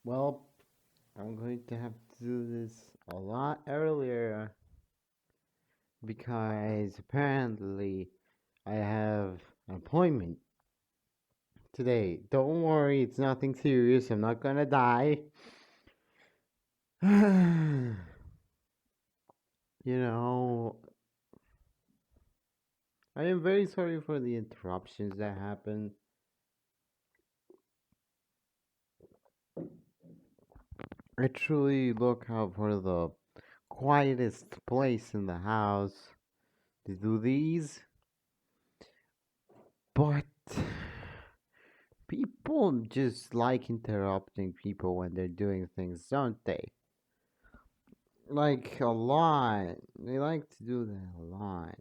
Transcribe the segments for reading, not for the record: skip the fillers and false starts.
Well, I'm going to have to do this a lot earlier because apparently I have an appointment today. Don't worry, it's nothing serious. I'm not gonna die. you know, I am very sorry for the interruptions that happened. I truly look out for the quietest place in the house to do these, but people just like interrupting people when they're doing things, don't they? Like a lot. They like to do that a lot.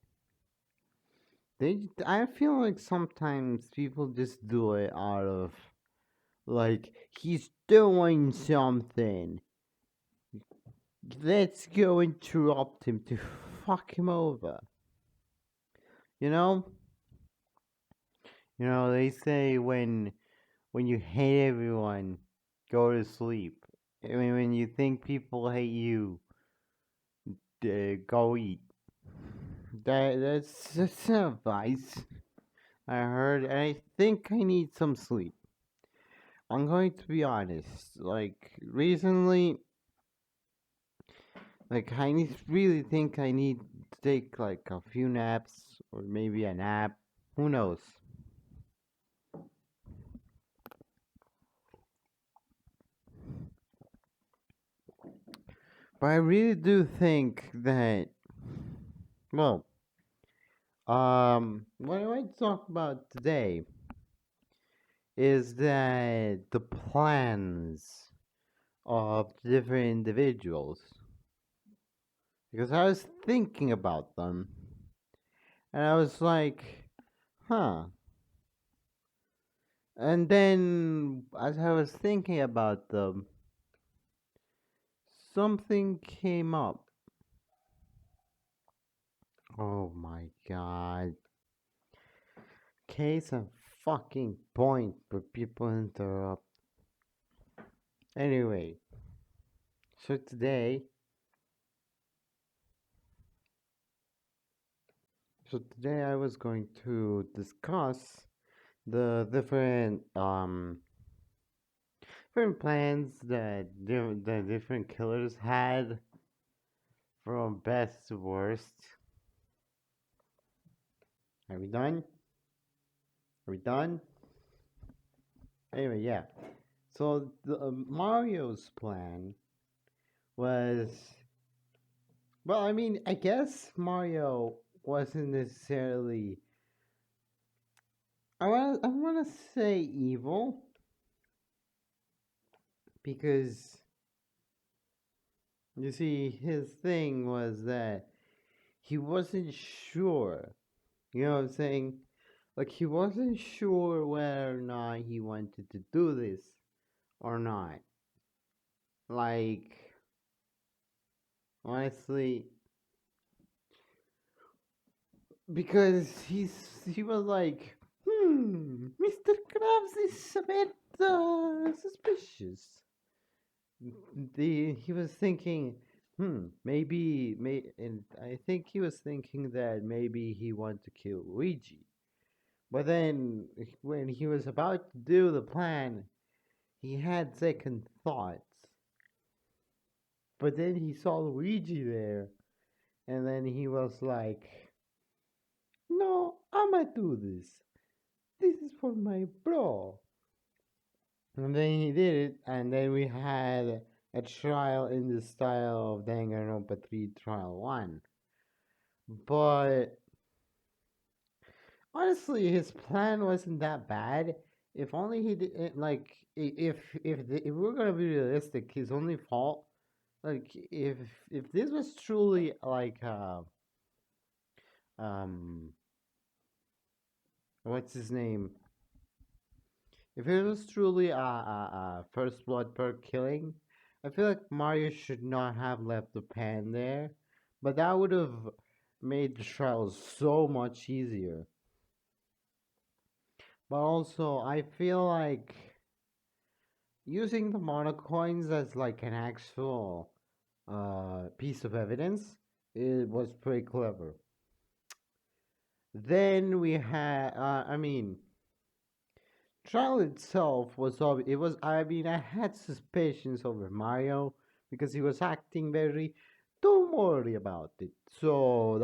I feel like sometimes people just do it out of like he's doing something. Let's go interrupt him to fuck him over. You know? They say when you hate everyone, go to sleep. I mean, when you think people hate you, go eat. That's advice I heard, and I think I need some sleep. I'm going to be honest. Like recently, like really think I need to take like a few naps or maybe a nap. Who knows? But I really do think that well, what I want to talk about today is that the plans of different individuals. Because I was thinking about them, and I was like, huh. And then, as I was thinking about them, something came up. Oh my god. Case and fucking point for people interrupt. Anyway, so today I was going to discuss the different plans that the different killers had from best to worst. Are we done? Are we done? Anyway, yeah. So Mario's plan was well. I mean, I guess Mario wasn't necessarily. I want to say evil because you see, his thing was that he wasn't sure. You know what I'm saying? Like he wasn't sure whether or not he wanted to do this or not. Like honestly, because he was like, Mr. Krabs is a bit suspicious. He was thinking, and I think he was thinking that maybe he wanted to kill Luigi. But then, when he was about to do the plan, he had second thoughts. But then he saw Luigi there, and then he was like, "No, I'ma do this. This is for my bro." And then he did it, and then we had a trial in the style of Danganronpa 3 Trial 1. But honestly, his plan wasn't that bad. If only he did like if we're gonna be realistic, his only fault, like if this was truly like um what's his name? If it was truly a first blood per killing, I feel like Mario should not have left the pan there, but that would have made the trial so much easier. But also, I feel like using the monocoins as like an actual piece of evidence, it was pretty clever. Then we had, trial itself was it was. I mean, I had suspicions over Mario because he was acting very. Don't worry about it. So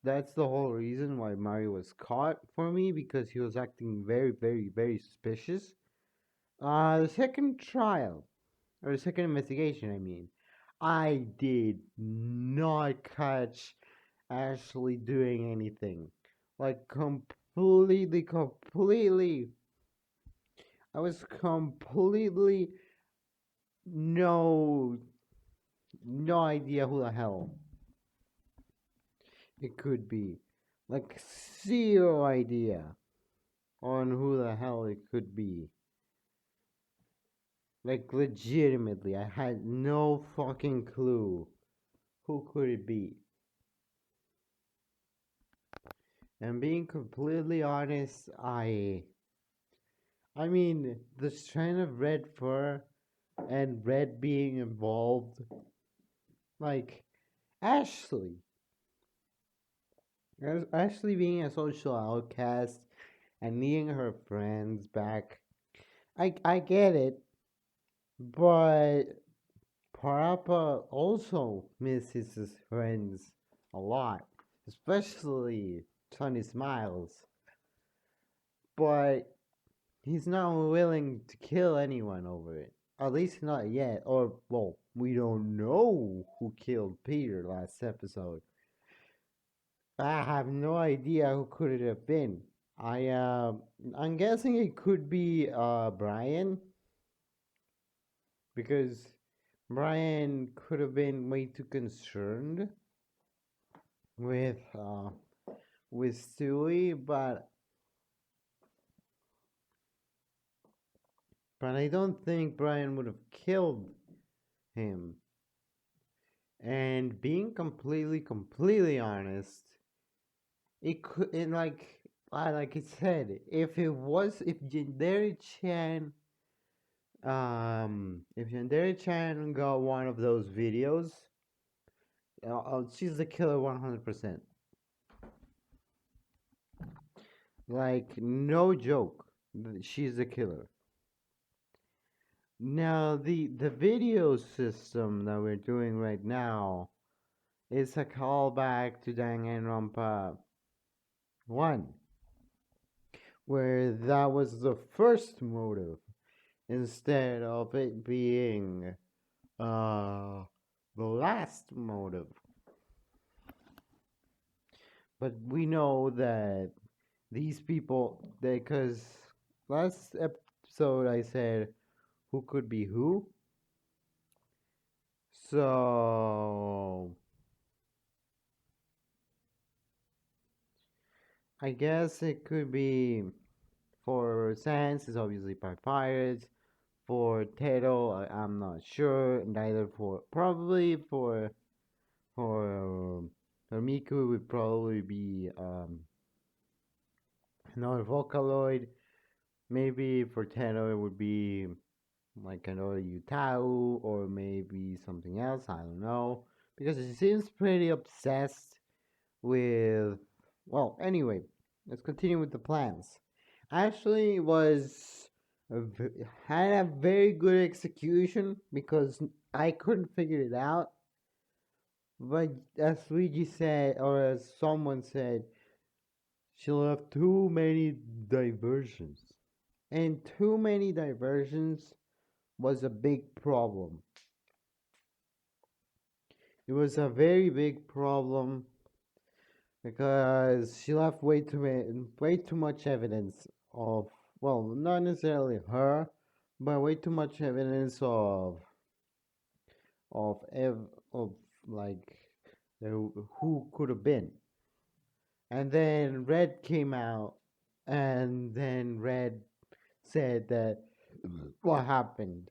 that's the whole reason why Mario was caught for me, because he was acting very, very, very suspicious. The second trial, or the second investigation, I mean, I did not catch Ashley doing anything. Like, completely. I was completely no, no idea who the hell it could be. Like, zero idea on who the hell it could be. Like, legitimately, I had no fucking clue who could it be. And being completely honest, I mean, the strand of red fur and red being involved, like Ashley, Ashley being a social outcast and needing her friends back. I get it, but Parappa also misses his friends a lot, especially Tony Smiles. But he's not willing to kill anyone over it. At least not yet. Or, well, we don't know who killed Peter last episode. I have no idea who could it have been. I'm guessing it could be Brian, because Brian could have been way too concerned with Stewie, but I don't think Brian would have killed him. And being completely honest, it could, and like I said, if if Yandere Chan got one of those videos, she's the killer 100%. Like, no joke, she's the killer. Now, the video system that we're doing right now is a callback to Danganronpa 1, where that was the first motive, instead of it being the last motive. But we know that these people, because last episode I said who could be who. So I guess it could be, for Sans is obviously by pirates. For Teto, I'm not sure. Neither probably for Miku would probably be another Vocaloid. Maybe for Teto it would be like another Yutau, or maybe something else. I don't know, because he seems pretty obsessed with. Well, anyway, let's continue with the plans. Ashley had a very good execution, because I couldn't figure it out. But as Luigi said, or as someone said, she left too many diversions. And too many diversions was a big problem. It was a very big problem, because she left way too much evidence of, well, not necessarily her, but way too much evidence of like who could have been. And then Red came out, and then Red said that what happened.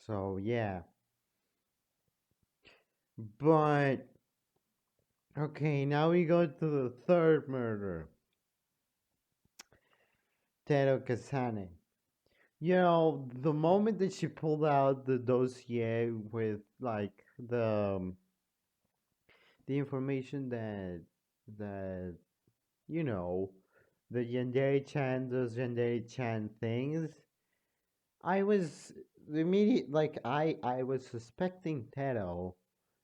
So yeah. But okay, now we go to the third murder. Tero Kasane. You know, the moment that she pulled out the dossier with like the information that you know the Yandere-chan does Yandere-chan things, I was immediate like I was suspecting Tero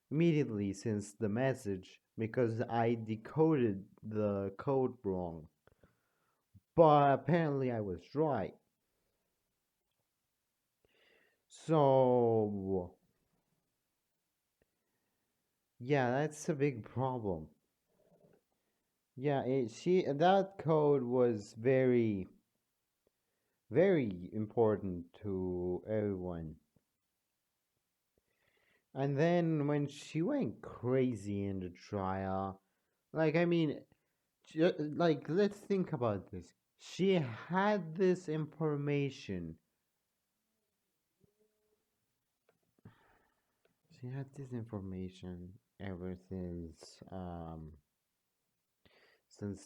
immediately since the message because I decoded the code wrong. But apparently I was right. So yeah, that's a big problem. Yeah, she that code was very important to everyone. And then when she went crazy in the trial, like I mean, like let's think about this. She had this information. She had this information ever since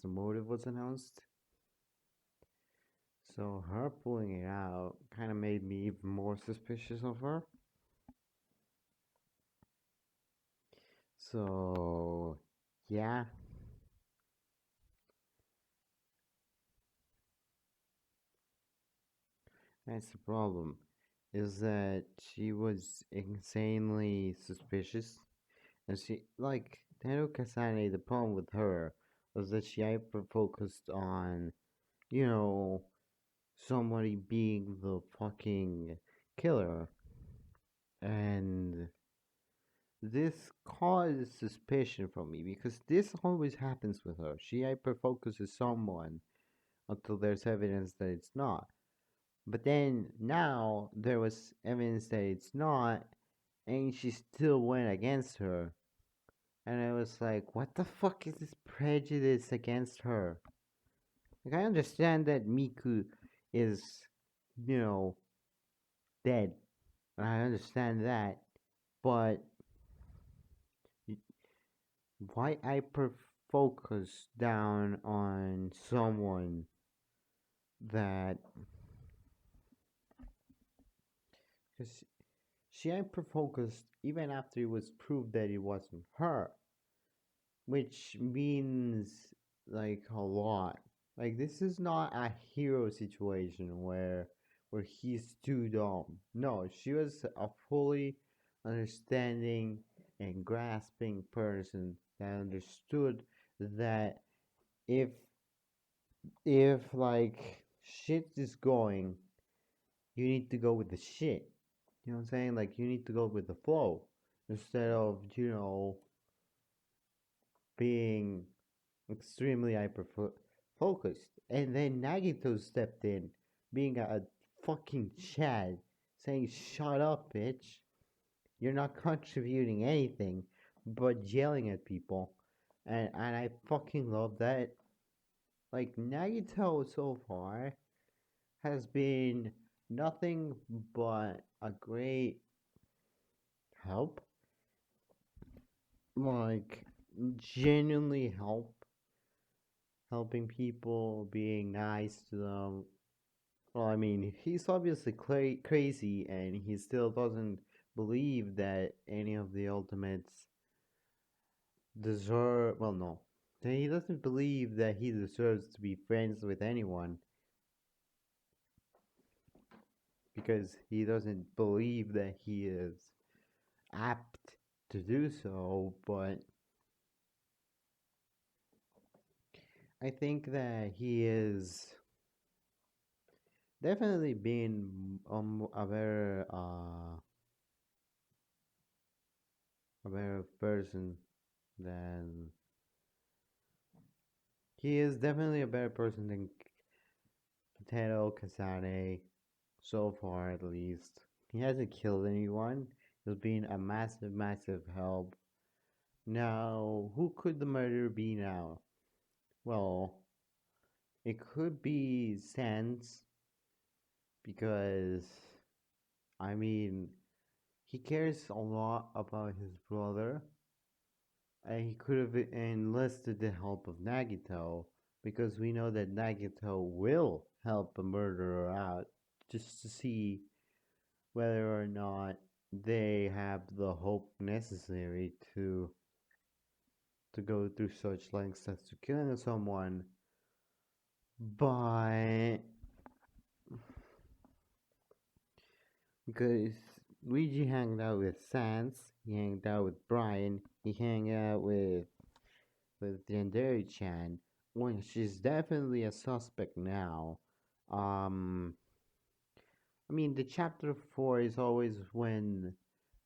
the motive was announced. So her pulling it out kind of made me even more suspicious of her. So yeah, that's the problem. Is that she was insanely suspicious, and she like Teru Kasane. The problem with her was that she hyper focused on, you know, somebody being the fucking killer, and this caused suspicion from me because this always happens with her. She hyper focuses someone until there's evidence that it's not. But then now there was evidence that it's not, and she still went against her. And I was like, what the fuck is this prejudice against her? Like, I understand that Miku is, you know, dead. I understand that. But why hyper focus down on someone that. Because she hyper focused even after it was proved that it wasn't her. Which means like a lot. Like this is not a hero situation where he's too dumb. No, she was a fully understanding and grasping person that understood that if if like shit is going, you need to go with the shit. You know what I'm saying? Like you need to go with the flow instead of, being extremely hyper focused. And then Nagito stepped in, being a fucking Chad, saying, "Shut up, bitch. You're not contributing anything but yelling at people." And I fucking love that. Like, Nagito so far has been nothing but a great help. Like, genuinely helping people, being nice to them. Well, I mean, he's obviously crazy, and he still doesn't believe that any of the ultimates deserve. Well, no. He doesn't believe that he deserves to be friends with anyone because he doesn't believe that he is apt to do so. But I think that he is definitely being a better person than he is definitely a better person than Tero Kasane so far at least. He hasn't killed anyone. He's been a massive help. Now, who could the murderer be now? Well, it could be Sans because I mean he cares a lot about his brother, and he could have enlisted the help of Nagito because we know that Nagito will help a murderer out just to see whether or not they have the hope necessary to go through such lengths as to killing someone. But because Luigi hanged out with Sans, he hanged out with Brian, he hung out with Yandere-chan, when she's definitely a suspect now. Um, I mean, the chapter 4 is always when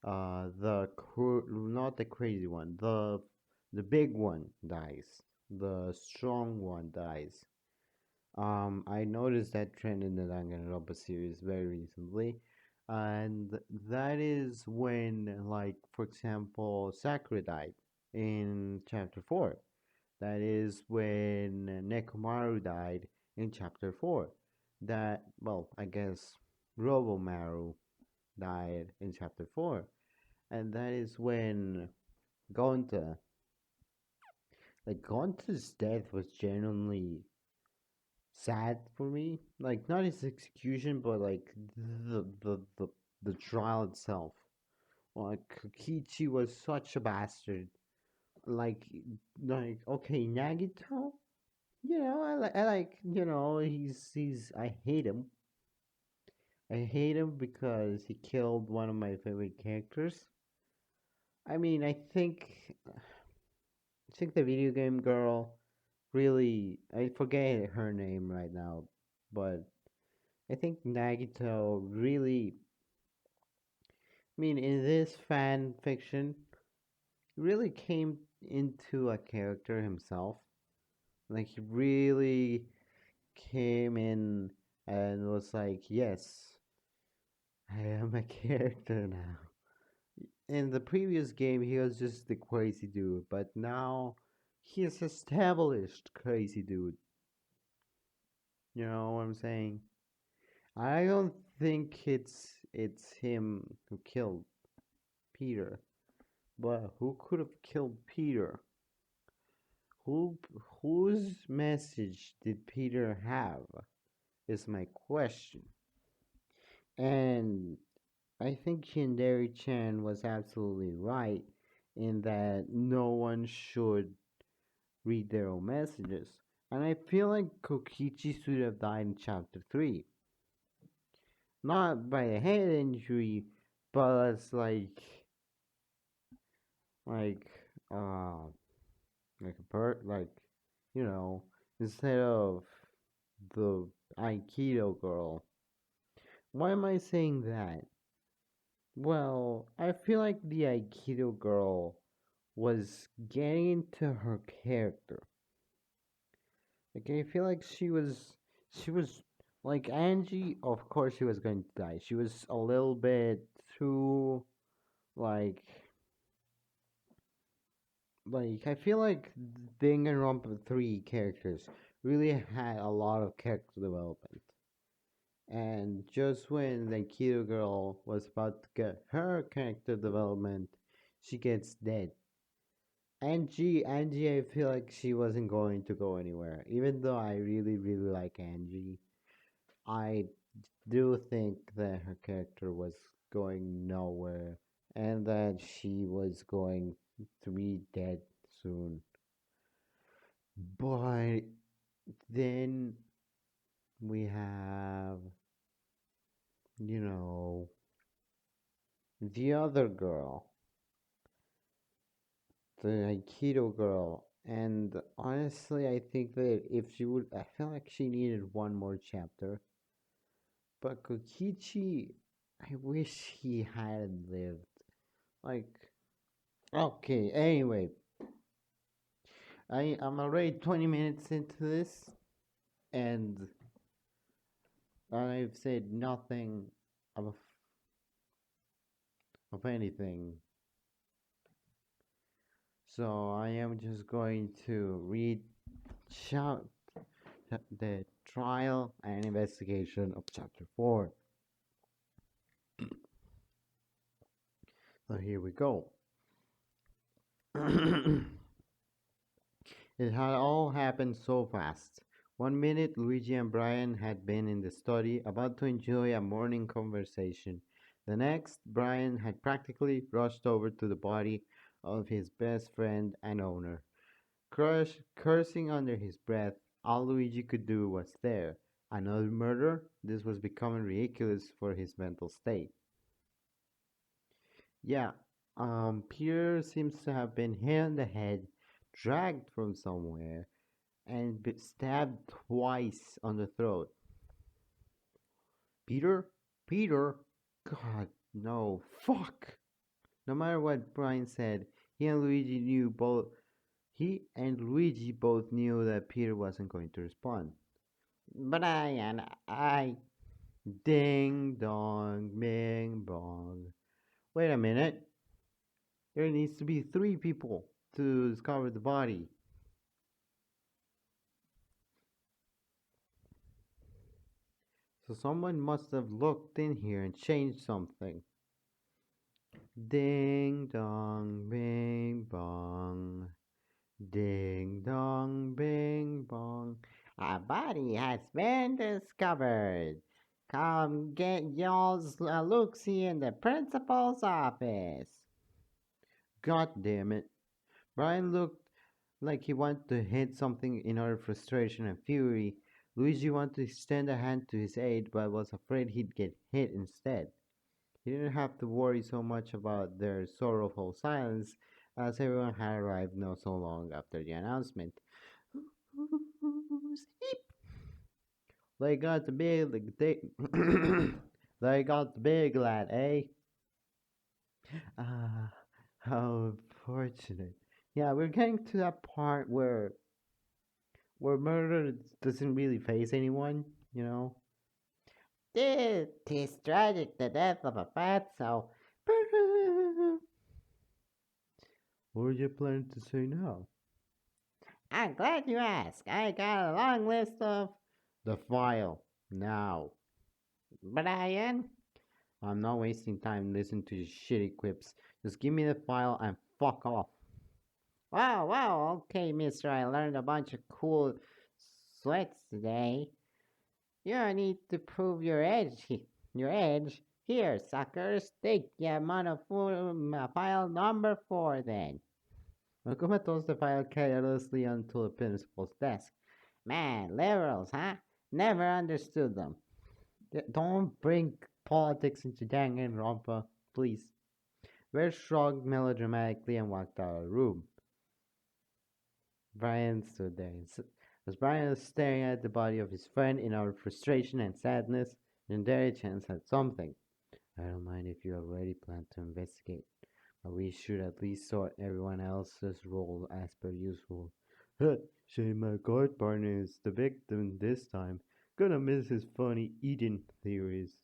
not the crazy one, the big one dies, the strong one dies. I noticed that trend in the Danganronpa series very recently, and that is when, like, for example, Sakura died in chapter 4. That is when Nekomaru died in chapter 4. That, well, I guess Robomaru died in chapter 4. And that is when Gonta, like, Gonta's death was genuinely sad for me. Like, not his execution, but like the trial itself. Like, Kokichi was such a bastard. Like, okay, Nagito. He's. I hate him. I hate him because he killed one of my favorite characters. I mean, I think the video game girl really. I forget her name right now, but I think Nagito really. I mean, in this fan fiction, really came into a character himself. Like, he really came in and was like, yes, I am a character now. In the previous game, he was just the crazy dude, but now he's established crazy dude. You know what I'm saying? I don't think it's him who killed Peter, but who could have killed Peter? Who whose message did Peter have? Is my question. And I think Shinderi-chan was absolutely right in that no one should read their own messages. And I feel like Kokichi should have died in chapter 3. Not by a head injury, but as like uh like a like, you know, instead of the Aikido girl. Why am I saying that? Well, I feel like the Aikido girl was getting into her character. Like, I feel like she was like Angie. Of course, she was going to die. She was a little bit too like I feel like Danganronpa 3 characters really had a lot of character development. And just when the Aikido girl was about to get her character development, she gets dead. Angie, I feel like she wasn't going to go anywhere. Even though I really, really like Angie, I do think that her character was going nowhere and that she was going to be dead soon. But then we have, you know, the other girl, the Aikido girl. And honestly, I think that if she would, I feel like she needed one more chapter. But Kokichi, I wish he hadn't lived. Like, okay, anyway, I'm already 20 minutes into this, and I've said nothing of anything. So I am just going to read shout the trial and investigation of chapter 4. So here we go. It had all happened so fast. One minute, Luigi and Brian had been in the study about to enjoy a morning conversation. The next, Brian had practically rushed over to the body of his best friend and owner. Cursing under his breath, all Luigi could do was stare. Another murder? This was becoming ridiculous for his mental state. Yeah, Peter seems to have been hit on the head, dragged from somewhere, and stabbed twice on the throat. Peter? Peter? God, no. Fuck! No matter what Brian said, he and Luigi both knew that Peter wasn't going to respond. Brian, I ding dong bing bong. Wait a minute. There needs to be three people to discover the body. So someone must have looked in here and changed something. Ding dong bing bong. Ding dong bing bong. A body has been discovered. Come get y'all's look-see in the principal's office. God damn it. Brian looked like he wanted to hit something in utter frustration and fury. Luigi wanted to extend a hand to his aid, but was afraid he'd get hit instead. He didn't have to worry so much about their sorrowful silence, as everyone had arrived not so long after the announcement. They got the big, they got the big lad, eh? Ah, how unfortunate. Yeah, we're getting to that part where murder doesn't really face anyone, you know? Tis tragic, the death of a fatso. What are you planning to say now? I'm glad you asked. I got a long list of the file now. Brian? I'm not wasting time listening to your shitty quips. Just give me the file and fuck off. Wow, okay, mister. I learned a bunch of cool sweats today. You need to prove your edge. Your edge? Here, suckers. Take your file number 4 then. Makuma tossed the file carelessly onto the principal's desk. Man, liberals, huh? Never understood them. Don't bring politics into Danganronpa, please. Red shrugged melodramatically and walked out of the room. Brian stood there. As Brian was staring at the body of his friend in utter frustration and sadness, Yandere Chan said something. I don't mind if you already plan to investigate, but we should at least sort everyone else's role as per usual. Shame my guard partner is the victim this time. Gonna miss his funny eating theories.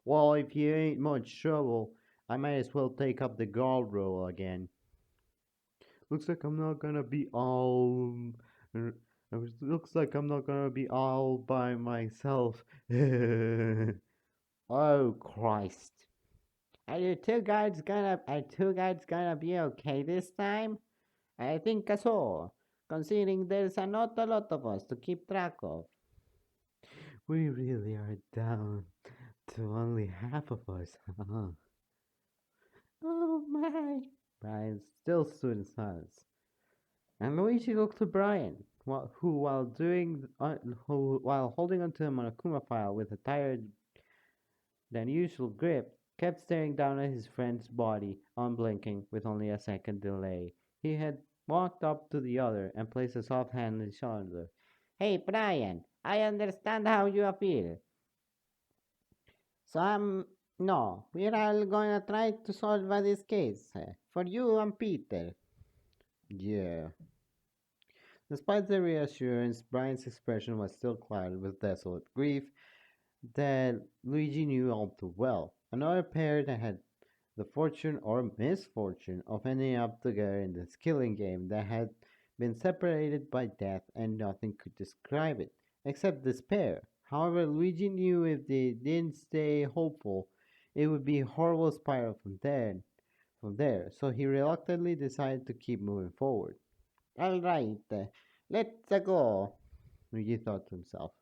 Well, if you ain't much trouble, I might as well take up the guard role again. Looks like I'm not gonna be all. Looks like I'm not gonna be all by myself. Oh Christ! Are two guys gonna be okay this time? I think so. Considering there's not a lot of us to keep track of. We really are down to only half of us. Oh my! Brian still stood in silence. And Luigi looked to Brian, while holding onto the Monokuma file with a tired than usual grip, kept staring down at his friend's body, unblinking, with only a second delay. He had walked up to the other and placed a soft hand on his shoulder. Hey, Brian, I understand how you feel. So no, we're all gonna try to solve this case for you and Peter. Yeah. Despite the reassurance, Brian's expression was still clouded with desolate grief that Luigi knew all too well. Another pair that had the fortune or misfortune of ending up together in this killing game that had been separated by death and nothing could describe it, except despair. However, Luigi knew if they didn't stay hopeful, it would be a horrible spiral from there, so he reluctantly decided to keep moving forward. All right, let's go, Luigi thought to himself.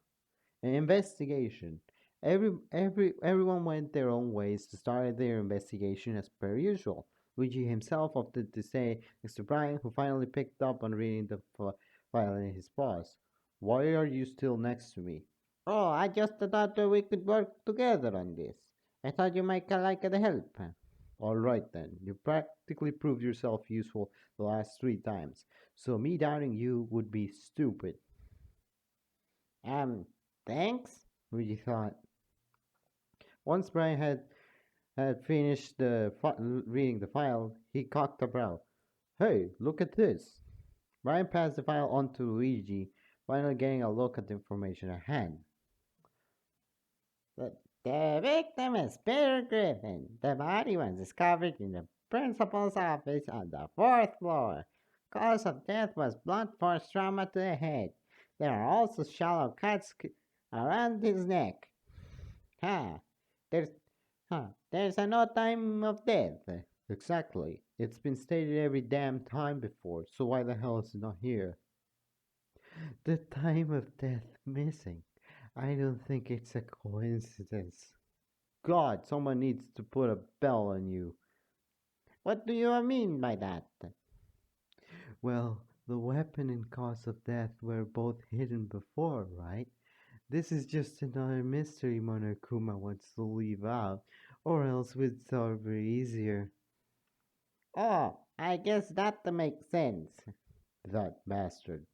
An investigation. Everyone went their own ways to start their investigation as per usual. Luigi himself opted to stay next to Brian, who finally picked up on reading the file in his paws. Why are you still next to me? Oh, I just thought that we could work together on this. I thought you might like the help. All right then. You practically proved yourself useful the last 3 times, so me doubting you would be stupid. Um, thanks, Luigi thought. Once Brian had finished reading the file, he cocked a brow. Hey, look at this. Brian passed the file on to Luigi, finally getting a look at the information at hand. The victim is Peter Griffin. The body was discovered in the principal's office on the 4th floor. Cause of death was blunt force trauma to the head. There are also shallow cuts around his neck. Huh. There's there's a no time of death. Exactly. It's been stated every damn time before, so why the hell is it not here? The time of death missing. I don't think it's a coincidence. God, someone needs to put a bell on you. What do you mean by that? Well, the weapon and cause of death were both hidden before, right? This is just another mystery Monokuma wants to leave out, or else we'd solve it easier. Oh, I guess that makes sense. That bastard.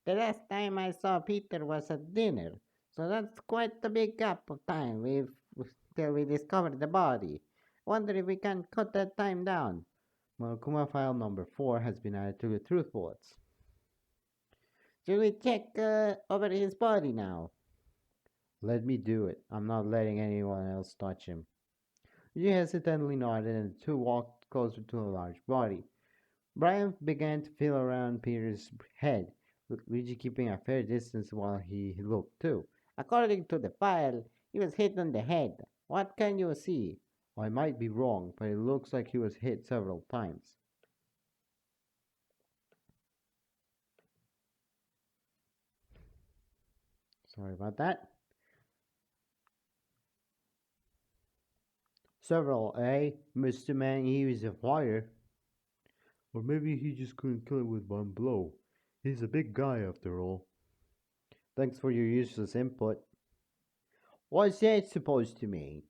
The last time I saw Peter was at dinner, so that's quite a big gap of time till we discovered the body. Wonder if we can cut that time down. Monokuma file number 4 has been added to the truth bullets. Should we check over his body now? Let me do it. I'm not letting anyone else touch him. He hesitantly nodded and the two walked closer to the large body. Brian began to feel around Peter's head, with Luigi keeping a fair distance while he looked too. According to the file, he was hit on the head. What can you see? I might be wrong, but it looks like he was hit several times. Sorry about that. Several, eh? Mr. Man, he was a fire. Or maybe he just couldn't kill him with one blow. He's a big guy after all. Thanks for your useless input. What's that supposed to mean?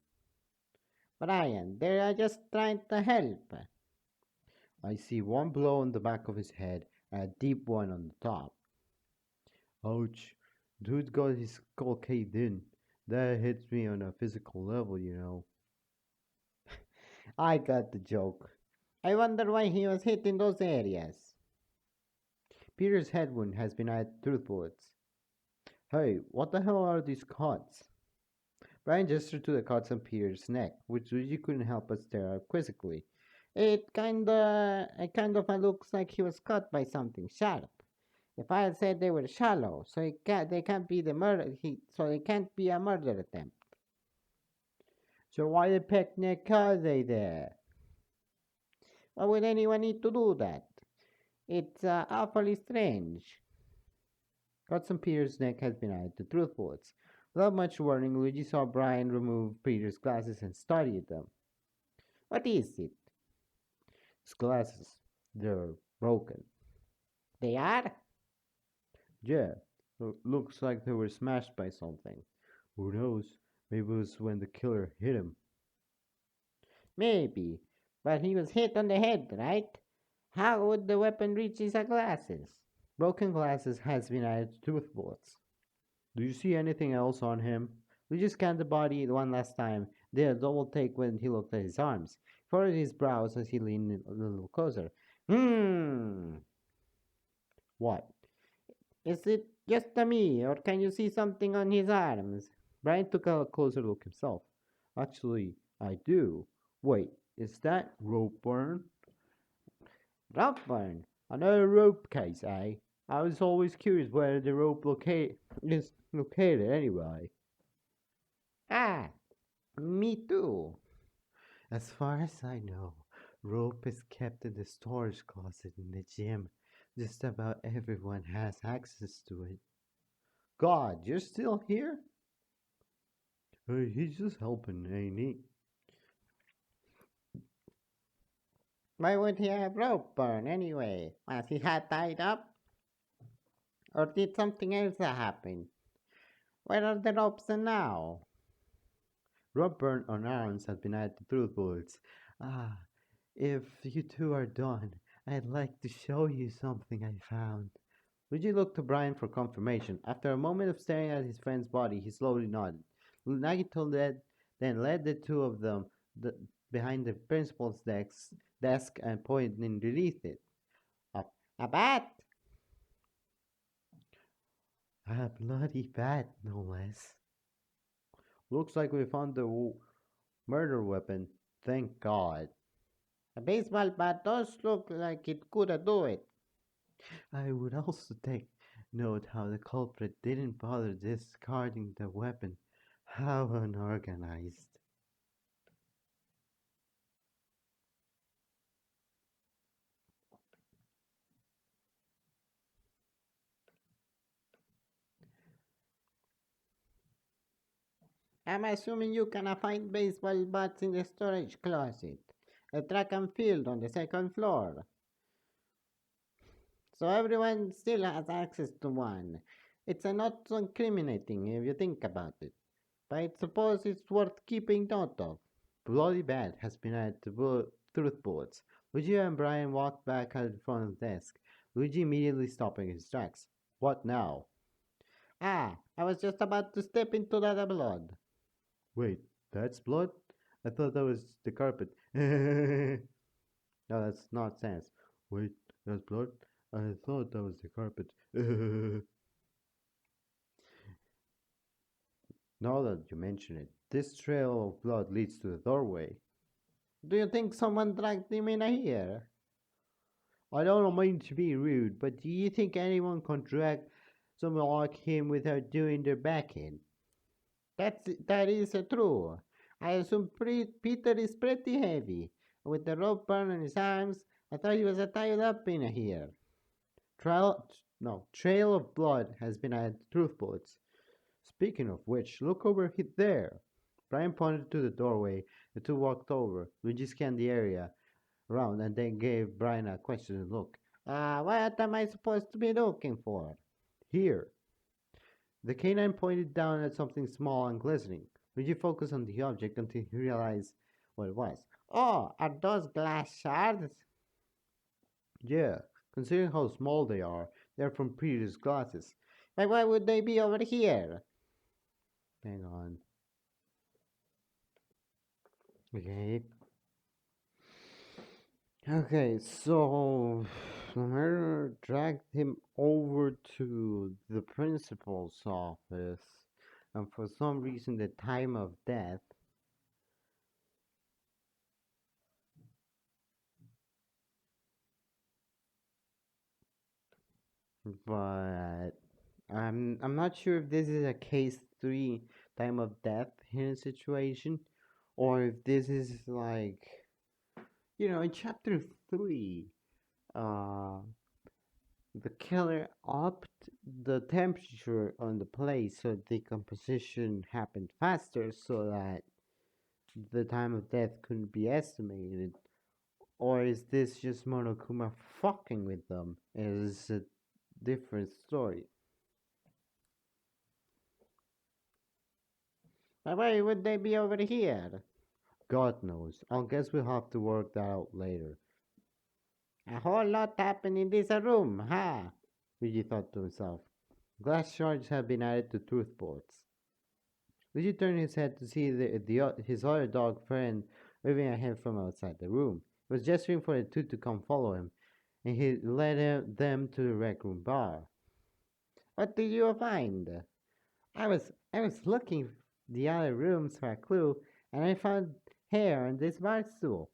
Brian, they are just trying to help. I see one blow on the back of his head and a deep one on the top. Ouch. Dude got his skull caved in. That hits me on a physical level, you know. I got the joke. I wonder why he was hit in those areas. Peter's head wound has been added to truth bullets. Hey, what the hell are these cuts? Brian gestured to the cuts on Peter's neck, which Luigi couldn't help but stare at quizzically. It kind of looks like he was cut by something sharp. The file said they were shallow, so they can't be so they can't be a murder attempt. So why the picnic are they there? Why would anyone need to do that? It's awfully strange. Cuts on Peter's neck has been added to truth bullets. Without much warning, Luigi saw Brian remove Peter's glasses and studied them. What is it? His glasses. They're broken. They are? Yeah. Looks like they were smashed by something. Who knows? Maybe it was when the killer hit him. Maybe. But he was hit on the head, right? How would the weapon reach his glasses? Broken glasses has been added to truth bullets. Do you see anything else on him? We just scanned the body one last time, did a double take when he looked at his arms. He furrowed his brows as he leaned a little closer. What? Is it just me, or can you see something on his arms? Brian took a closer look himself. Actually, I do. Wait, is that rope burn? Rope burn? Another rope case, eh? I was always curious where the rope is located anyway. Ah, me too. As far as I know, rope is kept in the storage closet in the gym. Just about everyone has access to it. God, you're still here? He's just helping, ain't he? Why would he have rope burn anyway? Was he had tied up? Or did something else happen? Where are the ropes now? Rope burn on arms has been added to truth bullets. Ah, if you two are done, I'd like to show you something I found. Luigi looked to Brian for confirmation. After a moment of staring at his friend's body, he slowly nodded. Nagito then led the two of them behind the principal's desk and pointed underneath it. A bat! A bloody bat, no less. Looks like we found the murder weapon. Thank God. A baseball bat does look like it could do it. I would also take note how the culprit didn't bother discarding the weapon. How unorganized. I'm assuming you can find baseball bats in the storage closet. A track and field on the second floor. So everyone still has access to one. It's not so incriminating if you think about it. But I suppose it's worth keeping note of. Bloody Bat has been added to truth bullets. Luigi and Brian walked back at the front of the desk. Luigi immediately stopping his tracks. What now? Ah, I was just about to step into that blood. Wait, that's blood? I thought that was the carpet. No, that's nonsense. Wait, that's blood? I thought that was the carpet. Now that you mention it, this trail of blood leads to the doorway. Do you think someone dragged him in here? I don't mean to be rude, but do you think anyone can drag someone like him without doing their back in? That is true. I assume Peter is pretty heavy. With the rope burn on his arms, I thought he was tied up in here. Trail of blood has been added to truth bullets. Speaking of which, look over there. Brian pointed to the doorway. The two walked over. Luigi scanned the area around and then gave Brian a questioning look. What am I supposed to be looking for? Here. The canine pointed down at something small and glistening. Luigi focused on the object until he realized what it was. Oh, are those glass shards? Yeah, considering how small they are, they're from previous glasses. But why would they be over here? Hang on. Okay. Okay, so the murderer dragged him over to the principal's office, and for some reason, the time of death. But I'm not sure if this is a case 3 time of death in a situation, or if this is like, in chapter 3, uh the killer upped the temperature on the place so decomposition happened faster so that the time of death couldn't be estimated. Or is this just Monokuma fucking with them? Is a different story. Why would they be over here? God knows. I guess we'll have to work that out later. A whole lot happened in this room, huh? Luigi thought to himself. Glass shards had been added to truth boards. Luigi turned his head to see his other dog friend waving at him from outside the room. He was gesturing for the two to come follow him, and he led them to the rec room bar. What did you find? I was looking the other rooms for a clue, and I found hair on this bar stool.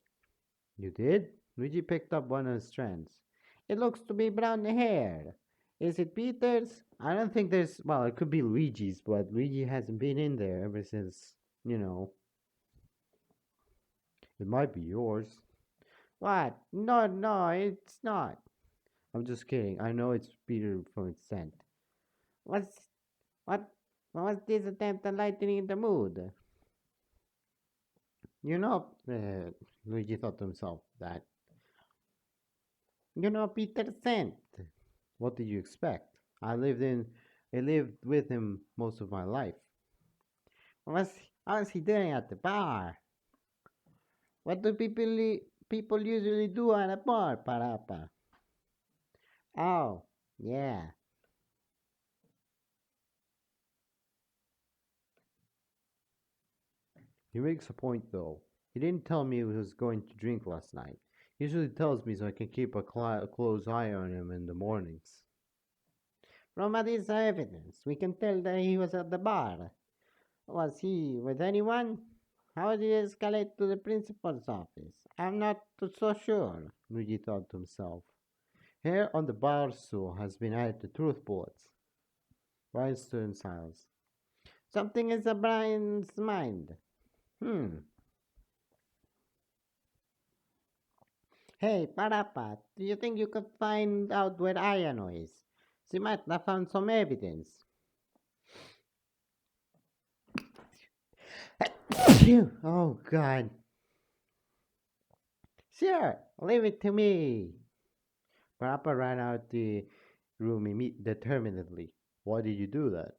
You did? Luigi picked up one of the strands. It looks to be brown hair. Is it Peter's? I don't think there's. Well, it could be Luigi's, but Luigi hasn't been in there ever since, It might be yours. What? No, no, it's not. I'm just kidding. I know it's Peter from its scent. What's what? What was this attempt at lightening the mood? You know, Luigi thought to himself that Peter scent. What did you expect? I lived with him most of my life. What was he doing at the bar? What do people usually do at a bar, Parapa? Oh, yeah. He makes a point though. He didn't tell me he was going to drink last night. He usually tells me so I can keep a close eye on him in the mornings. From this evidence, we can tell that he was at the bar. Was he with anyone? How did he escalate to the principal's office? I'm not so sure, Luigi thought to himself. Here on the bar stool has been added to truth bullets. Brian stood in silence. Something is on Brian's mind. Hey, Parapa, do you think you could find out where Ayano is? She might have found some evidence. Oh, God. Sure, leave it to me. Parapa ran out the room determinedly. Why did you do that?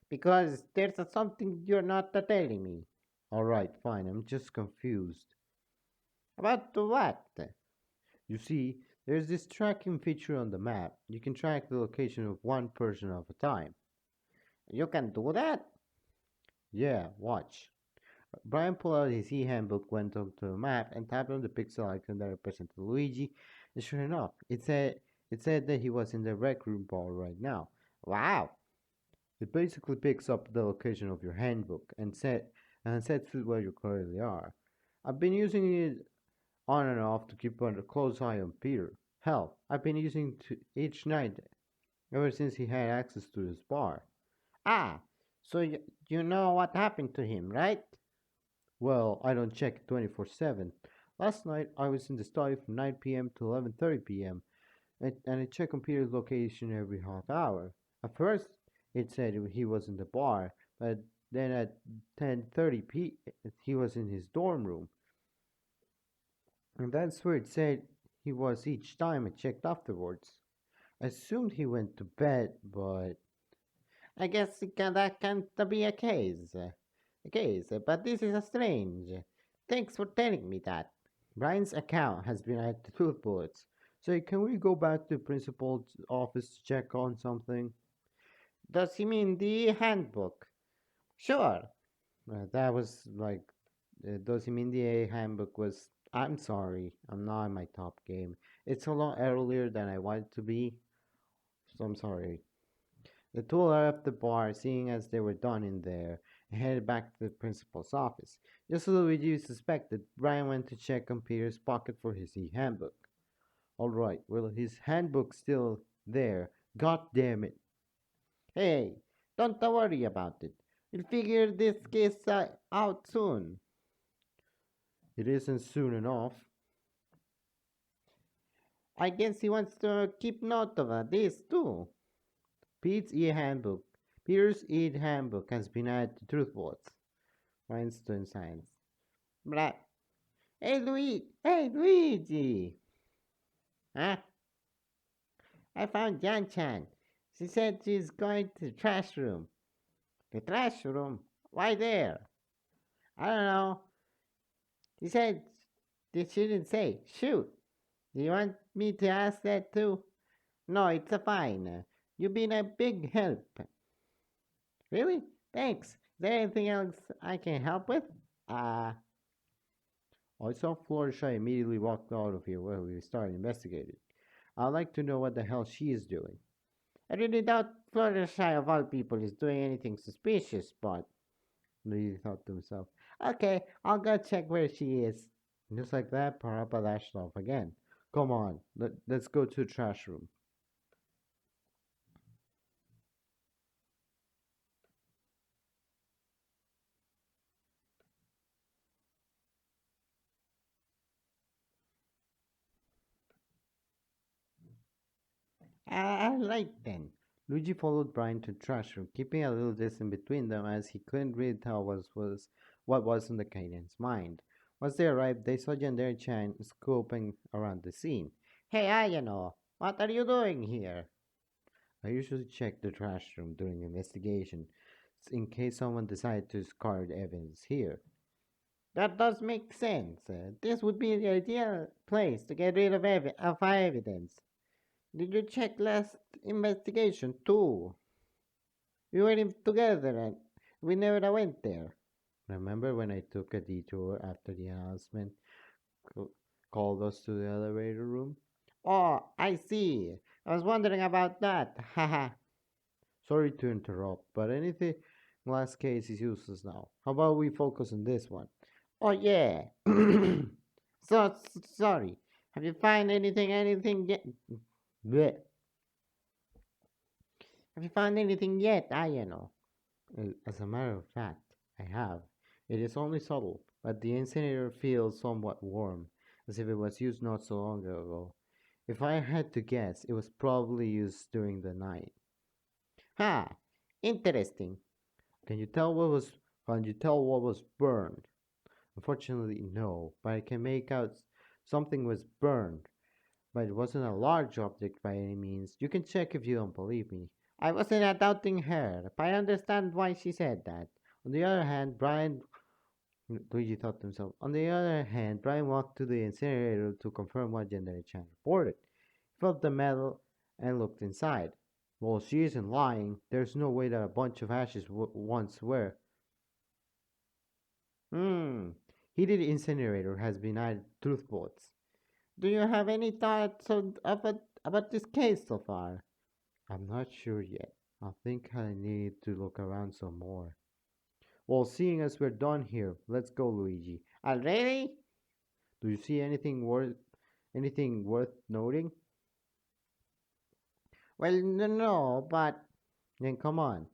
Because there's something you're not telling me. All right, fine. I'm just confused. About what? You see, there's this tracking feature on the map. You can track the location of one person at a time. You can do that? Yeah, watch. Brian pulled out his e-handbook, went up to the map, and tapped on the pixel icon that represented Luigi. And sure enough, it said that he was in the rec room bar right now. Wow! It basically picks up the location of your handbook and sets it where you currently are. I've been using it on and off to keep a close eye on Peter. Hell, I've been using it each night ever since he had access to this bar. Ah, so you know what happened to him, right? Well, I don't check 24/7. Last night I was in the study from 9 p.m. to 11:30 p.m. And I check on Peter's location every half hour. At first, it said he was in the bar, but then at 10:30 he was in his dorm room. And that's where it said he was each time I checked afterwards. I assumed he went to bed, but I guess that can't be a case. But this is strange. Thanks for telling me that. Brian's account has been added to tooth bullets. So can we go back to the principal's office to check on something? Does he mean the handbook? Sure. That was like, does he mean the handbook was? I'm sorry, I'm not in my top game. It's a lot earlier than I wanted to be, so I'm sorry. The two left the bar, seeing as they were done in there, and headed back to the principal's office. Just as Luigi suspected, Brian went to check on Peter's pocket for his handbook. Alright, well, his handbook's still there. God damn it. Hey, don't worry about it. We'll figure this case out soon. It isn't soon enough. I guess he wants to keep note of this too. Pete's e-handbook. Peter's e-handbook has been added to truth bullets. Rhinestone signs. Blah. Hey, Luigi! Huh? I found Jan-chan. She said she's going to the trash room. The trash room? Why there? I don't know. She said she didn't say. Shoot. Do you want me to ask that too? No, it's a fine. You've been a big help. Really? Thanks. Is there anything else I can help with? I saw Fluttershy immediately walked out of here when we started investigating. I'd like to know what the hell she is doing. I really doubt Fluttershy of all people is doing anything suspicious, but Luigi thought to himself, okay, I'll go check where she is. And just like that, Parappa dashed off again. Come on, let's go to the trash room. All right then. Luigi followed Brian to the trash room, keeping a little distance between them as he couldn't really tell what was in the Canadian's mind. Once they arrived, they saw Yandere-chan scoping around the scene. Hey, Ayano, what are you doing here? I usually check the trash room during the investigation, in case someone decided to discard evidence here. That does make sense. This would be the ideal place to get rid of, evidence. Did you check last investigation too? We were in together and we never went there. Remember when I took a detour after the announcement called us to the elevator room? Oh, I see. I was wondering about that. Haha. Sorry to interrupt, but anything last case is useless now. How about we focus on this one? Oh yeah. Sorry. Have you found anything yet? Bleh. Have you found anything yet? I know. As a matter of fact, I have. It is only subtle, but the incinerator feels somewhat warm, as if it was used not so long ago. If I had to guess, it was probably used during the night. Ha! Interesting. Can you tell what was burned? Unfortunately, no, but I can make out something was burned. But it wasn't a large object by any means. You can check if you don't believe me. I wasn't doubting her, but I understand why she said that. On the other hand, Luigi thought to himself. On the other hand, Brian walked to the incinerator to confirm what Chan reported. He felt the metal and looked inside. Well, she isn't lying. There's no way that a bunch of ashes once were. Heated incinerator has been added truth bullets. Do you have any thoughts about this case so far? I'm not sure yet. I think I need to look around some more. Well, seeing as we're done here, let's go, Luigi. Already? Do you see anything worth noting? Well, no, but then come on.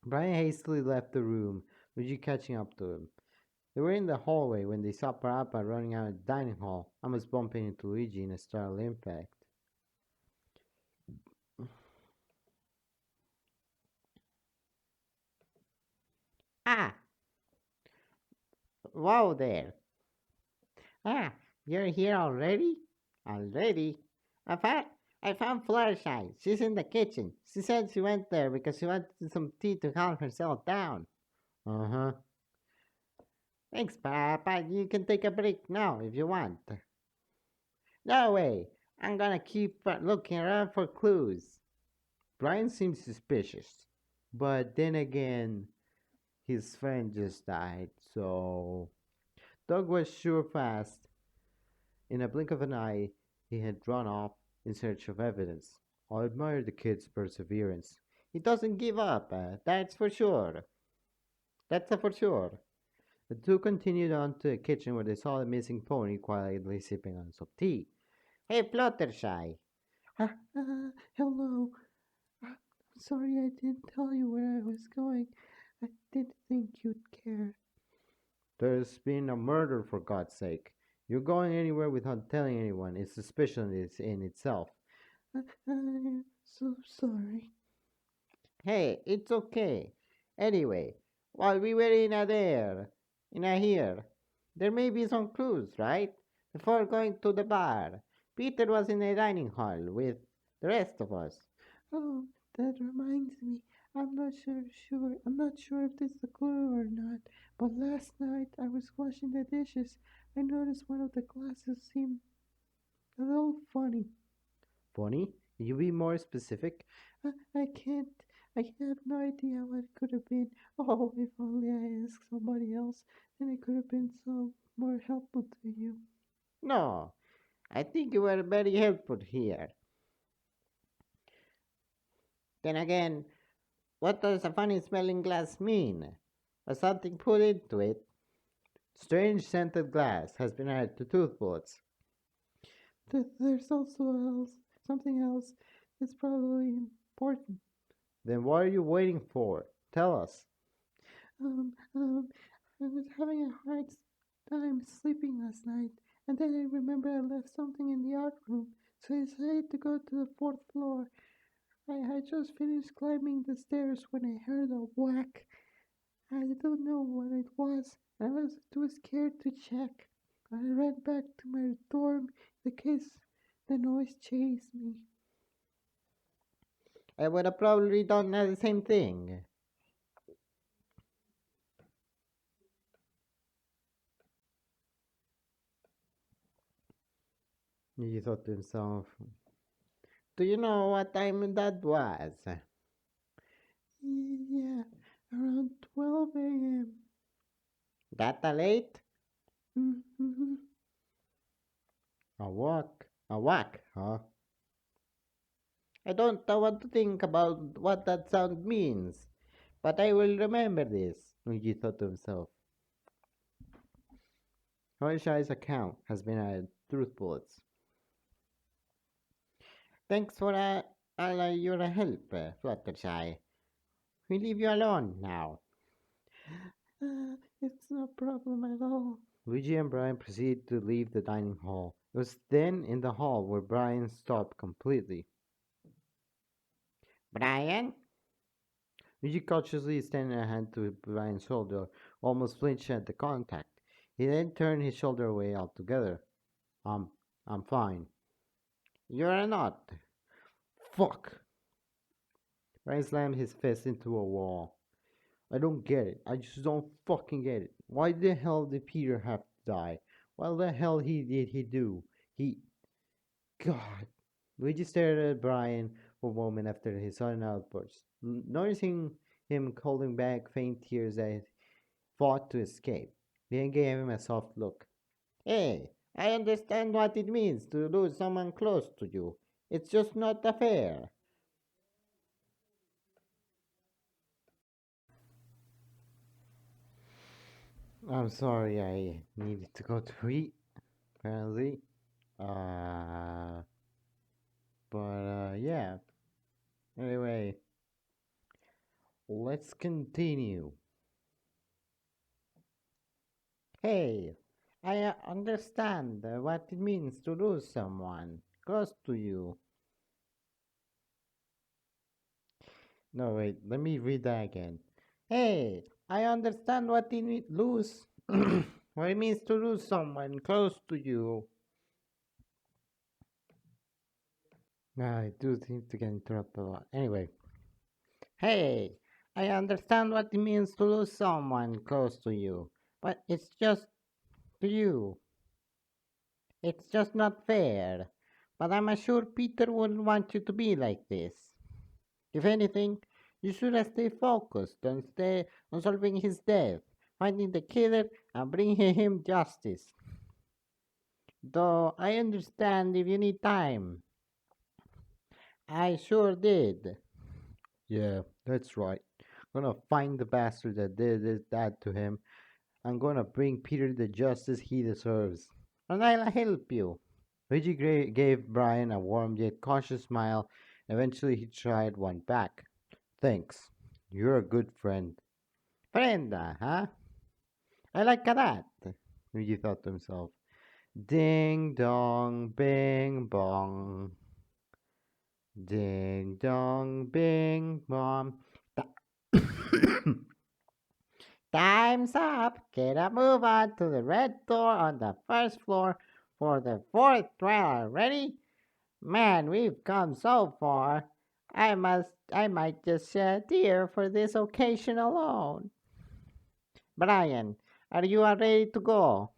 Brian hastily left the room, Luigi catching up to him. They were in the hallway when they saw Parappa running out of the dining hall, almost bumping into Luigi in a startled impact. Ah! Wow there! Ah, you're here already? Already? I found Fluttershy. She's in the kitchen. She said she went there because she wanted some tea to calm herself down. Uh-huh. Thanks, Papa. You can take a break now if you want. No way. I'm gonna keep looking around for clues. Brian seems suspicious. But then again, his friend just died, so Doug was sure fast. In a blink of an eye, he had run off in search of evidence. I admire the kid's perseverance. He doesn't give up, that's for sure. That's for sure. The two continued on to the kitchen where they saw the missing pony quietly sipping on some tea. Hey, Fluttershy. Hello. I'm sorry I didn't tell you where I was going. I didn't think you'd care. There's been a murder, for God's sake. You're going anywhere without telling anyone is suspicious in itself. I'm so sorry. Hey, it's okay. Anyway, while we were there may be some clues, right? Before going to the bar, Peter was in the dining hall with the rest of us. Oh, that reminds me. I'm not sure if this is a clue or not, but last night I was washing the dishes. I noticed one of the glasses seemed a little funny. Funny? Can you be more specific? I can't. I have no idea what it could have been. Oh, if only I asked somebody else, then it could have been so more helpful to you. No, I think you were very helpful here. Then again, what does a funny smelling glass mean? Was something put into it? Strange scented glass has been added to tooth bullets. There's also something else that's probably important. Then what are you waiting for? Tell us. I was having a hard time sleeping last night, and then I remember I left something in the art room. so I decided to go to the fourth floor. I had just finished climbing the stairs when I heard a whack. I don't know what it was. I was too scared to check. I ran back to my dorm in case the noise chased me. I would have probably done the same thing. He thought to himself, do you know what time that was? Yeah, around 12 a.m. That late? Mm-hmm. A walk? A whack, huh? I don't want to think about what that sound means, but I will remember this, Luigi thought to himself. Fluttershy's account has been added truth bullets. Thanks for all your help, Fluttershy. We leave you alone now. It's no problem at all. Luigi and Brian proceeded to leave the dining hall. It was then in the hall where Brian stopped completely. Brian? Luigi cautiously extended a hand to Brian's shoulder, almost flinched at the contact. He then turned his shoulder away altogether. I'm fine. You're not. Fuck! Brian slammed his fist into a wall. I don't get it. I just don't fucking get it. Why the hell did Peter have to die? What the hell did he do? God. Luigi stared at Brian for a moment after his sudden outburst, noticing him holding back faint tears that fought to escape. Then gave him a soft look. Hey, I understand what it means to lose someone close to you. It's just not fair. I'm sorry, I needed to go to eat, apparently. Uh, yeah. Anyway, let's continue. Hey, I understand what it means to lose someone close to you. No, wait, let me read that again. Hey, I understand what it means lose. What it means to lose someone close to you. I do seem to get interrupted a lot. Anyway, hey, I understand what it means to lose someone close to you, but it's just to you. It's just not fair. But I'm sure Peter wouldn't want you to be like this. If anything, you should have stayed focused on solving his death, finding the killer, and bringing him justice. Though I understand if you need time. I sure did. Yeah, that's right. I'm gonna find the bastard that did that to him. I'm gonna bring Peter the justice he deserves. And I'll help you. Luigi gave Brian a warm yet cautious smile. Eventually, he tried one back. Thanks. You're a good friend. Friend, huh? I like that, Luigi thought to himself. Ding dong, bing bong. Ding dong, bing bong. Time's up. Get a move on to the red door on the first floor for the fourth trailer. Ready? Man, we've come so far. I might just shed a tear for this occasion alone. Brian, are you ready to go?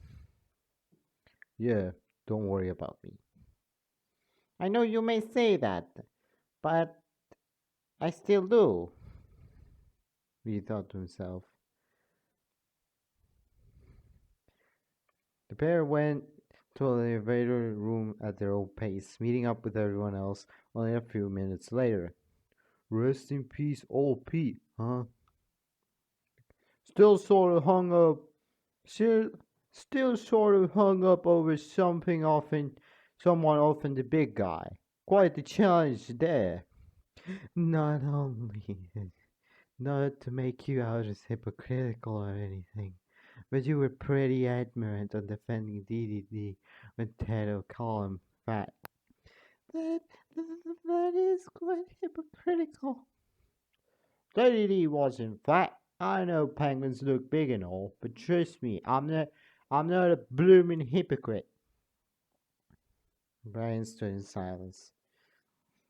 Yeah, don't worry about me. I know you may say that, but I still do, he thought to himself. The pair went to the elevator room at their own pace, meeting up with everyone else only a few minutes later. Rest in peace, old Pete, huh? Still sort of hung up. Still sort of hung up over someone often the big guy. Quite the challenge there. Not only, not to make you out as hypocritical or anything, but you were pretty adamant on defending DDD when Ted called him fat. That, that is quite hypocritical. Lady wasn't fat. I know penguins look big and all, but trust me, I'm not a blooming hypocrite. Brian stood in silence.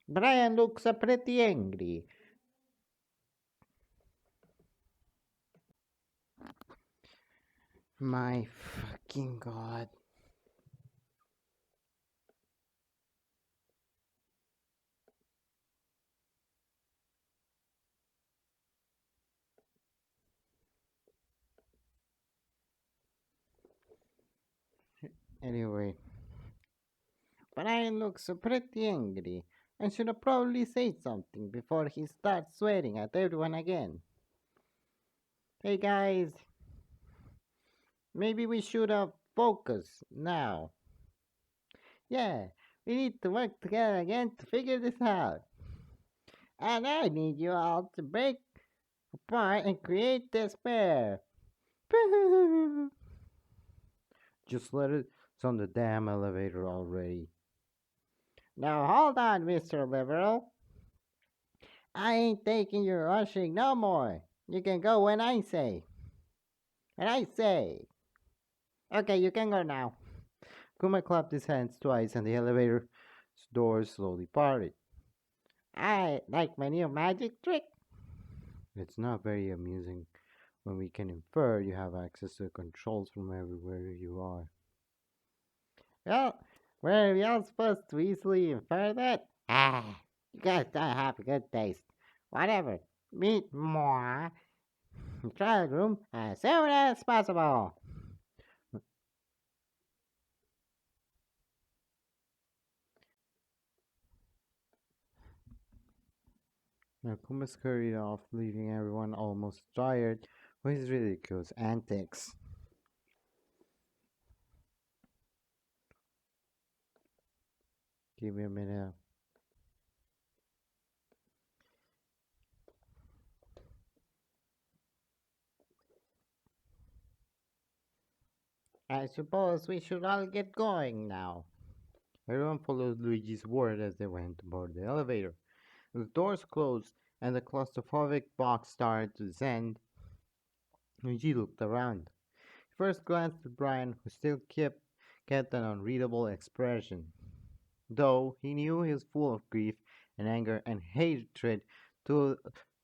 Brian looks pretty angry. My fucking god. Anyway, Brian looks pretty angry and should have probably said something before he starts swearing at everyone again. Hey guys, maybe we should have focus now. Yeah, we need to work together again to figure this out. And I need you all to break apart and create despair. Just let it. It's on the damn elevator already. Now hold on, Mr. Liberal. I ain't taking your rushing no more. You can go when I say. When I say. Okay, you can go now. Kuma clapped his hands twice and the elevator's doors slowly parted. I like my new magic trick. It's not very amusing when we can infer you have access to controls from everywhere you are. Well, were we all supposed to easily infer that? Ah, you guys don't have a good taste. Whatever. Meet more trial room as soon as possible. Nakuma scurried off, leaving everyone almost tired with his ridiculous antics. Give me a minute. I suppose we should all get going now. Everyone followed Luigi's word as they went aboard the elevator. The doors closed and the claustrophobic box started to descend. Luigi looked around. He first glanced at Brian, who still kept an unreadable expression, though he knew he was full of grief and anger and hatred to,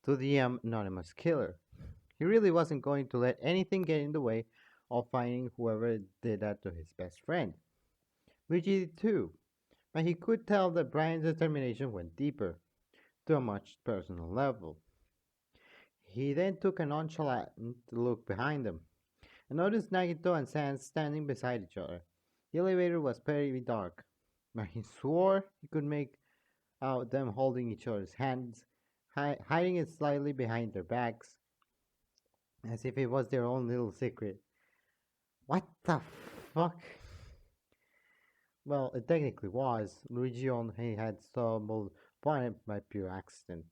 to the anonymous killer. He really wasn't going to let anything get in the way of finding whoever did that to his best friend. Luigi did too, but he could tell that Brian's determination went deeper, to a much personal level. He then took a nonchalant look behind him and noticed Nagito and Sans standing beside each other. The elevator was very dark, but he swore he could make out them holding each other's hands, hiding it slightly behind their backs, as if it was their own little secret. What the fuck? Well, it technically was. Luigi only had stumbled upon it by pure accident.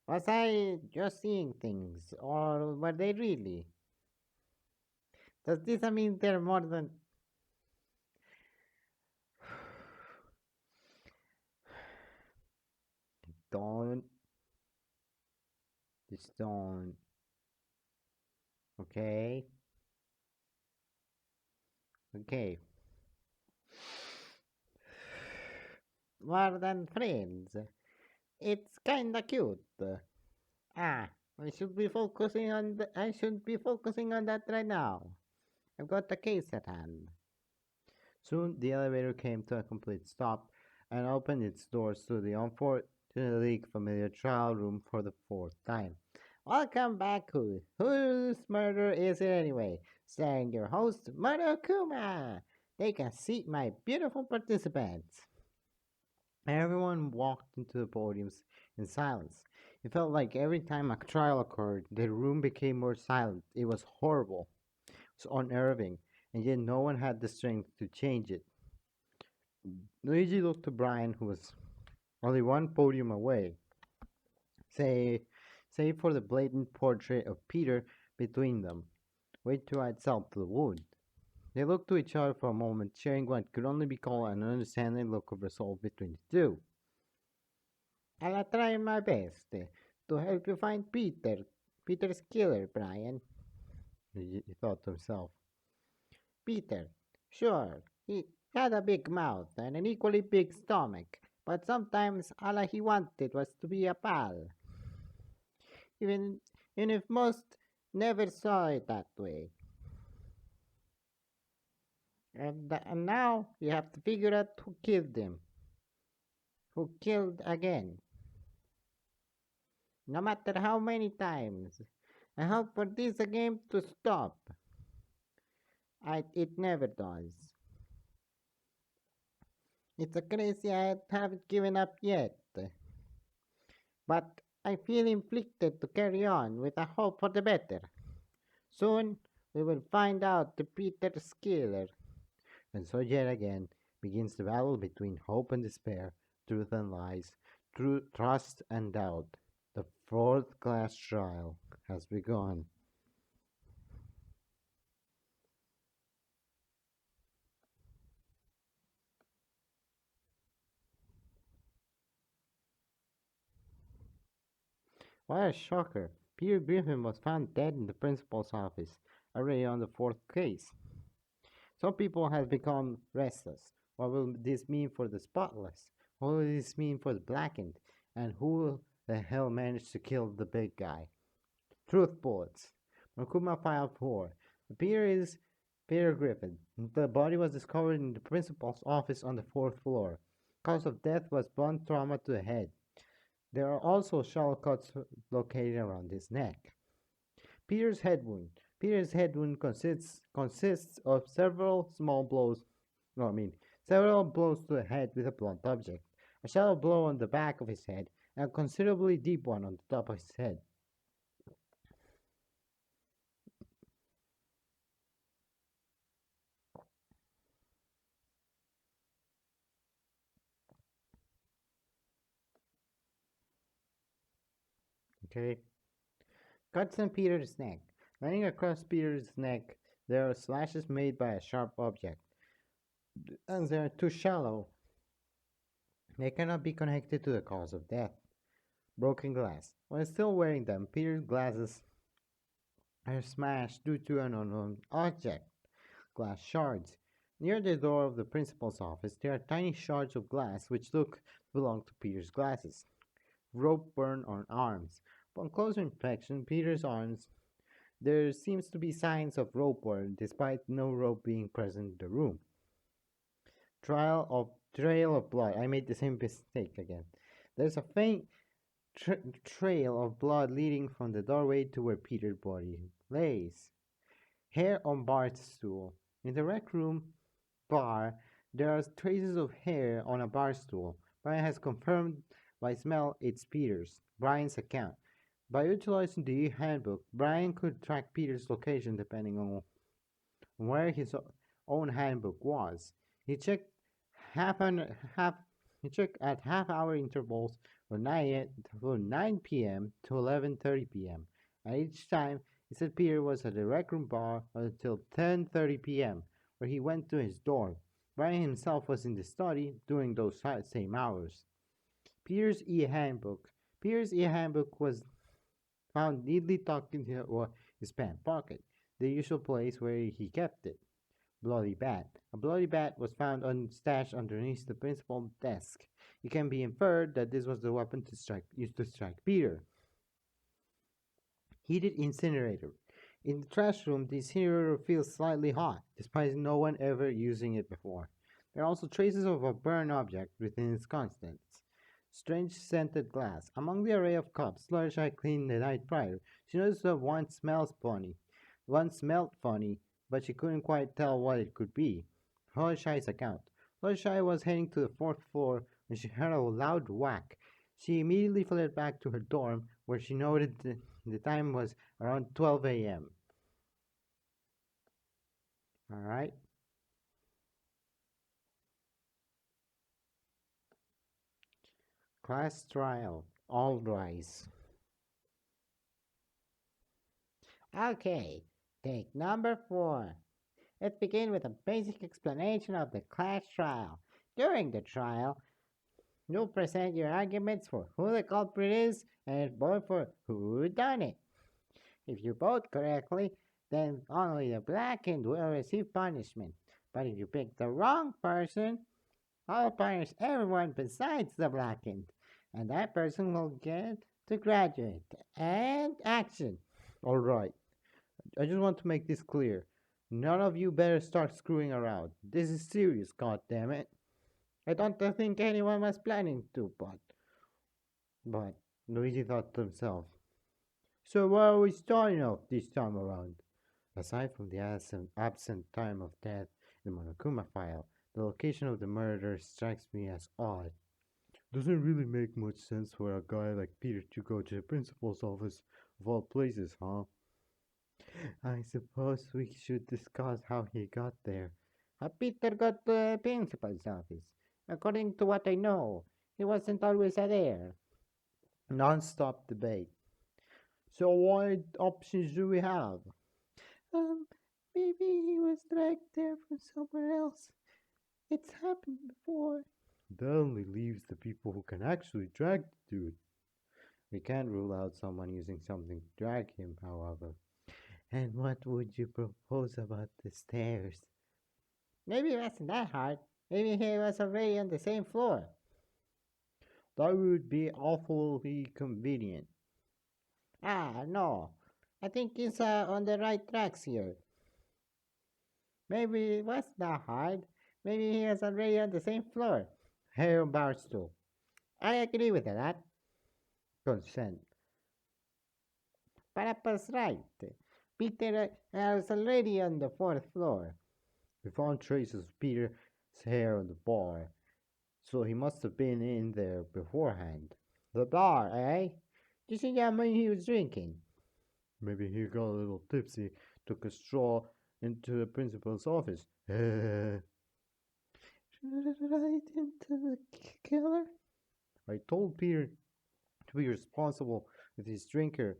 Was I just seeing things, or were they really? Does this mean they're more than. Don't. Just don't. Okay? Okay. More than friends. It's kinda cute. Ah, I should be focusing on that right now. I've got the case at hand. Soon the elevator came to a complete stop and opened its doors to the unfortunately familiar trial room for the fourth time. Welcome back, Whose murder is it anyway? Starring your host, Monokuma. Take a seat, my beautiful participants. Everyone walked into the podiums in silence. It felt like every time a trial occurred, the room became more silent. It was horrible. It was unnerving, and yet no one had the strength to change it. Luigi looked to Brian, who was only one podium away, say, save for the blatant portrait of Peter between them, which to add salt to the wound. They looked to each other for a moment, sharing what could only be called an understanding look of resolve between the two. I'll try my best to help you find Peter. Peter's killer, Brian, he thought to himself. Peter, sure, he had a big mouth and an equally big stomach, but sometimes all he wanted was to be a pal, even, even if most never saw it that way. And now you have to figure out who killed him, who killed again, no matter how many times. I hope for this game to stop. It never does. It's a crazy I haven't given up yet. But I feel inflicted to carry on with a hope for the better. Soon we will find out the Peter's killer. And so yet again begins the battle between hope and despair, truth and lies, trust and doubt. The fourth class trial has begun. What a shocker! Peter Griffin was found dead in the principal's office, already on the fourth case. Some people have become restless. What will this mean for the spotless? What will this mean for the blackened? And who the hell managed to kill the big guy? Truth bullets. Makuma File 4. Peter is Peter Griffin. The body was discovered in the principal's office on the fourth floor. Cause of death was blunt trauma to the head. There are also shallow cuts located around his neck. Peter's head wound. Peter's head wound consists of several small blows. Several blows to the head with a blunt object. A shallow blow on the back of his head, and a considerably deep one on the top of his head. Okay. Cuts on Peter's neck. Running across Peter's neck, there are slashes made by a sharp object. As they are too shallow, they cannot be connected to the cause of death. Broken glass. While still wearing them, Peter's glasses are smashed due to an unknown object. Glass shards. Near the door of the principal's office, there are tiny shards of glass which look to belong to Peter's glasses. Rope burn on arms. Upon closer inspection, Peter's arms, there seems to be signs of rope burn despite no rope being present in the room. Trail of blood. I made the same mistake again. There's a faint trail of blood leading from the doorway to where Peter's body lays. Hair on bar stool. In the rec room bar, there are traces of hair on a bar stool. Brian has confirmed by smell it's Peter's. Brian's account. By utilizing the handbook, Brian could track Peter's location depending on where his own handbook was. He checked at half-hour intervals from 9 p.m. to 11:30 p.m. At each time, he said Peter was at the rec room bar until 10:30 p.m., where he went to his dorm. Brian himself was in the study during those same hours. Peter's e-handbook. Peter's e-handbook was found neatly tucked into his pant pocket, the usual place where he kept it. Bloody bat. A bloody bat was found stashed underneath the principal's desk. It can be inferred that this was the weapon used to strike Peter. Heated incinerator. In the trash room, the incinerator feels slightly hot, despite no one ever using it before. There are also traces of a burned object within its contents. Strange scented glass. Among the array of cups Fluttershy cleaned the night prior, she noticed that one smelled funny, but she couldn't quite tell what it could be. Fluttershy's account. Fluttershy was heading to the fourth floor when she heard a loud whack. She immediately fled back to her dorm, where she noted the time was around 12 a.m. Alright. Class trial. All rise. Okay, take number 4. Let's begin with a basic explanation of the class trial. During the trial, you'll present your arguments for who the culprit is and vote for who done it. If you vote correctly, then only the blackened will receive punishment. But if you pick the wrong person, I'll punish everyone besides the blackened, and that person will get to graduate. And action. Alright, I just want to make this clear. None of you better start screwing around. This is serious, goddammit. I don't think anyone was planning to, But Luigi thought to himself, so why are we starting off this time around? Aside from the absent time of death in the Monokuma file, the location of the murder strikes me as odd. Doesn't really make much sense for a guy like Peter to go to the principal's office of all places, huh? I suppose we should discuss how he got there. Peter got to the principal's office. According to what I know, he wasn't always there. Non-stop debate. So what options do we have? Maybe he was dragged there from somewhere else. It's happened before. That only leaves the people who can actually drag the dude. We can't rule out someone using something to drag him, however. And what would you propose about the stairs? Maybe it wasn't that hard. Maybe he was already on the same floor. That would be awfully convenient. No. I think he's on the right tracks here. Maybe it was that hard. Maybe he was already on the same floor. Hair Barstool. I agree with that. Consent. Parapa's right. Peter was already on the fourth floor. We found traces of Peter's hair on the bar, so he must have been in there beforehand. The bar, eh? Do you think that mean he was drinking? Maybe he got a little tipsy, took a straw into the principal's office. Should I write into the killer? I told Peter to be responsible with his drinking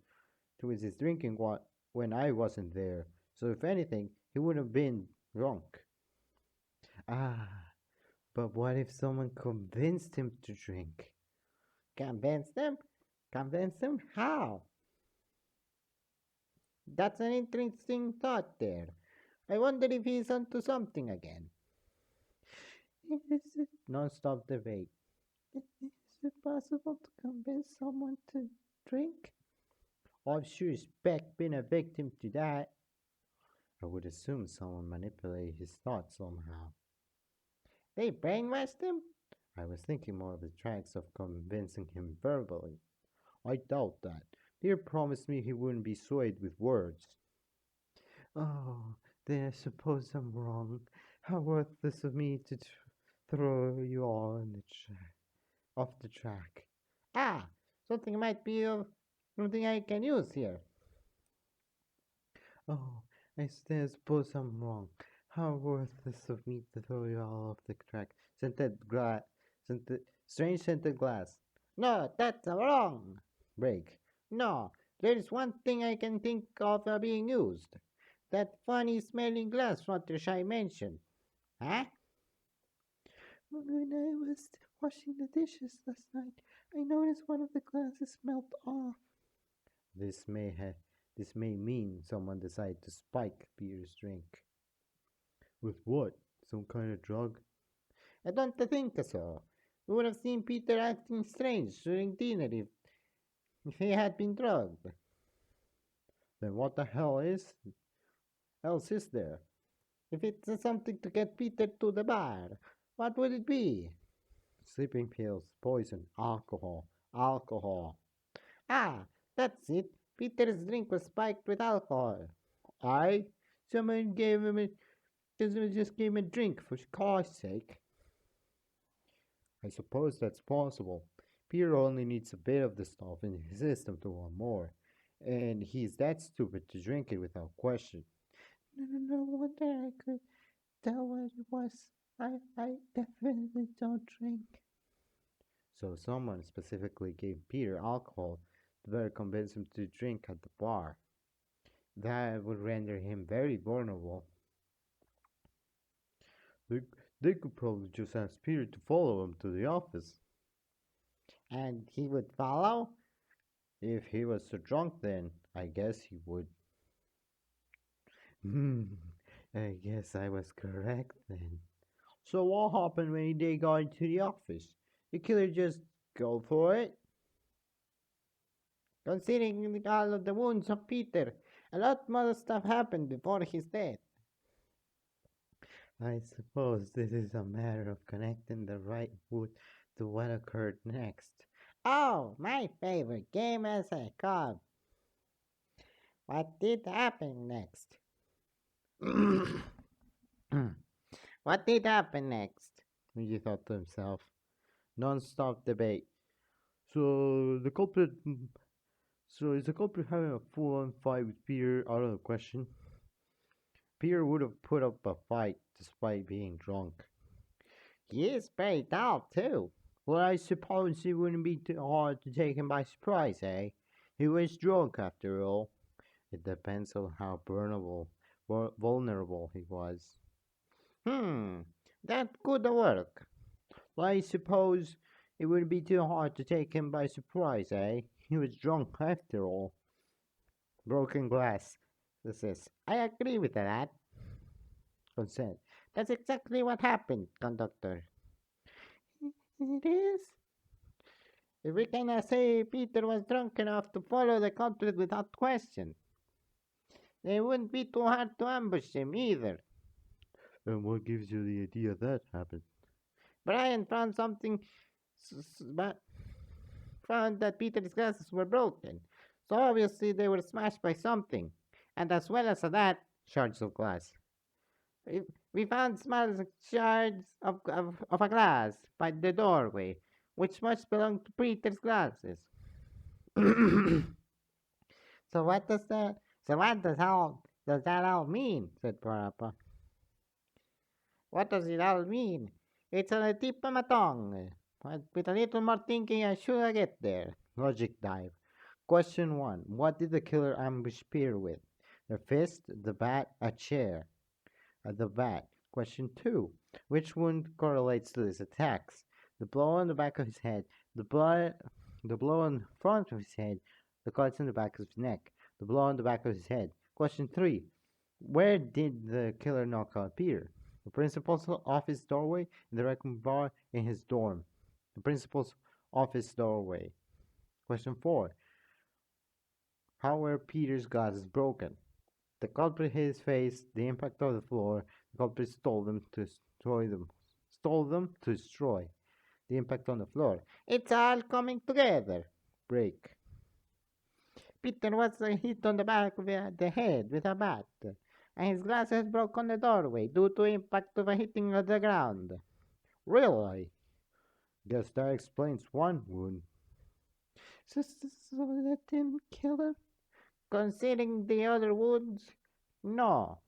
when I wasn't there. So if anything, he would have been drunk. But what if someone convinced him to drink? Convince them? Convince them how? That's an interesting thought there. I wonder if he's onto something again. Is it non-stop debate? Is it possible to convince someone to drink? I've sure as heck been a victim to that. I would assume someone manipulated his thoughts somehow. They brainwashed him? I was thinking more of the tracks of convincing him verbally. I doubt that. Peter promised me he wouldn't be swayed with words. Oh, then I suppose I'm wrong. How worthless of me to throw you all on the off the track. Something might be of something I can use here. Oh, I suppose I'm wrong. How worthless of me to throw you all off the track. Strange scented glass. No, that's wrong. Break. No, there's one thing I can think of being used. That funny smelling glass Fluttershy mentioned. Huh? When I was washing the dishes last night, I noticed one of the glasses smelled off. This may mean someone decided to spike Peter's drink. With what? Some kind of drug? I don't think so. We would have seen Peter acting strange during dinner if he had been drugged. Then what the hell else is there? If it's something to get Peter to the bar, what would it be? Sleeping pills, poison, alcohol. That's it. Peter's drink was spiked with alcohol. Someone just gave him a drink for God's sake. I suppose that's possible. Peter only needs a bit of the stuff in his system to want more, and he's that stupid to drink it without question. No wonder I could tell what it was. I definitely don't drink. So someone specifically gave Peter alcohol to better convince him to drink at the bar. That would render him very vulnerable. They, they could probably just ask Peter to follow him to the office. And he would follow? If he was so drunk, then I guess he would. Hmm, I guess I was correct then. So what happened when they got into the office? The killer just go for it? Considering all of the wounds of Peter, a lot more stuff happened before his death. I suppose this is a matter of connecting the right wood to what occurred next. Oh, my favorite game as a cop. What did happen next? What did happen next? He thought to himself. Non-stop debate. So the culprit. So is the culprit having a full-on fight with Peter out of the question? Peter would have put up a fight despite being drunk. He is very tall, too. Well, I suppose it wouldn't be too hard to take him by surprise, eh? He was drunk after all. It depends on how vulnerable he was. That could work. Well, I suppose it wouldn't be too hard to take him by surprise, eh? He was drunk after all. Broken glass. This is, I agree with that. Consent. That's exactly what happened, conductor. It is? If we cannot say Peter was drunk enough to follow the culprit without question, it wouldn't be too hard to ambush him either. And what gives you the idea that happened? Brian found found that Peter's glasses were broken. So obviously they were smashed by something. And as well as that, Shards of glass. we found small shards of a glass by the doorway, which must belong to Peter's glasses. So what does that? So what does that all mean? Said Parappa. What does it all mean? It's on the tip of my tongue. But with a little more thinking, I should get there. Logic dive. Question 1. What did the killer ambush Peter with? The fist, the bat, a chair. The bat. Question 2. Which wound correlates to these attacks? The blow on the back of his head, the blow on the front of his head, the cuts on the back of his neck, the blow on the back of his head. Question 3. Where did the killer knock out Peter? The principal's office doorway, in the wrecking bar, in his dorm. The principal's office doorway. Question 4. How were Peter's glasses broken? The culprit hit his face, the impact of the floor. The culprit stole them to destroy. The impact on the floor. It's all coming together. Break. Peter was hit on the back of the head with a bat, and his glasses broke on the doorway due to impact of a hitting of the ground. Really? Guess that explains one wound. So that didn't kill him? Considering the other wounds, no.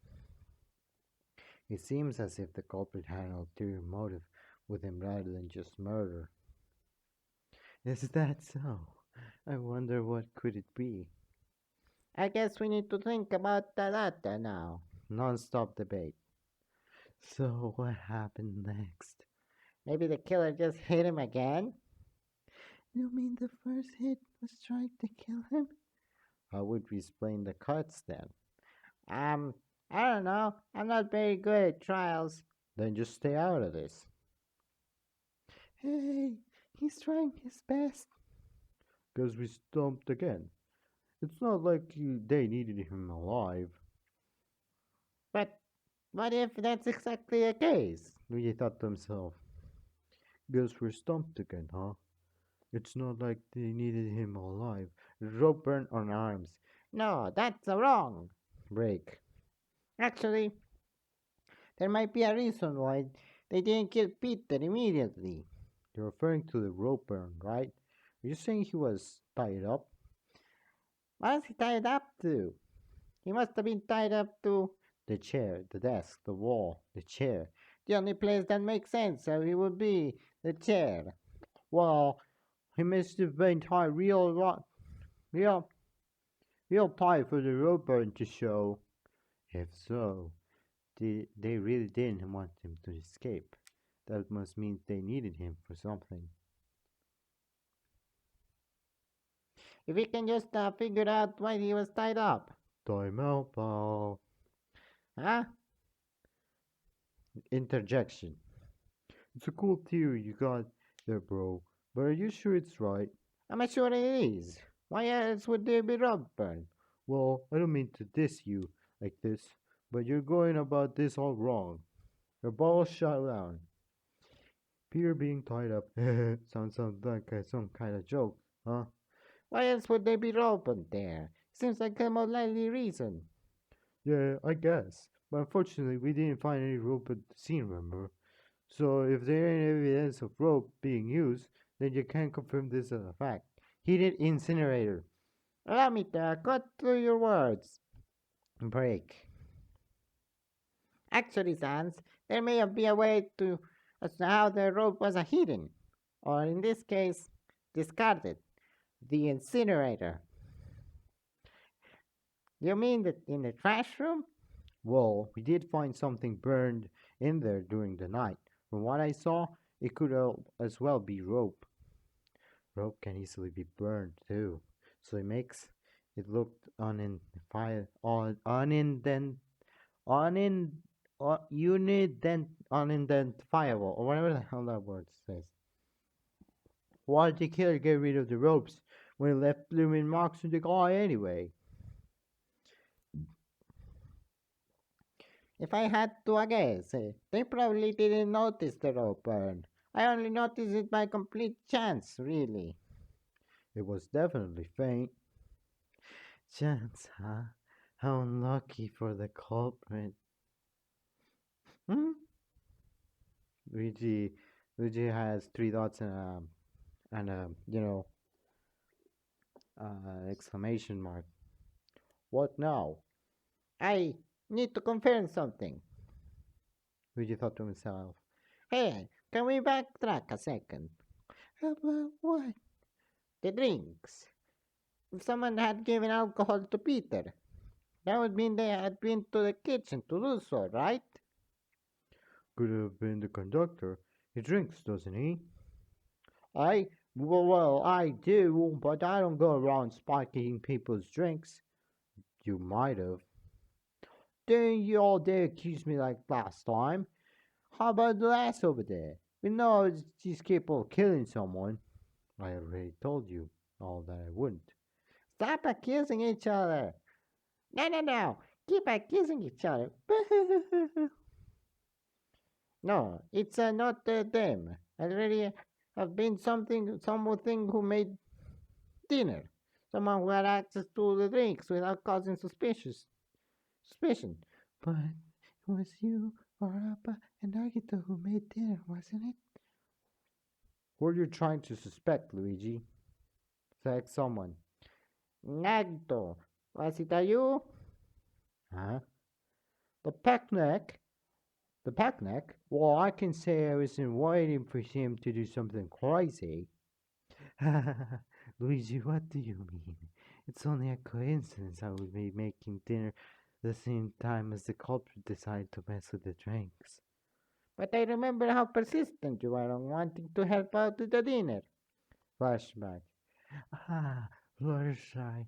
It seems as if the culprit had an ulterior motive with him rather than just murder. Is that so? I wonder what could it be? I guess we need to think about that now. Non-stop debate. So what happened next? Maybe the killer just hit him again? You mean the first hit was trying to kill him? How would we explain the cuts then? I don't know. I'm not very good at trials. Then just stay out of this. Hey, he's trying his best. Because we stumped again. It's not like they needed him alive. But what if that's exactly the case? Luigi thought to himself. Guess we're stumped again, huh? It's not like they needed him alive. Rope burn on arms. No, that's wrong. Break. Actually, there might be a reason why they didn't kill Peter immediately. You're referring to the rope burn, right? Are you saying he was tied up? What was he tied up to? He must have been tied up to the chair, the desk, the wall, the chair. The only place that makes sense, so he would be the chair. Well, he must have been tied real tight for the rope burn to show. If so, they really didn't want him to escape. That must mean they needed him for something. If we can just figure out why he was tied up. Time out, pal. Huh? Interjection. It's a cool theory you got there, bro. But are you sure it's right? I'm sure it is. Why else would there be rope burn? Well, I don't mean to diss you like this, but you're going about this all wrong. Your balls shut down. Peter being tied up sounds like some kind of joke, huh? Why else would there be rope on there? Seems like a more likely reason. Yeah, I guess. But unfortunately, we didn't find any rope at the scene, remember? So if there ain't evidence of rope being used, then you can't confirm this as a fact. Heated incinerator. Allow me to cut through your words. Break. Actually, Sans, there may be a way to as to how the rope was hidden, or in this case, discarded. The incinerator. You mean that in the trash room? Well, we did find something burned in there during the night. From what I saw, it could as well be rope. Rope can easily be burned too, so it makes it look unidentifiable, or whatever the hell that word says. Why did the killer get rid of the ropes when he left blooming marks on the guy anyway? If I had to guess, they probably didn't notice the rope burn. I only noticed it by complete chance, really. It was definitely faint. Chance, huh? How unlucky for the culprit. Hmm? Luigi, Luigi has three dots and a exclamation mark. What now? I need to confirm something. Luigi thought to himself. Hey, can we backtrack a second? About what? The drinks. If someone had given alcohol to Peter, that would mean they had been to the kitchen to do so, right? Could have been the conductor. He drinks, doesn't he? Well, I do, but I don't go around spiking people's drinks. You might have. Then you all dare accuse me like last time. How about the lass over there? We know she's capable of killing someone. I already told you all that I wouldn't. Stop accusing each other. No. Keep accusing each other. No, it's not them. Already have been something who made dinner. Someone who had access to the drinks without causing suspicion. But it was you, Arapa, and Nagito who made dinner, wasn't it? Who are you trying to suspect, Luigi? Said someone. Nagito, was it you? Huh? The packneck? The packneck? Well, I can say I wasn't waiting for him to do something crazy. Luigi, what do you mean? It's only a coincidence I would be making dinner the same time as the culprit decided to mess with the drinks. But I remember how persistent you were on wanting to help out with the dinner. Flashback. Ah, Fluttershy,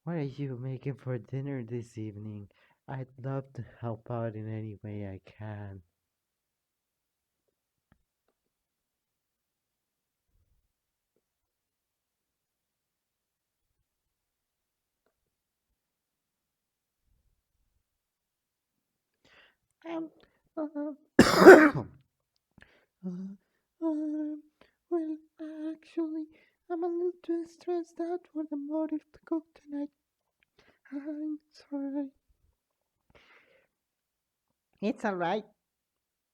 what are you making for dinner this evening? I'd love to help out in any way I can. Um, uh, well, actually, I'm a little too stressed out for the motive to cook tonight. I'm sorry. it's alright.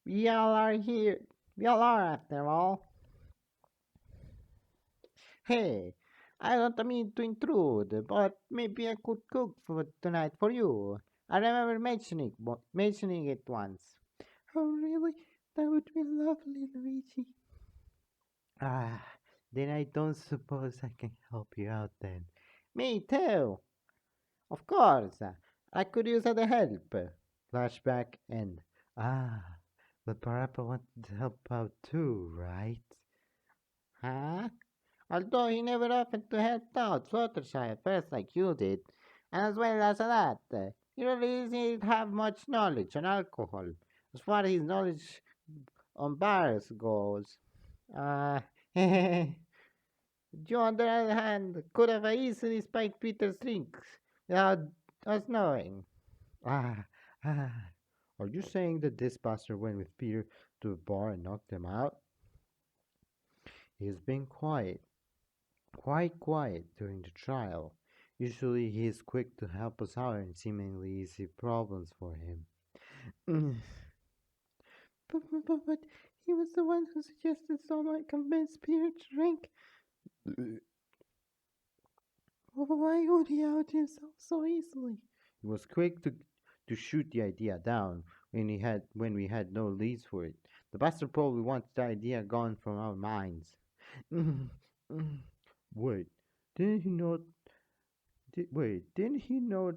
We all are here. We all are, after all. Hey, I don't mean to intrude, but maybe I could cook for tonight for you. I remember mentioning it once. Oh, really? That would be lovely, Luigi. Ah, then I don't suppose I can help you out then. Me too. Of course. I could use the help. Flashback and ah, but Parappa wanted to help out too, right? Huh? Although he never offered to help out Fluttershy at first like you did, and as well as that, he really didn't have much knowledge on alcohol, as far as his knowledge on bars goes. Uh, you on the other hand could have easily spiked Peter's drinks without us knowing. Ah, ah. Are you saying that this bastard went with Peter to a bar and knocked him out? He's been quiet, quite quiet during the trial. Usually he is quick to help us out in seemingly easy problems for him. Mm. But he was the one who suggested someone convince Peter to drink. Why would he out himself so easily? He was quick to shoot the idea down when we had no leads for it. The bastard probably wanted the idea gone from our minds. Wait, didn't he know? Didn't he know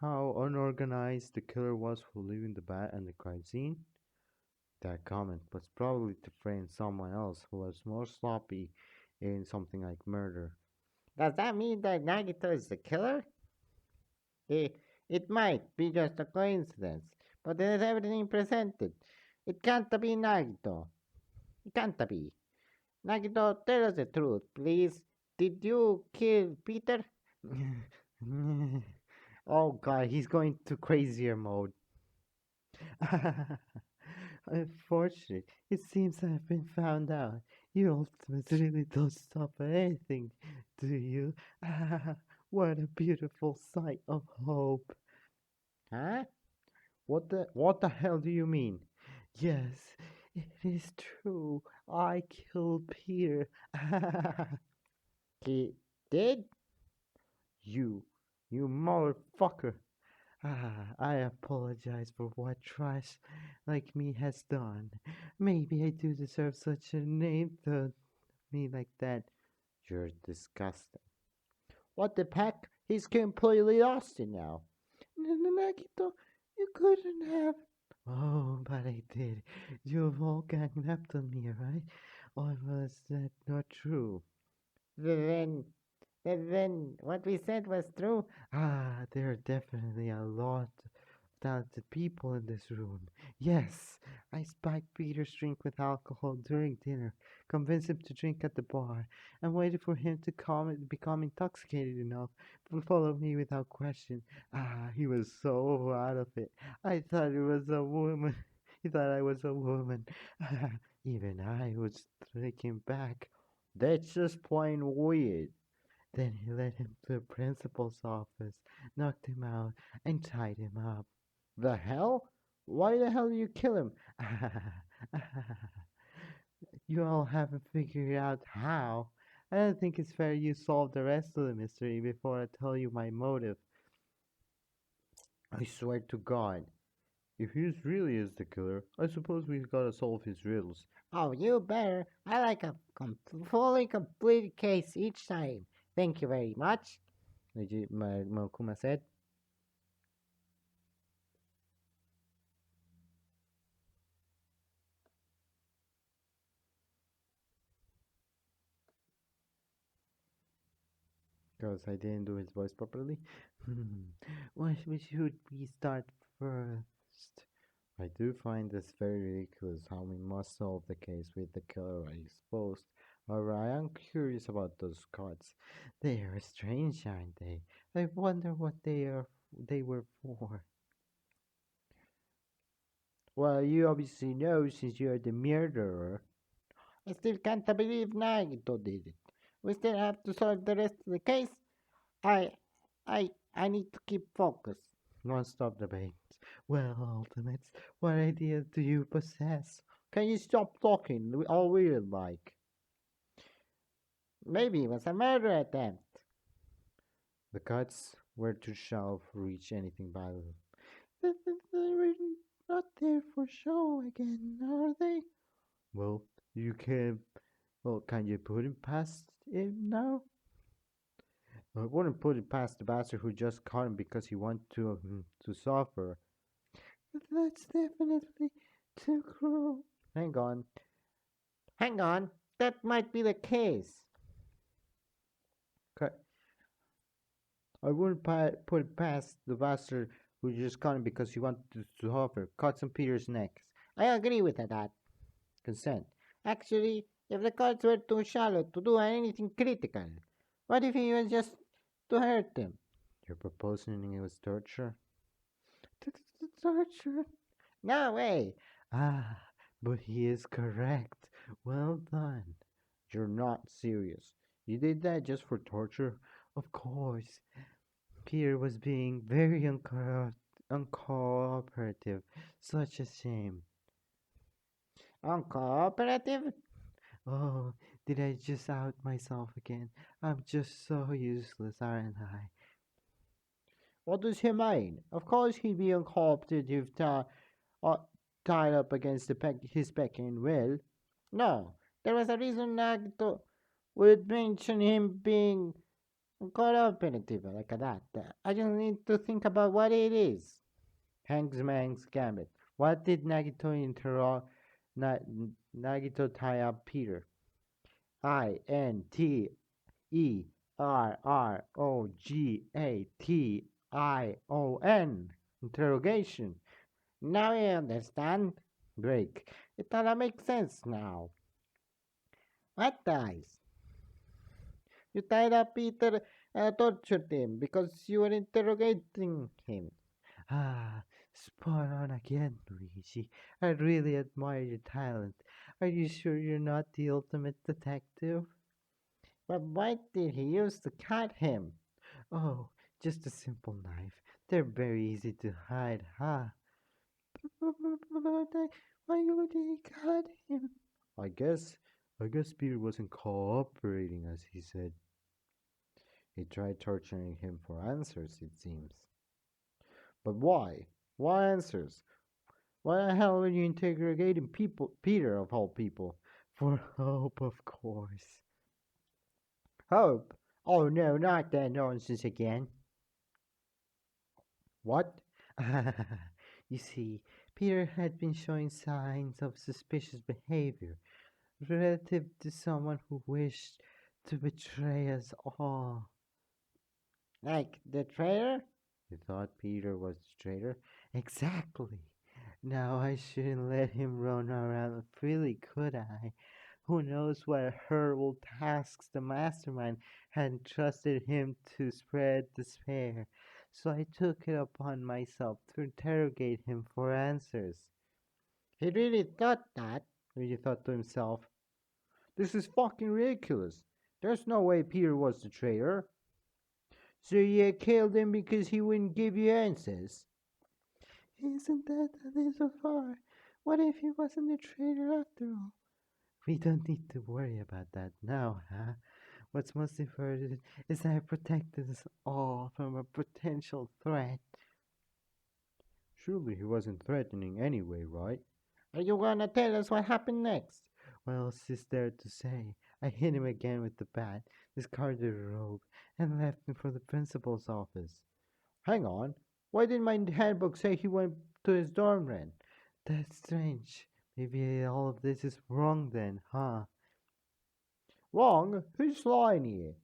how unorganized the killer was for leaving the bat and the crime scene? That comment was probably to frame someone else who was more sloppy in something like murder. Does that mean that Nagito is the killer? It might be just a coincidence, but there's everything presented. It can't be Nagito. It can't be. Nagito, tell us the truth, please. Did you kill Peter? Oh god, he's going to crazier mode. Unfortunate, it seems I've been found out. You ultimately really don't stop at anything, do you? What a beautiful sight of hope. Huh? What the hell do you mean? Yes, it is true. I killed Peter. He did? You, you motherfucker. I apologize for what trash like me has done. Maybe I do deserve such a name to me like that. You're disgusting. What the heck? He's completely lost it now. Nagito, you couldn't have. Oh, but I did. You've all ganged up on me, right? Or was that not true? Then, then what we said was true. There are definitely a lot of talented people in this room. Yes, I spiked Peter's drink with alcohol during dinner, convinced him to drink at the bar, and waited for him to become intoxicated enough to follow me without question. He was so out of it. I thought it was a woman. He thought I was a woman. Even I was taken back. That's just plain weird. Then he led him to the principal's office, knocked him out, and tied him up. The hell? Why the hell did you kill him? You all haven't figured out how. I don't think it's fair you solve the rest of the mystery before I tell you my motive. I swear to God, if he really is the killer, I suppose we've got to solve his riddles. Oh, you better. I like a fully complete case each time. Thank you very much. Mokuma said. Because I didn't do his voice properly. What should we start first? I do find this very ridiculous how we must solve the case with the killer exposed. However, I am curious about those cards. They are strange, aren't they? I wonder what they were for. Well, you obviously know since you're the murderer. I still can't believe Nagito did it. We still have to solve the rest of the case. I need to keep focus. Non-stop debates. Well, Ultimates, what ideas do you possess? Can you stop talking? All weird like. Maybe it was a murder attempt. The cuts were too sharp to reach anything violent. They were not there for show again, are they? Well, you can. Well, can you put him past him now? I wouldn't put it past the bastard who just caught him because he wanted to suffer. But that's definitely too cruel. Hang on. Hang on. That might be the case. Okay. I wouldn't put it past the bastard who just caught him because he wanted to offer. Cut some Peter's neck. I agree with that. Consent. Actually, if the cards were too shallow to do anything critical, what if he was just to hurt them? You're proposing it was torture? Torture? No way. Ah, but he is correct. Well done. You're not serious. You did that just for torture? Of course. Peter was being very uncooperative. Such a shame. Uncooperative? Oh, did I just out myself again? I'm just so useless, aren't I? What does he mean? Of course he'd be uncooperative uh, tied up against his pecking will. No, there was a reason Nagito would mention him being uncooperative like that. I just need to think about what it is. Hangsman's Gambit. What did Na- Nagito tie up Peter? INTERROGATION. Interrogation. Now I understand. Break. It all makes sense now. What guys? You tied up Peter and tortured him because you were interrogating him. Ah, spot on again, Luigi. I really admire your talent. Are you sure you're not the ultimate detective? But why did he use to cut him? Oh, just a simple knife. They're very easy to hide, huh? But why would he cut him? I guess, I guess Peter wasn't cooperating as he said. He tried torturing him for answers, it seems. But why? Why answers? Why the hell were you interrogating Peter of all people? For hope, of course. Hope? Oh no, not that nonsense again. What? You see, Peter had been showing signs of suspicious behavior relative to someone who wished to betray us all. Like the traitor? You thought Peter was the traitor? Exactly. Now I shouldn't let him run around freely, could I? Who knows what horrible tasks the mastermind had entrusted him to spread despair. So I took it upon myself to interrogate him for answers. He really thought that? He thought to himself, this is fucking ridiculous. There's no way Peter was the traitor. So you killed him because he wouldn't give you answers? Isn't that a little far? What if he wasn't a traitor after all? We don't need to worry about that now, huh? What's most important is that I protected us all from a potential threat. Surely he wasn't threatening anyway, right? Are you gonna tell us what happened next? Well, sis there to say. I hit him again with the bat, discarded the robe, and left him for the principal's office. Hang on, why didn't my handbook say he went to his dorm then? That's strange. Maybe all of this is wrong then, huh? Wrong? Who's lying here?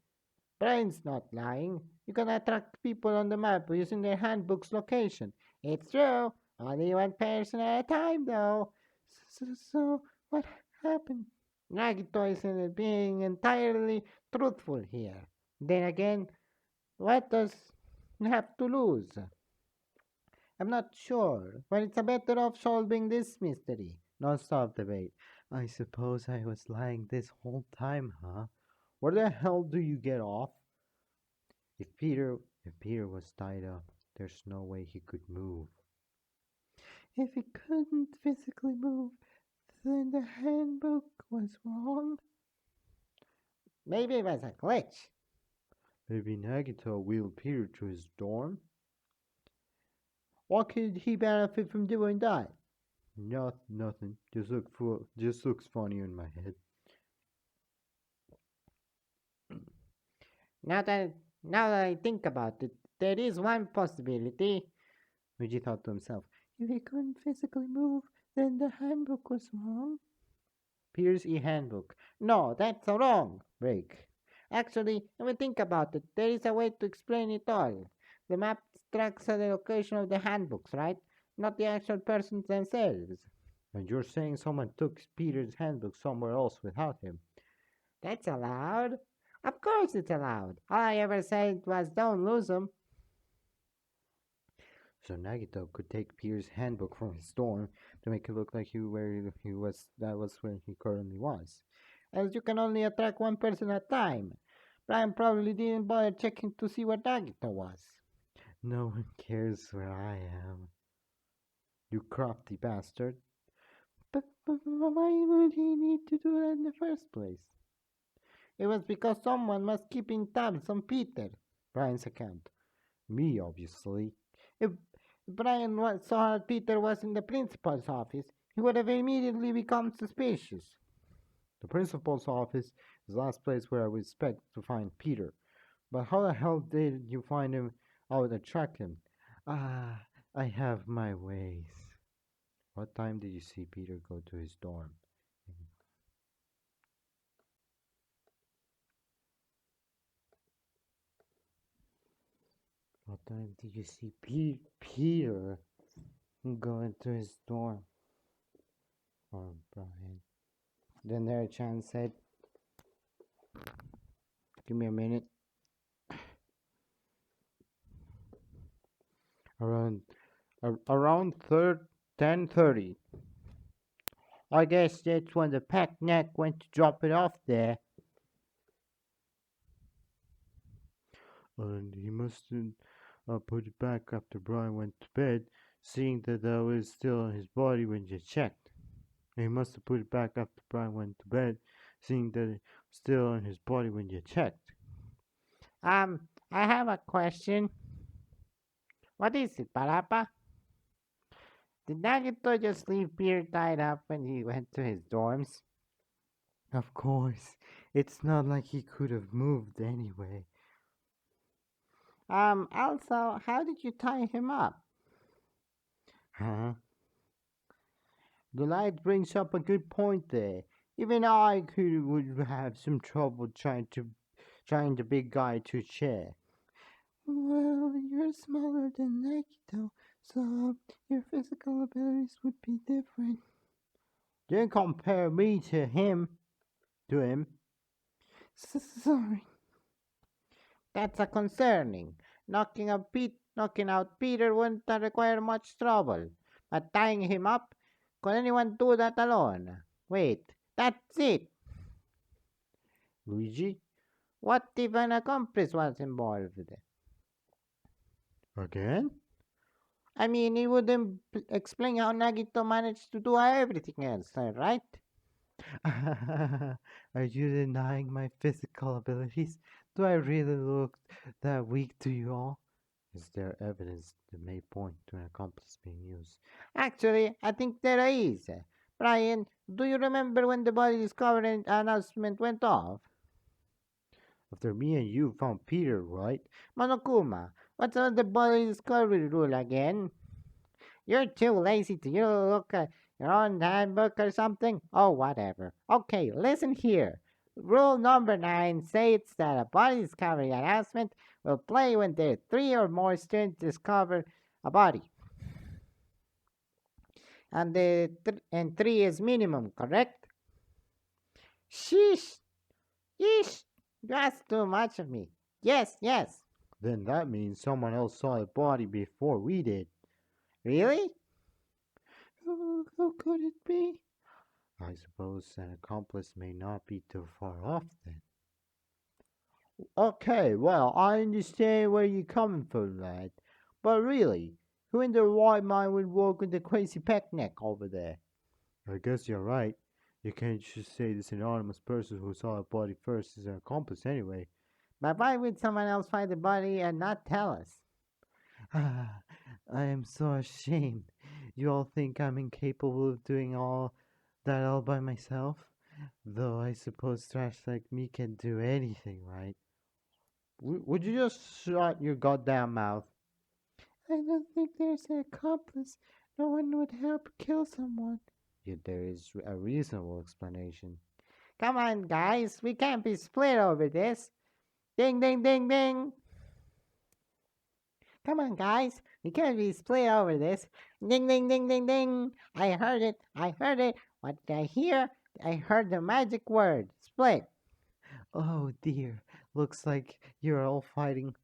Brian's not lying. You can attract people on the map using their handbook's location. It's true. Only one person at a time, though. So what happened? Nagito isn't being entirely truthful here. Then again, what does he have to lose? I'm not sure, but it's a better off solving this mystery. Non-stop debate. I suppose I was lying this whole time, huh? Where the hell do you get off? If Peter was tied up, there's no way he could move. If he couldn't physically move, then the handbook was wrong. Maybe it was a glitch. Maybe Nagito wheeled Peter to his dorm? What could he benefit from doing that? Nothing. Just looks funny in my head. Now that I think about it, there is one possibility. Luigi thought to himself. If he couldn't physically move, then the handbook was wrong. Peter's e-handbook. No, that's wrong, Break. Actually, if we think about it, there is a way to explain it all. The map tracks the location of the handbooks, right? Not the actual persons themselves. And you're saying someone took Peter's handbook somewhere else without him. That's allowed. Of course it's allowed. All I ever said was don't lose them. So Nagito could take Peter's handbook from his dorm to make it look like he was that was where he currently was. As you can only attract one person at a time. Brian probably didn't bother checking to see where Nagito was. No one cares where I am. You crafty bastard. But why would he need to do that in the first place? It was because someone was keeping tabs on Peter. Brian's account. Me, obviously. If saw that Peter was in the principal's office, he would have immediately become suspicious. The principal's office is the last place where I would expect to find Peter. But how the hell did you find him? I would attract him. Ah, I have my ways. What time did you see Peter go to his dorm? What time did you see Peter go into his dorm? Oh, Brian. Then Chan said, "Give me a minute." Around 10:30. I guess that's when the pack neck went to drop it off there. And he must have put it back after Brian went to bed, seeing that was still on his body when you checked. And he must have put it back after Brian went to bed, seeing that it was still on his body when you checked. I have a question. What is it, Parapa? Did Nagito just leave Peter tied up when he went to his dorms? Of course. It's not like he could have moved anyway. Also, how did you tie him up? Huh? The light brings up a good point there. Even I would have some trouble trying the big guy to share. Well, you're smaller than Nagito, so your physical abilities would be different. Don't compare me to him. Sorry. That's a concerning. Knocking out Peter wouldn't require much trouble. But tying him up, could anyone do that alone? Wait, that's it. Luigi? What if an accomplice was involved? Again? I mean, it wouldn't explain how Nagito managed to do everything else, right? Are you denying my physical abilities? Do I really look that weak to you all? Is there evidence that may point to an accomplice being used? Actually, I think there is. Brian, do you remember when the body discovery announcement went off? After me and you found Peter, right? Monokuma, what's on the body discovery rule again? You're too lazy to look at your own handbook or something? Oh, whatever. Okay, listen here. Rule number 9 states that a body discovery announcement will play when there are 3 or more students discover a body. And 3 is minimum, correct? Sheesh! Yeesh! You ask too much of me. Yes. Then that means someone else saw the body before we did. Really? Who could it be? I suppose an accomplice may not be too far off then. Okay, well, I understand where you're coming from, lad. But really, who in their right mind would walk with the crazy neck over there? I guess you're right. You can't just say this anonymous person who saw a body first is an accomplice anyway. But why would someone else find the body and not tell us? Ah, I am so ashamed. You all think I'm incapable of doing all that all by myself? Though I suppose trash like me can do anything, right? Would you just shut your goddamn mouth? I don't think there's an accomplice No one would help kill someone. Yet there is a reasonable explanation. Come on, guys, we can't be split over this. Ding, ding, ding, ding. Come on, guys, we can't be split over this. Ding, ding, ding, ding, ding. I heard it. I heard it. What did I hear? I heard the magic word split. Oh dear, looks like you're all fighting.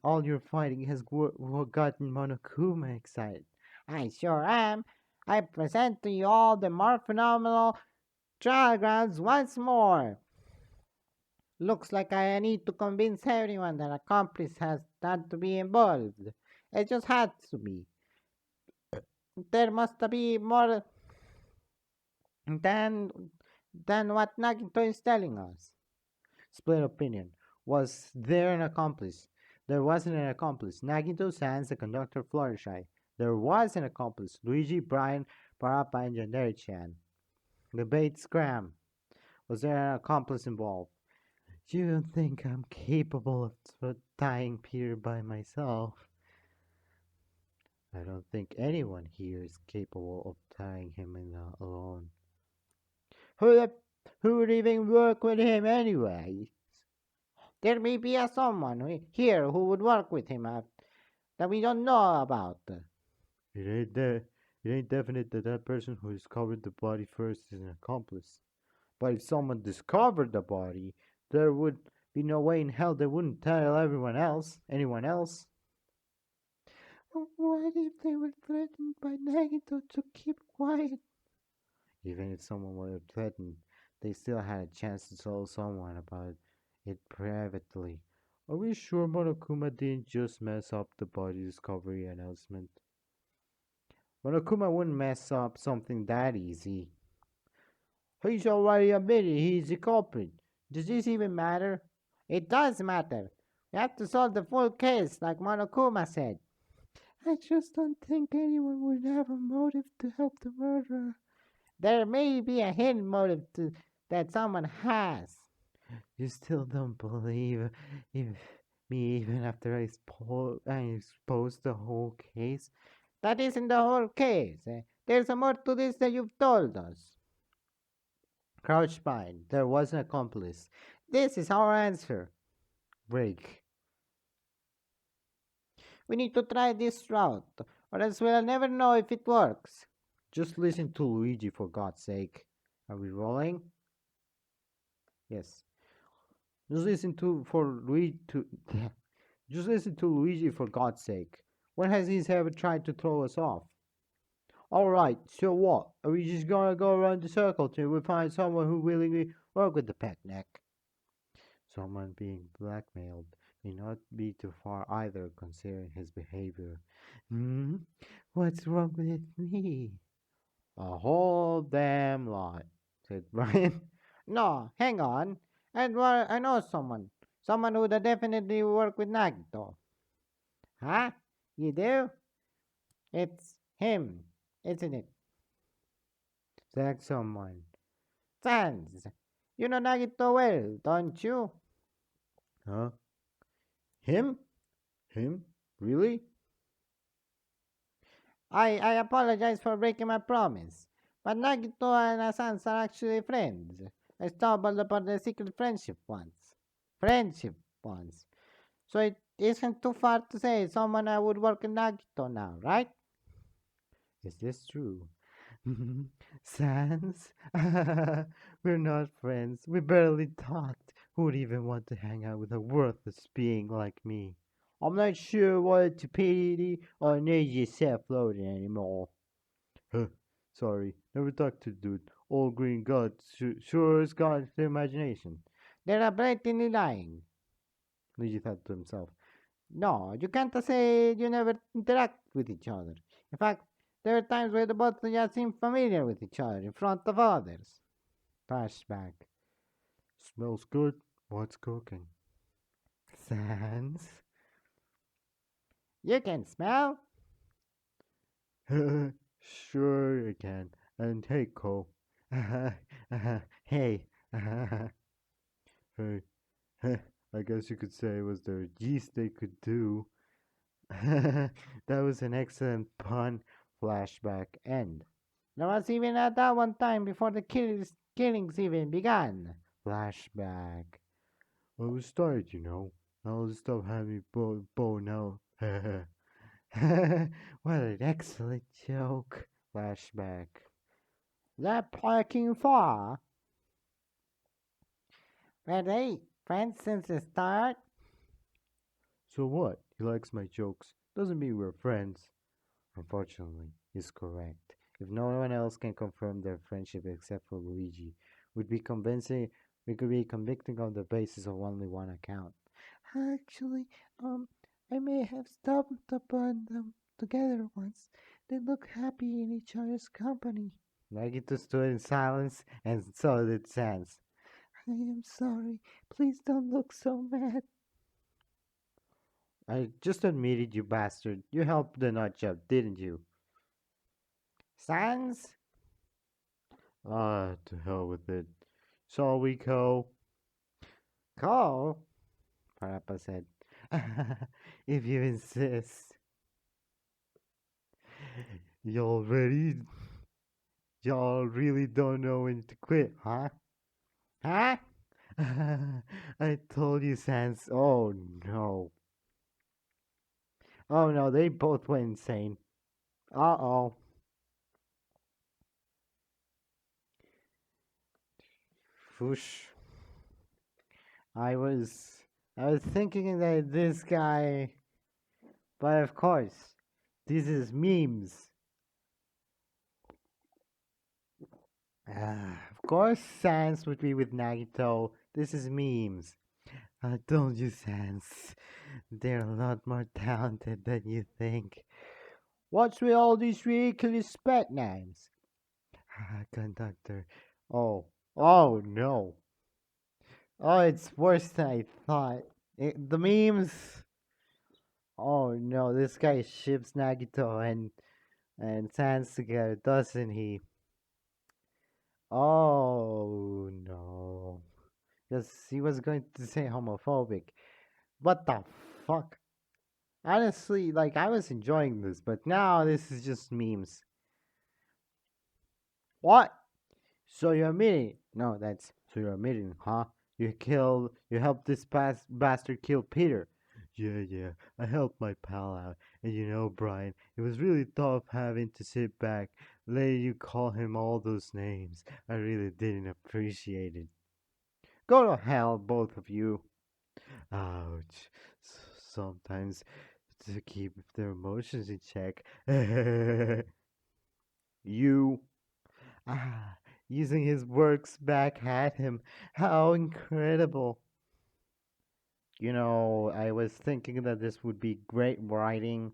All your fighting has gotten Monokuma excited. I sure am. I present to you all the more phenomenal trial grounds once more. Looks like I need to convince everyone that accomplice has not to be involved. It just had to be. There must be more than what Nagito is telling us. Split opinion. Was there an accomplice? There wasn't an accomplice. Nagito Sans, the conductor, Fluttershy. There was an accomplice. Luigi, Brian, Parappa, and Yandere-chan. Debate scram. Was there an accomplice involved? You don't think I'm capable of tying Peter by myself? I don't think anyone here is capable of tying him in alone. Who would even work with him anyway? There may be here who would work with him that we don't know about. It ain't definite that that person who discovered the body first is an accomplice. But if someone discovered the body, there would be no way in hell they wouldn't tell anyone else. What if they were threatened by Nagito to keep quiet? Even if someone were threatened, they still had a chance to tell someone about it privately. Are we sure Monokuma didn't just mess up the body discovery announcement? Monokuma wouldn't mess up something that easy. He's already admitted he's the culprit. Does this even matter? It does matter. We have to solve the full case, like Monokuma said. I just don't think anyone would have a motive to help the murderer. There may be a hidden motive that someone has. You still don't believe me even after I exposed the whole case? That isn't the whole case. There's more to this than you've told us. Crouch Spine, there was an accomplice. This is our answer. Break. We need to try this route, or else we'll never know if it works. Just listen to Luigi, for God's sake. Are we rolling? Yes. Just listen to Luigi, for God's sake. When has he ever tried to throw us off? Alright, so what? Are we just gonna go around the circle till we find someone who willingly work with the pet neck? Someone being blackmailed may not be too far either, considering his behavior. What's wrong with me? A whole damn lot, said Brian. No, hang on. I know someone. Someone who would definitely work with Nagito. Huh? You do? It's him, isn't it? Select someone. Sans. You know Nagito well, don't you? Huh? Him? Him? Really? I apologize for breaking my promise, but Nagito and Sans are actually friends. I stumbled upon their secret friendship once. So it isn't too far to say someone I would work with Nagito now, right? Is this true? Sans? We're not friends. We barely talked. Who would even want to hang out with a worthless being like me? I'm not sure what to pity or need yourself floating anymore. Huh. Sorry, never talked to the dude. Old green god sure has got the imagination. They're blatantly lying. Luigi thought to himself. No, you can't say you never interact with each other. In fact, there are times where the both of you seem familiar with each other in front of others. Flashback. Smells good. What's cooking? Sans? You can smell? Sure you can. And hey, Cole. Hey. Hey. I guess you could say it was the least they could do. That was an excellent pun. Flashback end. There was even at that one time before the killings even began. Flashback. I was tired, you know. All the stuff had me bone out. What an excellent joke. Flashback. They're poking for. Were they friends since the start? So what? He likes my jokes. Doesn't mean we're friends. Unfortunately, he's correct. If no one else can confirm their friendship except for Luigi, would be convincing. We could be convicting on the basis of only one account. Actually, I may have stumbled upon them together once. They look happy in each other's company. Nagito stood in silence and so did Sans. I am sorry. Please don't look so mad. I just admitted, you bastard. You helped the nut job, didn't you? Sans? Ah, to hell with it. Shall we go? Cole? Parappa said. If you insist. Y'all ready? Y'all really don't know when to quit, huh? Huh? I told you, Sans. Oh no. Oh no, they both went insane. Uh oh. Whoosh. I was I was thinking that this guy, but of course, this is memes. Of course, Sans would be with Nagito. This is memes. I told you, Sans. They're a lot more talented than you think. What's with all these ridiculous pet names? Conductor. Oh. Oh no. Oh, it's worse than I thought. The memes. Oh no, this guy ships Nagito and Sans together, doesn't he? Oh no. Because he was going to say homophobic. What the fuck? Honestly, like, I was enjoying this, but now this is just memes. What? So you're admitting? No, that's so you're admitting, huh? You helped this bastard kill Peter. Yeah, I helped my pal out. And you know, Brian, it was really tough having to sit back, letting you call him all those names. I really didn't appreciate it. Go to hell, both of you. Ouch. Sometimes to keep their emotions in check. You. Ah, using his works back at him. How incredible. You know, I was thinking that this would be great writing,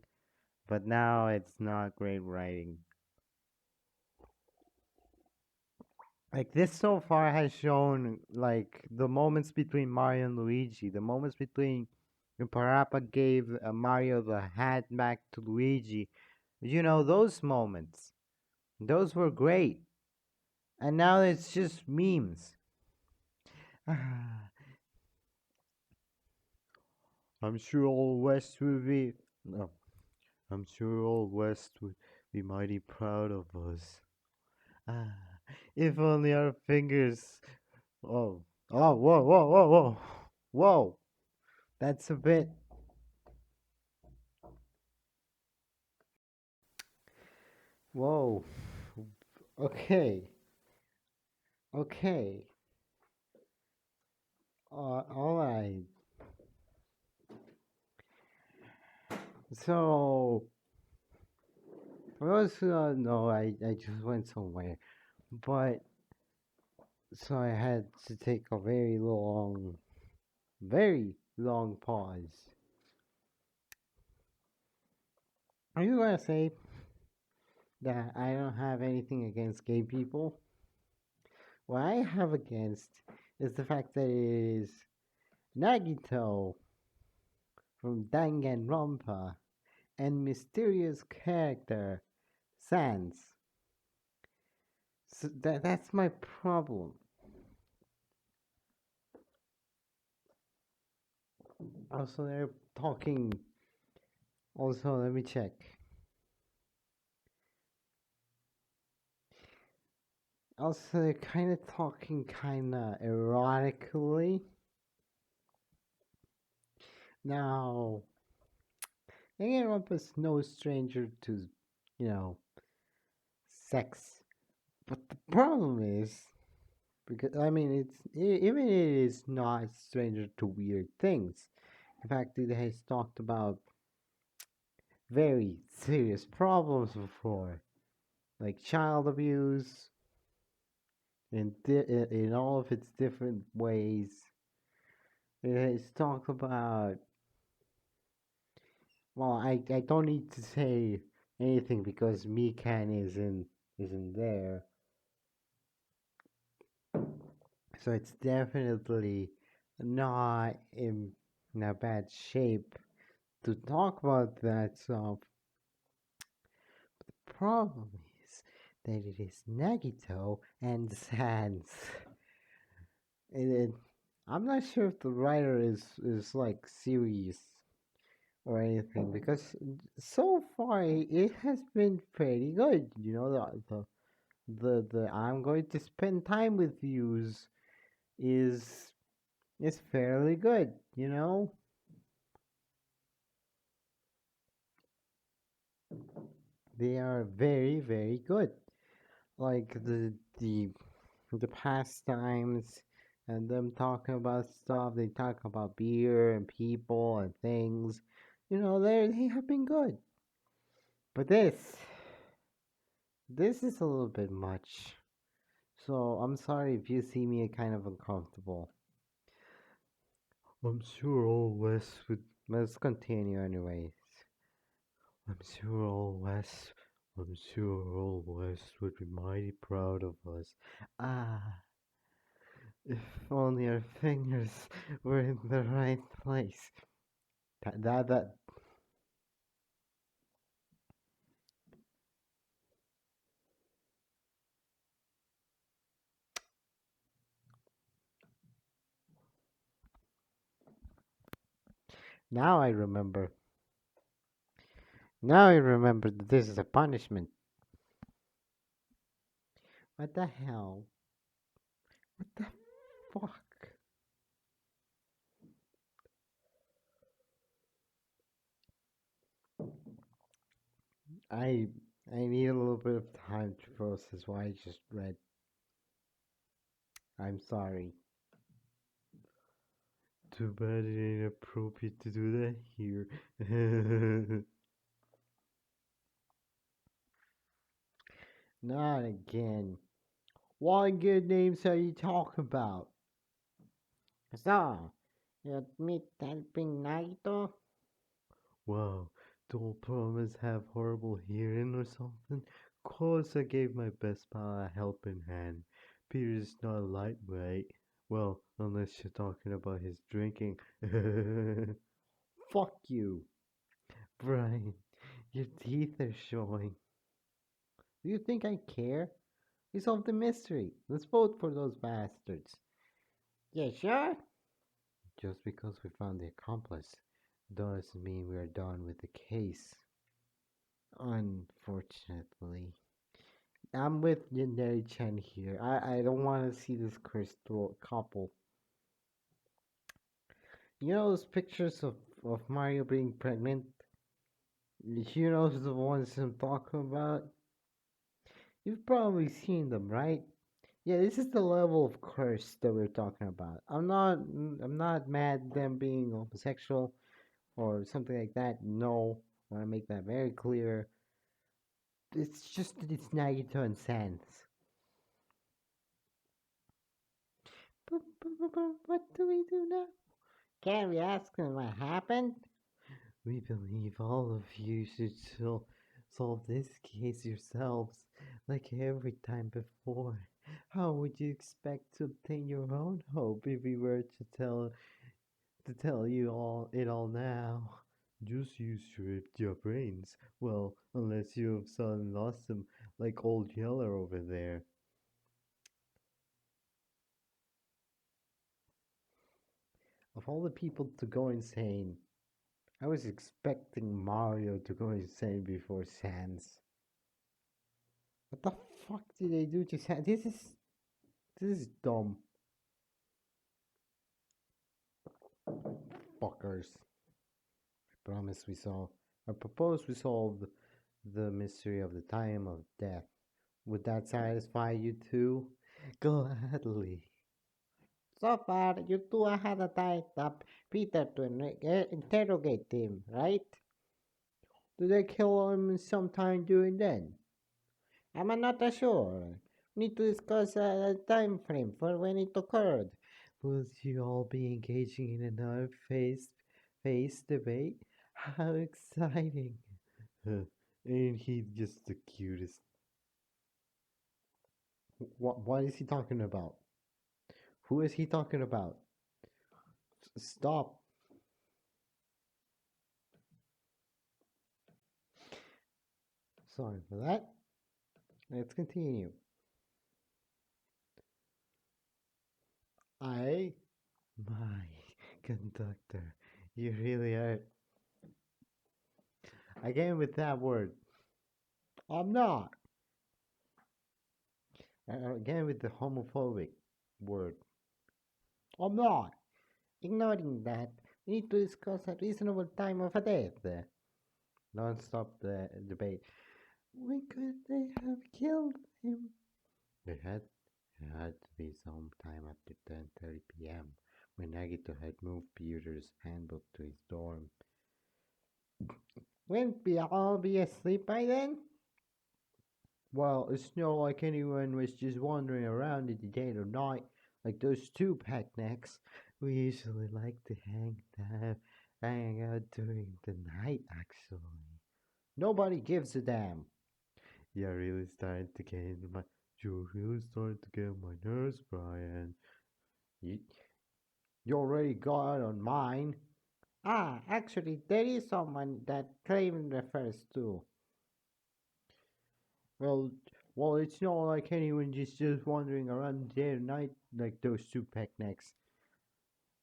but now it's not great writing. Like, this so far has shown, like, the moments between Mario and Luigi, the moments between when Parappa gave Mario the hat back to Luigi. You know, those moments. Those were great. And now it's just memes. I'm sure all West will be. No, I'm sure all West would be mighty proud of us. Ah, if only our fingers. Oh, whoa. Whoa, that's a bit. Whoa. Okay. Okay. All right. So, for those who don't know, I just went somewhere. But, so I had to take a very long pause. Are you gonna say that I don't have anything against gay people? What I have against is the fact that it is Nagito from Danganronpa and mysterious character Sans. So that's my problem. Also, they're talking Also, let me check. Also, they're kind of talking kind of erotically. Now, Danganronpa is no stranger to, you know, sex. But the problem is, because I mean, even it is not a stranger to weird things. In fact, it has talked about very serious problems before, like child abuse in all of its different ways. It has talked about. Well, I don't need to say anything because Mikan isn't there, so it's definitely not in a bad shape to talk about that stuff. The problem is that it is Nagito and Sans. And I'm not sure if the writer is like serious or anything because so far it has been pretty good. You know the I'm going to spend time with yous is is fairly good. You know they are very good. Like the pastimes and them talking about stuff. They talk about beer and people and things. You know, they have been good. But this is a little bit much. So I'm sorry if you see me kind of uncomfortable. I'm sure all West would. Let's continue, anyways. I'm sure all West. I'm sure all West would be mighty proud of us. Ah, if only our fingers were in the right place. That. Now I remember. Now I remember that this is a punishment. What the hell? What the fuck? I I need a little bit of time to process what I just read. I'm sorry. Too bad it ain't appropriate to do that here. Not again. What good names are you talking about? So, you admit helping Naito? Wow, don't promise have horrible hearing or something. Course I gave my best pal a helping hand. Peter's not a lightweight. Well, unless you're talking about his drinking. Fuck you. Brian, your teeth are showing. Do you think I care? We solved the mystery. Let's vote for those bastards. Yeah, sure. Just because we found the accomplice doesn't mean we are done with the case. Unfortunately. I'm with Yandere Chen here. I don't want to see this cursed couple. You know those pictures of Mario being pregnant? You know the ones I'm talking about? You've probably seen them, right? Yeah, this is the level of curse that we're talking about. I'm not mad at them being homosexual or something like that. No, I want to make that very clear. It's just that it's Nagito and Sans. But what do we do now? Can we ask him what happened? We believe all of you should solve this case yourselves, like every time before. How would you expect to obtain your own hope if we were to tell you all now? Just use your brains. Well, unless you have suddenly lost them, like old Yeller over there. Of all the people to go insane, I was expecting Mario to go insane before Sans. What the fuck did they do to Sans? This is dumb. Fuckers. I propose we solve the mystery of the time of death. Would that satisfy you too? Gladly. So far, you two had tied up Peter to interrogate him, right? Did they kill him sometime during then? I'm not sure. Need to discuss a time frame for when it occurred. Will you all be engaging in another face debate? How exciting! Ain't he just the cutest? What is he talking about? Who is he talking about? Stop. Sorry for that. Let's continue. My conductor, you really are. Again with that word. I'm not. Again with the homophobic word. I'm not. Ignoring that, we need to discuss a reasonable time of a death. Don't stop the debate. When could they have killed him? It had to be sometime after 10:30 p.m. when Nagito had moved Peter's handbook to his dorm. Wouldn't we all be asleep by then? Well, it's not like anyone was just wandering around in the dead of night like those two packnecks. We usually like to hang out during the night, actually. Nobody gives a damn. You're really starting to get into my. You're really starting to get on my nerves, Brian. You already got on mine. Actually, there is someone that claim refers to. Well, it's not like anyone just wandering around day and night like those two pecknecks.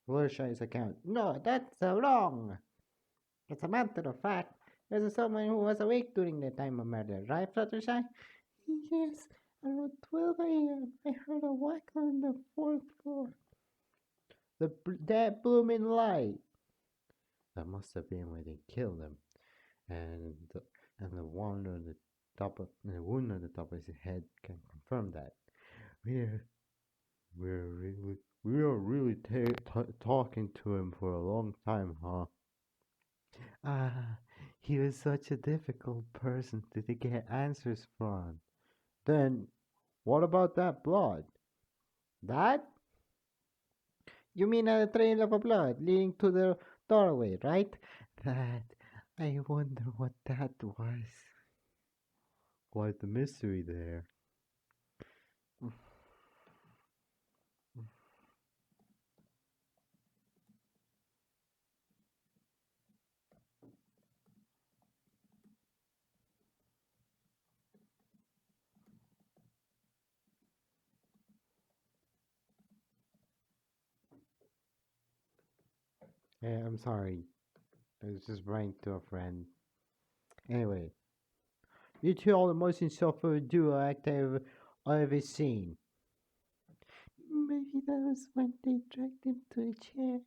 Fluttershy's account. No, that's wrong. As a matter of fact, there's someone who was awake during the time of murder, right, Fluttershy? Yes, around 12 a.m. I heard a whack on the fourth floor. That blooming light. That must have been where they killed him, and the wound on the top of his head can confirm that. We are really talking to him for a long time, huh? He was such a difficult person to get answers from. Then, what about that blood? That? You mean a trail of blood leading to the doorway, right? That. I wonder what that was. Quite the mystery there. Yeah, I'm sorry. I was just writing to a friend. Anyway, you two are the most insufferable duo act I've ever seen. Maybe that was when they dragged him to a chair.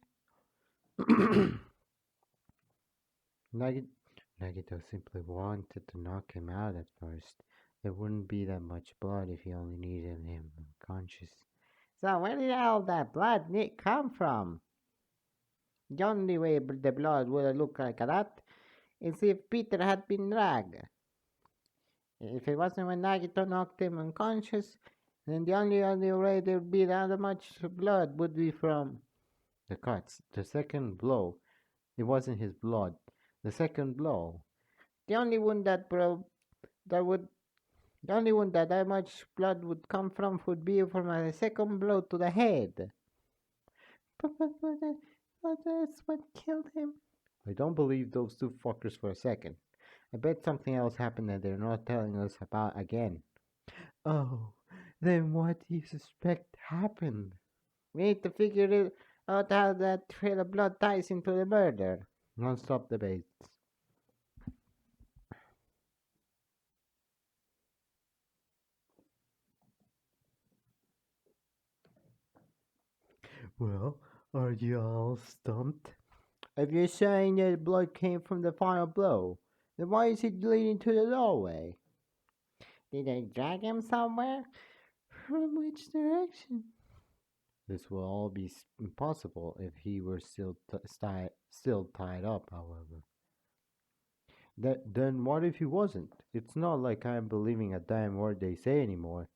Nagito simply wanted to knock him out at first. There wouldn't be that much blood if he only needed him unconscious. So where did all that blood come from? The only way the blood would look like that is if Peter had been dragged. If it wasn't when Nagito knocked him unconscious, then the only way there would be that much blood would be from the cuts. The second blow, it wasn't his blood. The second blow. The only one that much blood would come from would be from a second blow to the head. But that's what killed him. I don't believe those two fuckers for a second. I bet something else happened that they're not telling us about again. Oh, then what do you suspect happened? We need to figure out how that trail of blood ties into the murder. Non-stop debates. Well, are you all stumped? If you're saying that blood came from the final blow, then why is it leading to the doorway? Did they drag him somewhere? From which direction? This will all be impossible if he were still tied up, however. Then what if he wasn't? It's not like I'm believing a damn word they say anymore.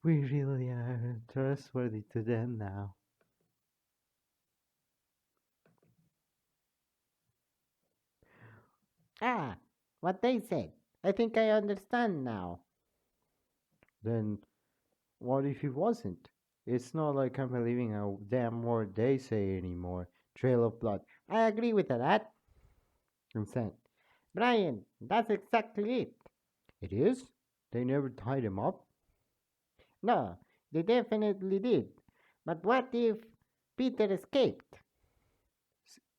We really are trustworthy to them now. Ah, what they said. I think I understand now. Then what if he wasn't? It's not like I'm believing a damn word they say anymore. Trail of blood. I agree with that. Consent. Brian, that's exactly it. It is? They never tied him up? No, they definitely did. But what if Peter escaped?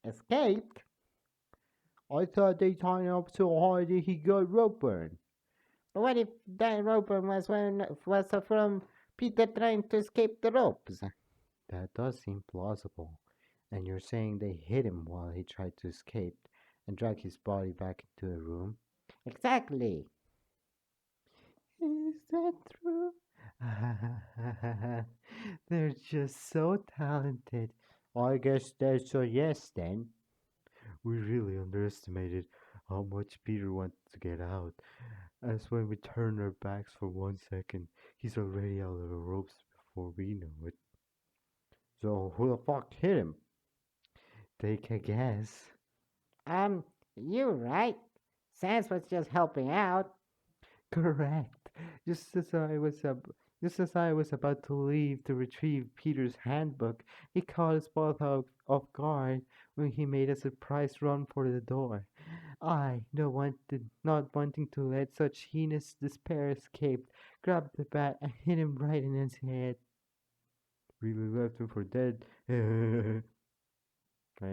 Escaped? I thought they tied him up so hard that he got rope burn. But what if that rope was from Peter trying to escape the ropes? That does seem plausible. And you're saying they hit him while he tried to escape and drag his body back into the room? Exactly. Is that true? They're just so talented. I guess that's a yes then. We really underestimated how much Peter wanted to get out. As when we turned our backs for 1 second, he's already out of the ropes before we know it. So who the fuck hit him? Take a guess. You're right. Sans was just helping out. Correct. Just as I was about to leave to retrieve Peter's handbook, he caught us both off guard when he made a surprise run for the door. Not wanting to let such heinous despair escape, grabbed the bat and hit him right in his head. Really left him for dead. Crane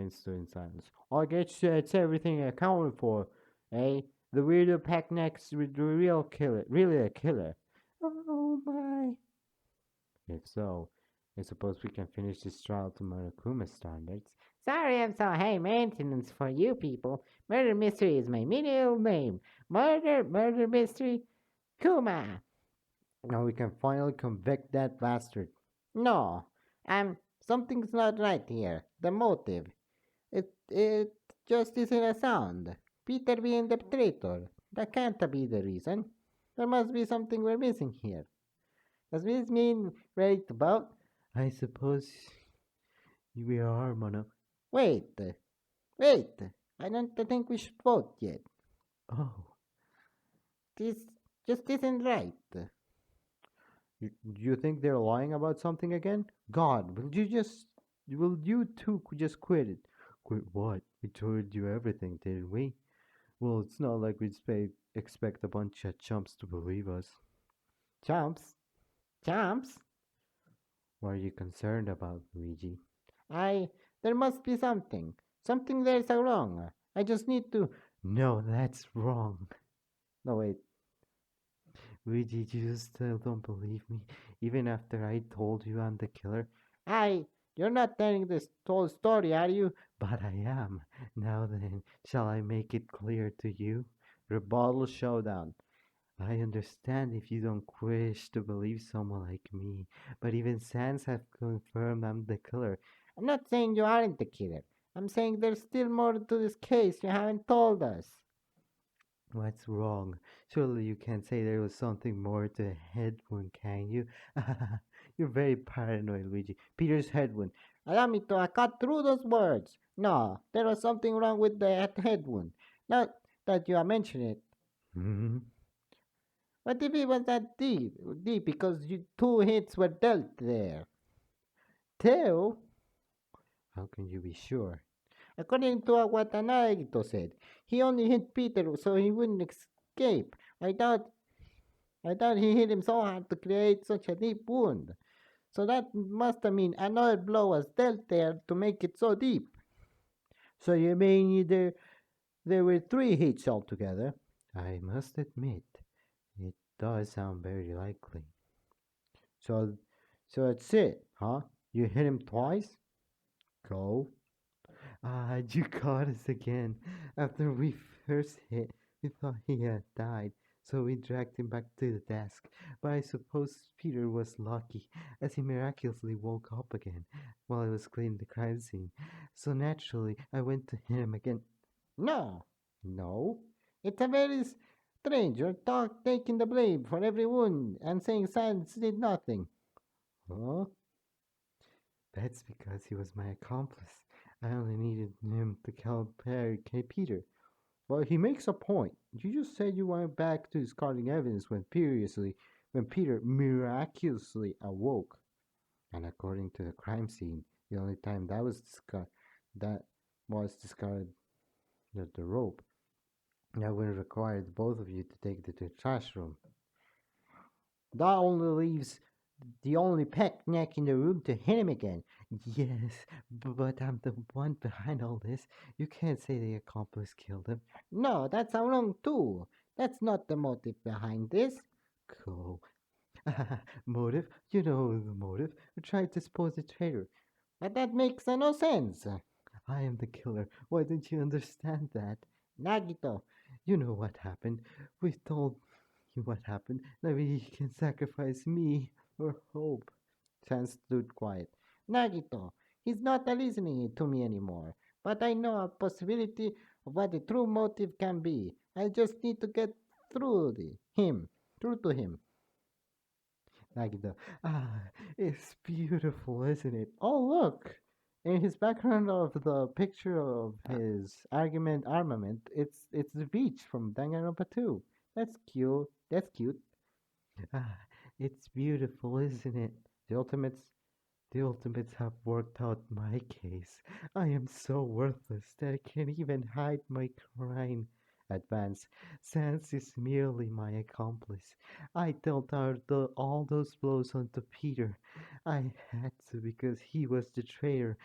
stood in silence. I guess that's everything accounted for, eh? The weirdo pack next with the real killer, really a killer. Oh my. If so, I suppose we can finish this trial to Monokuma standards. Sorry I'm so high maintenance for you people. Murder Mystery is my middle name. Murder Mystery, Kuma. Now we can finally convict that bastard. No, something's not right here. The motive. It just isn't a sound. Peter being the traitor. That can't be the reason. There must be something we're missing here. Does this mean right about? I suppose we are, Mono. Wait. I don't think we should vote yet. Oh. This just isn't right. You think they're lying about something again? God, will you two just quit it? Quit what? We told you everything, didn't we? Well, it's not like we'd expect a bunch of chumps to believe us. Chumps? Chumps? What are you concerned about, Luigi? There must be something. Something there's wrong. I just need to. No, that's wrong. No, wait. Luigi, you still don't believe me, even after I told you I'm the killer? You're not telling this whole story, are you? But I am. Now then, shall I make it clear to you? Rebuttal showdown. I understand if you don't wish to believe someone like me, but even Sans have confirmed I'm the killer. I'm not saying you aren't the killer. I'm saying there's still more to this case you haven't told us. What's wrong? Surely you can't say there was something more to the head wound, can you? You're very paranoid, Luigi. Peter's head wound. Allow me to cut through those words. No, there was something wrong with the head wound. Not that you mentioned it. Hmm? What if it was that deep? Deep because two hits were dealt there. Two? How can you be sure? According to what Anagito said, he only hit Peter so he wouldn't escape. I doubt he hit him so hard to create such a deep wound. So that must mean another blow was dealt there to make it so deep. So you mean there were three hits altogether? I must admit, it does sound very likely. So, so that's it, huh? You hit him twice? Go. Ah, you caught us again. After we first hit, we thought he had died, so we dragged him back to the desk. But I suppose Peter was lucky, as he miraculously woke up again while I was cleaning the crime scene. So naturally, I went to hit him again. No, No? it's a very strange. You're taking the blame for every wound and saying science did nothing. Huh? That's because he was my accomplice. I only needed him to kill Peter. But he makes a point. You just said you went back to discarding evidence when Peter miraculously awoke. And according to the crime scene, the only time that was discarded the rope. That would have required both of you to take it to the trash room. That only leaves the only pet neck in the room to hit him again. Yes, but I'm the one behind all this. You can't say the accomplice killed him. No, that's wrong too. That's not the motive behind this. Cool. Motive? You know the motive. We tried to expose the traitor. But that makes no sense. I am the killer. Why don't you understand that? Nagito, You know what happened. We told you what happened. Now he can sacrifice me for hope. Sans stood quiet. Nagito, he's not listening to me anymore. But I know a possibility of what the true motive can be. I just need to get through to him. Nagito. Ah, it's beautiful, isn't it? Oh, look! In his background of the picture of his armament, it's the beach from Danganronpa 2. That's cute. That's cute. Ah, it's beautiful, isn't it? The ultimates, the ultimates have worked out my case. I am so worthless that I can't even hide my crime. Advance. Sans is merely my accomplice. I dealt out all those blows onto Peter. I had to because he was the traitor.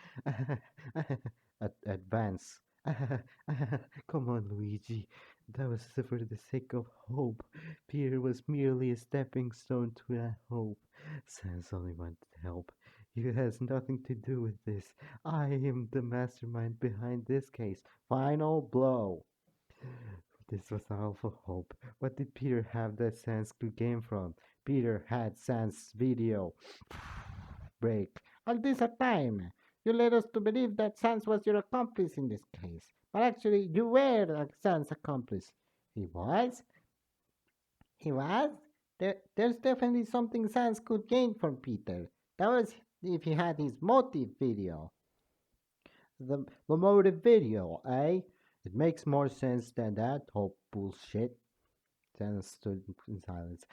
Advance. Come on, Luigi. That was for the sake of hope. Peter was merely a stepping stone to that hope. Sans only wanted help. He has nothing to do with this. I am the mastermind behind this case. Final blow. This was all for hope. What did Peter have that Sans could gain from? Peter had Sans' video. Break. All this time, you led us to believe that Sans was your accomplice in this case. But actually, you were Sans' accomplice. He was? He was? There's definitely something Sans could gain from Peter. That was if he had his motive video. The motive video, eh? It makes more sense than that whole bullshit. Sans stood in silence.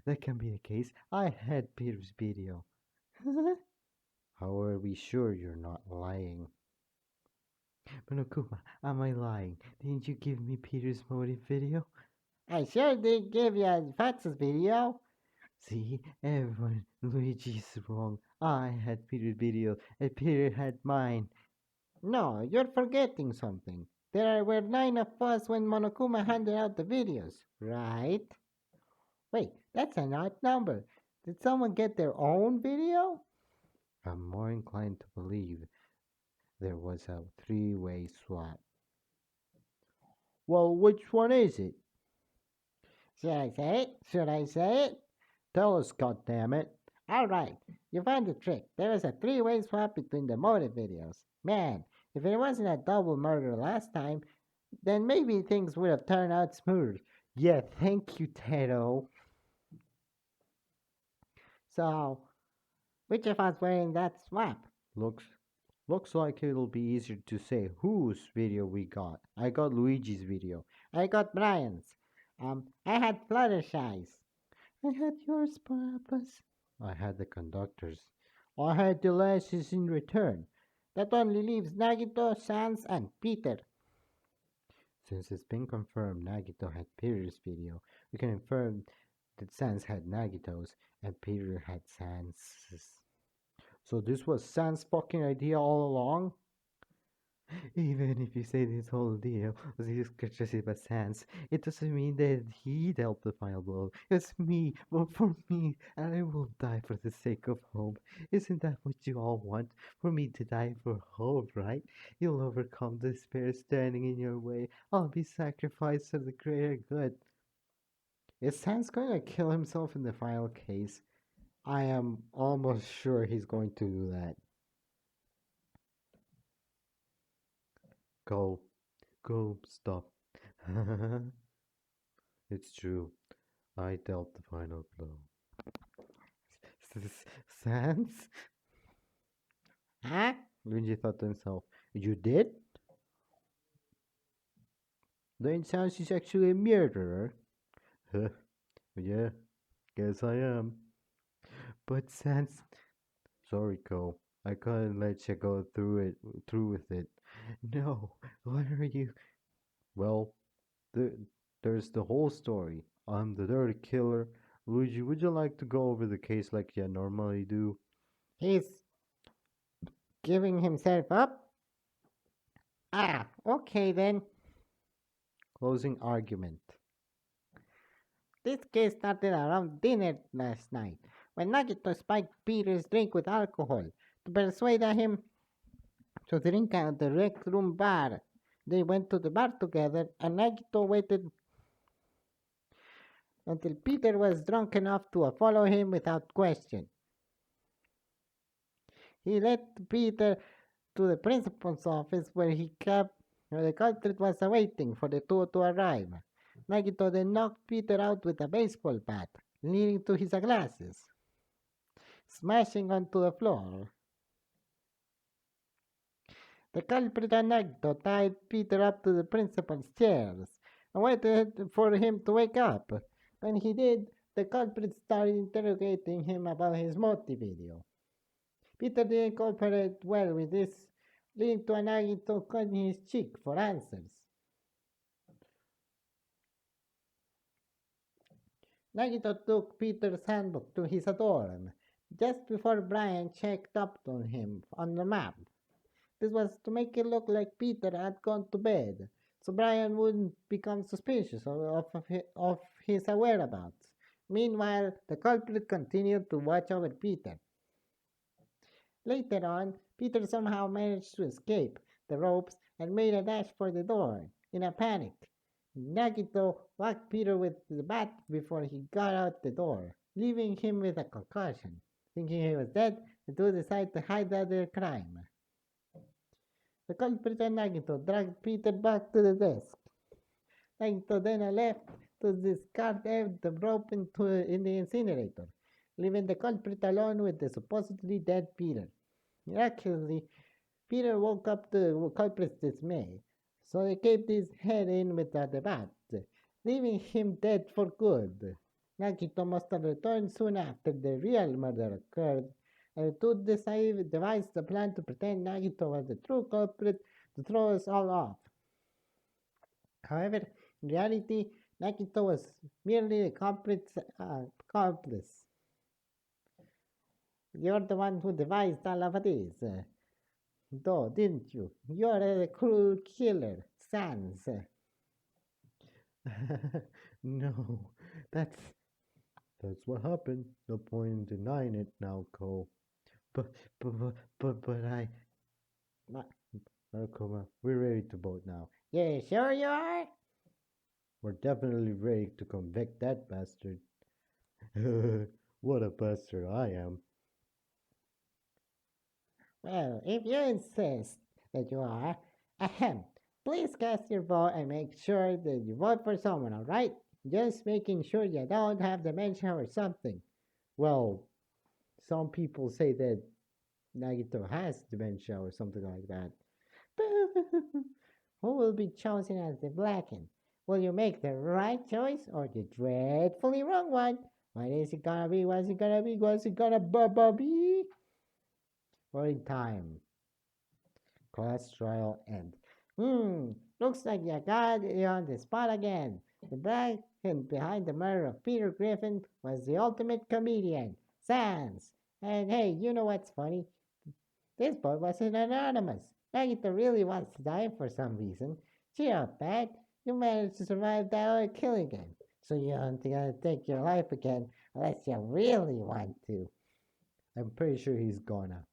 That can be the case. I had Peter's video. How are we sure you're not lying? Monokuma, am I lying? Didn't you give me Peter's motive video? I sure did give you Fat's video. See, everyone, Luigi's wrong. I had Peter's video, and Peter had mine. No, you're forgetting something. There were 9 of us when Monokuma handed out the videos, right? Wait, that's an odd number. Did someone get their own video? I'm more inclined to believe there was a three-way swap. Well, which one is it? Should I say it? Should I say it? Tell us, goddammit. All right, you found the trick. There is a 3-way swap between the motive videos. Man, if it wasn't a double murder last time, then maybe things would have turned out smooth. Yeah, thank you, Taro. So, which of us were in that swap? Looks like it'll be easier to say whose video we got. I got Luigi's video. I got Brian's. I had Fluttershy's. I had yours, Barabbas. I had the conductor's. I had the lasses in return. That only leaves Nagito, Sans, and Peter. Since it's been confirmed Nagito had Peter's video, we can infer that Sans had Nagito's and Peter had Sans's. So this was Sans' fucking idea all along? Even if you say this whole deal was his courtesy by Sans, it doesn't mean that he dealt the final blow. It's me, vote for me, and I will die for the sake of hope. Isn't that what you all want? For me to die for hope, right? You'll overcome despair standing in your way. I'll be sacrificed for the greater good. Is Sans going to kill himself in the final case? I am almost sure he's going to do that. Go, go, stop. It's true. I dealt the final blow. Sans? Huh? Luigi thought to himself, you did? Then Sans is actually a murderer. Huh? Yeah, guess I am. But Sans, sorry, Cole. I couldn't let you go through with it. No, what are you? Well, the, there's the whole story. I'm the dirty killer. Luigi, would you like to go over the case like you normally do? He's giving himself up? Ah, okay then. Closing argument. This case started around dinner last night when Nagito spiked Peter's drink with alcohol to persuade him to drink at the rec room bar. They went to the bar together and Nagito waited until Peter was drunk enough to follow him without question. He led Peter to the principal's office where the culprit was awaiting for the two to arrive. Nagito then knocked Peter out with a baseball bat, leading to his glasses, smashing onto the floor. The culprit and Nagito tied Peter up to the principal's chairs and waited for him to wake up. When he did, the culprit started interrogating him about his motive video. Peter didn't cooperate well with this, leading to Nagito cutting his cheek for answers. Nagito took Peter's handbook to his dorm just before Brian checked up on him on the map. This was to make it look like Peter had gone to bed, so Brian wouldn't become suspicious of his whereabouts. Meanwhile, the culprit continued to watch over Peter. Later on, Peter somehow managed to escape the ropes and made a dash for the door in a panic. Nagito whacked Peter with the bat before he got out the door, leaving him with a concussion. Thinking he was dead, the two decided to hide their crime. The culprit and Nagito dragged Peter back to the desk. Nagito then left to discard the rope in the incinerator, leaving the culprit alone with the supposedly dead Peter. Miraculously, Peter woke up to the culprit's dismay, so they caved his head in with the bat, leaving him dead for good. Nagito must have returned soon after the real murder occurred, and the two devised a plan to pretend Nagito was the true culprit to throw us all off. However, in reality, Nagito was merely the culprit's accomplice. You're the one who devised all of this, though, didn't you? You're a cruel killer, Sans. No, that's what happened. No point in denying it now, Cole. But I. Come on, we're ready to vote now. Yeah, sure you are? We're definitely ready to convict that bastard. What a bastard I am. Well, if you insist that you are, ahem, please cast your vote and make sure that you vote for someone, alright? Just making sure you don't have dementia or something. Well, some people say that Nagito has dementia or something like that. Who will be chosen as the blackened? Will you make the right choice or the dreadfully wrong one? What is it gonna be? What's it gonna be? What's it gonna be? Voting time. Class trial end. Looks like you got it on the spot again. The blackened behind the murder of Peter Griffin was the ultimate comedian, Sans. And hey, you know what's funny? This boy wasn't anonymous. Agatha really wants to die for some reason. Cheer up, Pat. You managed to survive that other killing again. So you aren't gonna take your life again unless you really want to. I'm pretty sure he's gonna.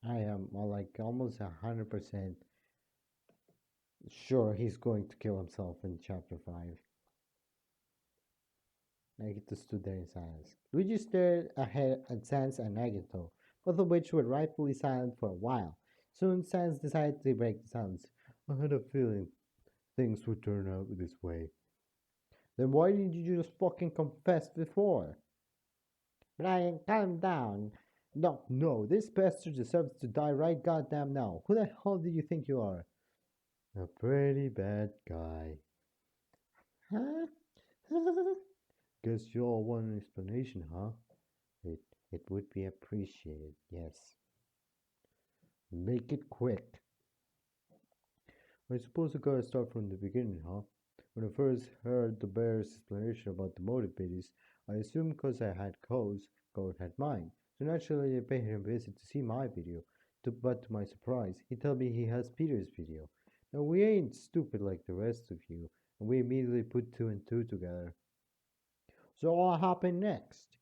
I am like almost 100% sure he's going to kill himself in chapter 5. Nagito stood there in silence. Luigi stared ahead at Sans and Nagito, both of which were rightfully silent for a while. Soon Sans decided to break the silence. I had a feeling things would turn out this way. Then why didn't you just fucking confess before? Brian, calm down. No, this bastard deserves to die right goddamn now. Who the hell do you think you are? A pretty bad guy. Huh? Guess you all want an explanation, huh? It would be appreciated, yes. Make it quick. I suppose I gotta start from the beginning, huh? When I first heard the bear's explanation about the motive videos, I assumed because I had Code's, Code had mine. So naturally I paid him a visit to see my video. But to my surprise, he told me he has Peter's video. Now we ain't stupid like the rest of you, and we immediately put two and two together. So what happened next?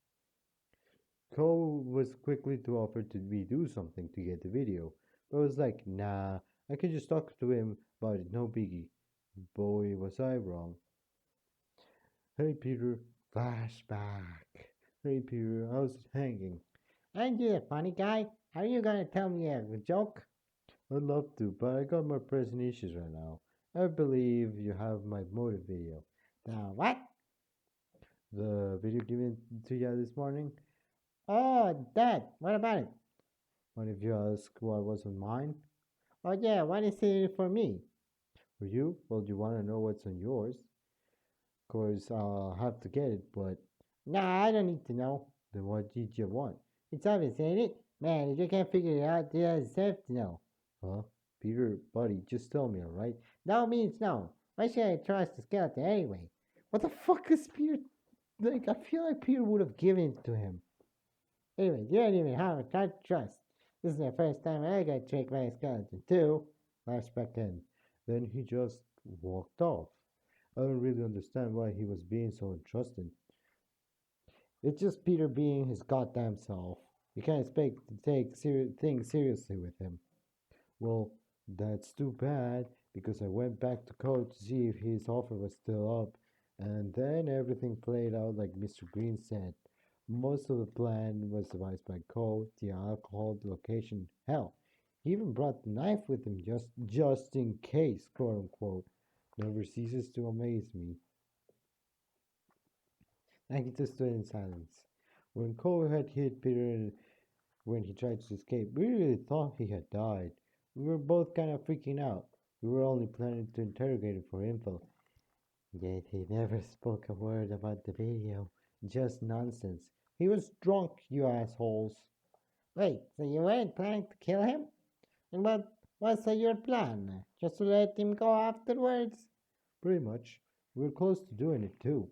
Cole was quickly to offer to me do something to get the video, but I was like, nah, I can just talk to him about it, no biggie. Boy, was I wrong. Hey Peter, flashback. Hey Peter, how's it hanging? Aren't you a funny guy? Are you gonna tell me a joke? I'd love to, but I got more pressing issues right now. I believe you have my motive video. The what? The video given to you this morning? Oh, that. What about it? Mind if you ask what was on mine? Oh yeah, what is it for me? For you? Well, you want to know what's on yours? Of course, I'll have to get it, but Nah, I don't need to know. then what did you want? It's obvious, ain't it? Man, if you can't figure it out, you deserve to know. Huh? Peter, buddy, just tell me, alright? No means no. Why should I trust the skeleton anyway? What the fuck is Peter? Like, I feel like Peter would have given it to him. Anyway, you don't even have a trust. This is the first time I got tricked by a skeleton, too. Flashback end. Then he just walked off. I don't really understand why he was being so entrusting. It's just Peter being his goddamn self. You can't expect to take things seriously with him. Well, that's too bad, because I went back to Code to see if his offer was still up, and then everything played out like Mr. Green said. Most of the plan was devised by Code, the alcohol, the location, hell. He even brought the knife with him just in case, quote unquote. Never ceases to amaze me. Nagito stood in silence. When Cole had hit Peter when he tried to escape, we really thought he had died. We were both kind of freaking out. We were only planning to interrogate him for info. Yet he never spoke a word about the video. Just nonsense. He was drunk, you assholes. Wait, so you weren't planning to kill him? And what was your plan? Just to let him go afterwards? Pretty much. We were close to doing it too.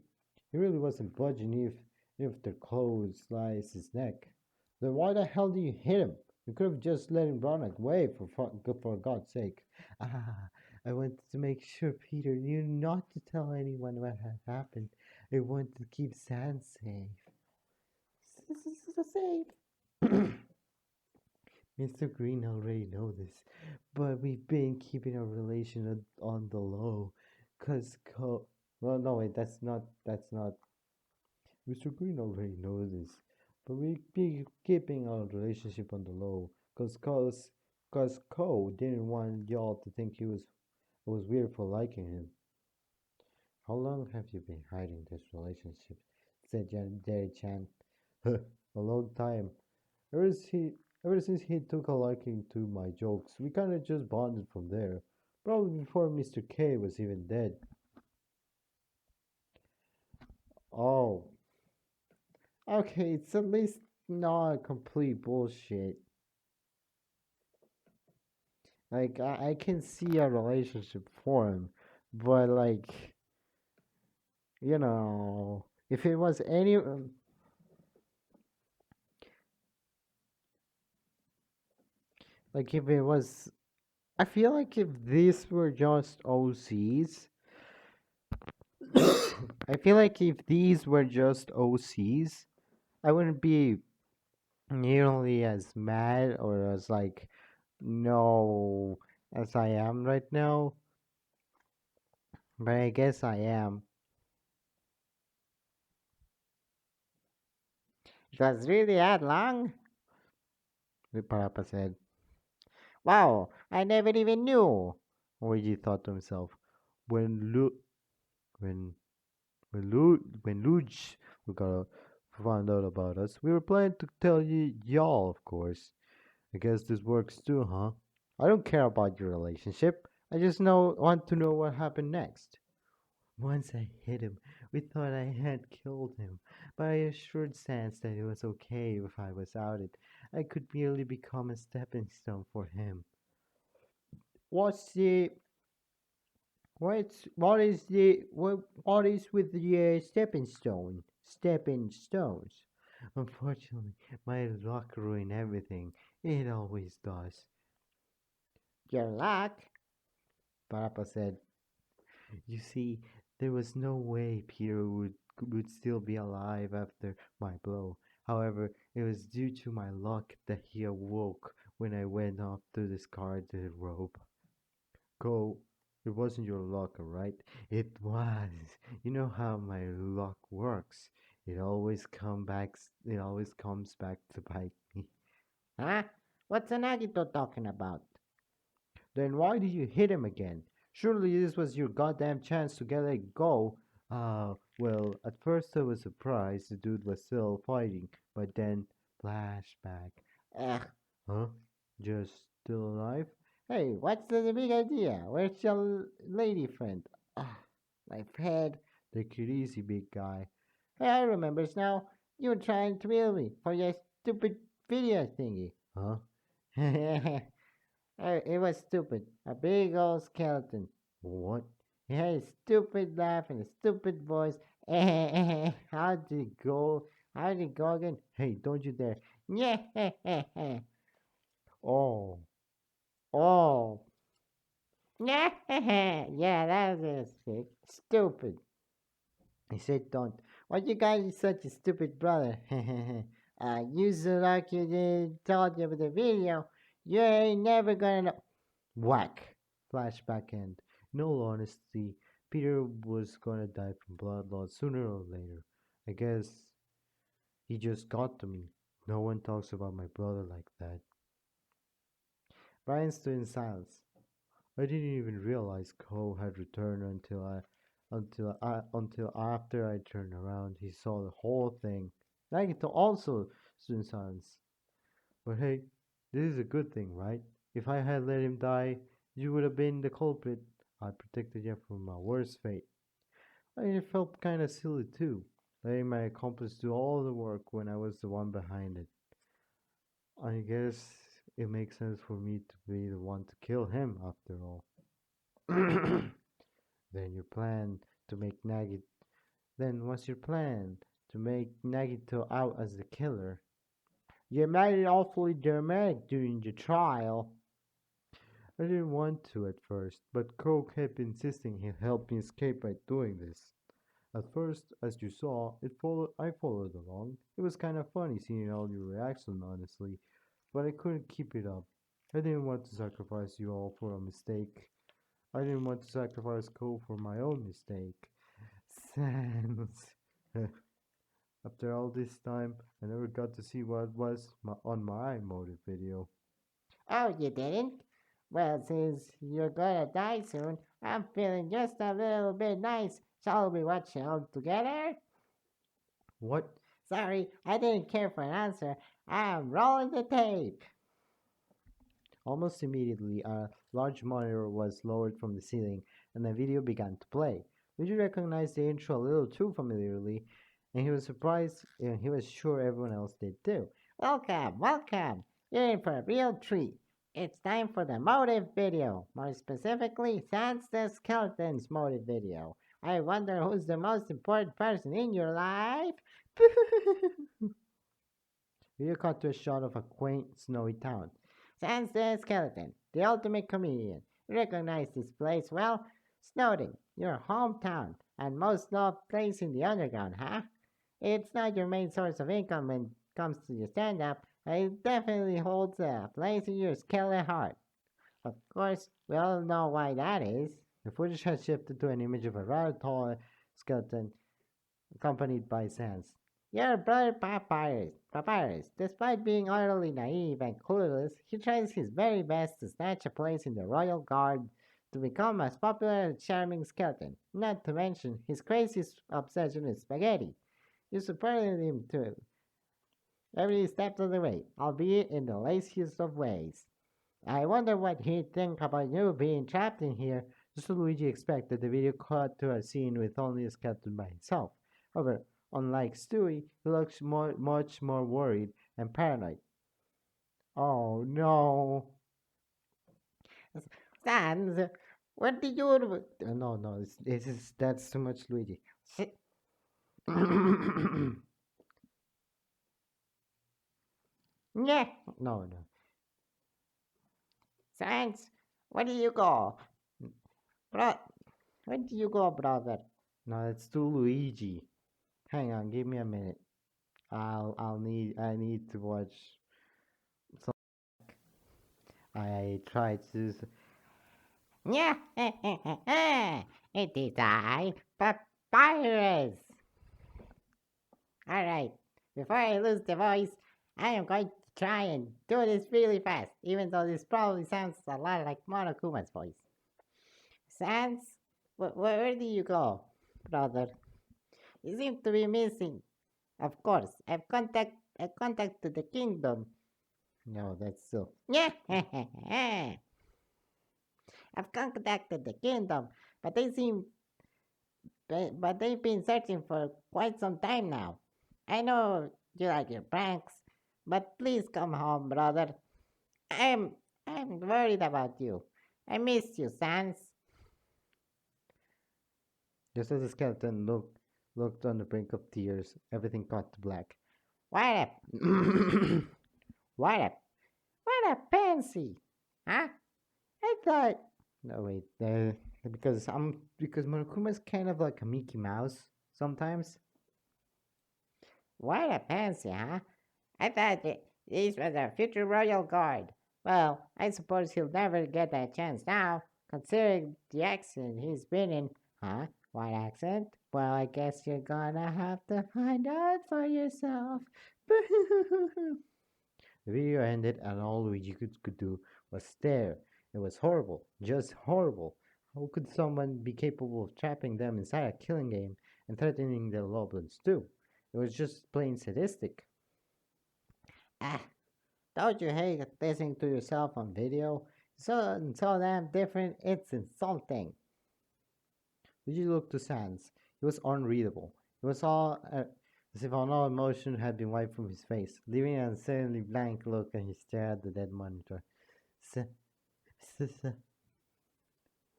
He really wasn't budging if the clothes sliced his neck. Then why the hell did you hit him? You could have just let him run away for God's sake. I wanted to make sure Peter knew not to tell anyone what had happened. I wanted to keep Sand safe. Safe. Mr. Green already knows this, but we've been keeping our relation on the low. Well, no, wait, that's not. Mr. Green already knows this, but we've been keeping our relationship on the low, cause Cole didn't want y'all to think it was weird for liking him. How long have you been hiding this relationship? Said Jerry-chan. A long time. Ever since he took a liking to my jokes, we kinda just bonded from there. Probably before Mr. K was even dead. Oh. Okay, it's at least not complete bullshit. Like, I can see a relationship form, but like, if it was any. Like if it was, I feel like if these were just OCs, I feel like if these were just OCs, I wouldn't be nearly as mad or as like no as I am right now. But I guess I am. It was really that long? The Parappa said. Wow, I never even knew. Luigi thought to himself. When Lu when when Luigi got found out about us, we were planning to tell y'all, of course. I guess this works too, huh? I don't care about your relationship. I just want to know what happened next. Once I hit him, we thought I had killed him, but I assured Sans that it was okay if I was outed. I could merely become a stepping stone for him. What's the what is with the stepping stones? Unfortunately, my luck ruined everything. It always does. Your luck? Papa said. You see, there was no way Peter would still be alive after my blow. However, it was due to my luck that he awoke when I went off to discard the rope. Go. It wasn't your luck, alright? It was. You know how my luck works. It always comes back to bite me. Huh? What's Nagito talking about? Then why did you hit him again? Surely this was your goddamn chance to get a go. Well, at first I was surprised the dude was still fighting, but then flashback. Ugh. Huh? Just still alive? Hey, what's the big idea? Where's your lady friend? Ah, my head. Take it easy, big guy. Hey, I remembers now. You were trying to kill me for your stupid video thingy. Huh? It was stupid. A big old skeleton. What? He had a stupid laugh and a stupid voice. How did it go? How did it go again? Hey, don't you dare. Yeah. Oh. Oh. Yeah, that was it. Stupid. I said don't. Why you guys such a stupid brother? You so like you did told you about the video. You ain't never gonna know. Whack. Flashback end. In all honesty, Peter was gonna die from blood loss sooner or later. I guess he just got to me. No one talks about my brother like that. Brian stood in silence. I didn't even realize Cole had returned until after I turned around. He saw the whole thing. Nagito also stood in silence. But hey, this is a good thing, right? If I had let him die, you would have been the culprit. I protected you from my worst fate. I felt kinda silly too, letting my accomplice do all the work when I was the one behind it. I guess it makes sense for me to be the one to kill him after all. Then your plan to make Nagito then what's your plan to make Nagito out as the killer? You made it awfully dramatic during the trial. I didn't want to at first, but Cole kept insisting he'd help me escape by doing this. At first, as you saw, I followed along. It was kind of funny seeing all your reaction, honestly, but I couldn't keep it up. I didn't want to sacrifice you all for a mistake. I didn't want to sacrifice Cole for my own mistake. Sans. After all this time, I never got to see what was on my motive video. Oh, you didn't? Well, since you're gonna die soon, I'm feeling just a little bit nice. Shall we watch it all together? What? Sorry, I didn't care for an answer. I'm rolling the tape. Almost immediately, a large monitor was lowered from the ceiling, and the video began to play. Luigi recognized the intro a little too familiarly, and he was surprised, and he was sure everyone else did too. Welcome, welcome. You're in for a real treat. It's time for the motive video. More specifically, Sans the Skeleton's motive video. I wonder who's the most important person in your life? Video cut to a shot of a quaint, snowy town. Sans the skeleton, the ultimate comedian. You recognize this place well? Snowden, your hometown, and most loved place in the underground, huh? It's not your main source of income when it comes to your stand up, but it definitely holds a place in your skeleton heart. Of course, we all know why that is. The footage has shifted to an image of a rather tall skeleton accompanied by Sans. Your brother Papyrus, despite being utterly naive and clueless, he tries his very best to snatch a place in the royal guard to become as popular and charming skeleton, not to mention his crazy obsession with spaghetti. You supported him too, every step of the way, albeit in the laziest of ways. I wonder what he'd think about you being trapped in here. Just as Luigi expected, the video cut to a scene with only a skeleton by himself. However, unlike Stewie, he looks much more worried and paranoid. Oh no! Sans, what did you do? No, that's too much, Luigi. Yeah, No. Sans, where do you go? Bro, where do you go, brother? No, it's too Luigi. Hang on, give me a minute. I need to watch some. I tried to. Yeah, it is I, Papyrus. Alright, before I lose the voice, I am going to try and do this really fast, even though this probably sounds a lot like Monokuma's voice. Sans, where do you go, brother? You seem to be missing. Of course, I've contacted the kingdom. No, that's still. Yeah, I've contacted the kingdom, but they've been searching for quite some time now. I know you like your pranks, but please come home, brother. I'm worried about you. I miss you, Sans. Just as the skeleton looked on the brink of tears, everything cut to black. What a what a what a pansy, huh? I thought No wait, because Monokuma's kind of like a Mickey Mouse sometimes. what a pansy, huh? I thought this was a future royal guard. Well, I suppose he'll never get that chance now, considering the accident he's been in. Huh? What accident? Well, I guess you're gonna have to find out for yourself. The video ended, and all Luigi could do was stare. It was horrible, just horrible. How could someone be capable of trapping them inside a killing game and threatening their loved ones too? It was just plain sadistic. Ah, don't you hate listening to yourself on video? So damn different, it's insulting. Luigi looked to Sans. It was unreadable. It was all as if all emotion had been wiped from his face, leaving an uncertainly blank look as he stared at the dead monitor.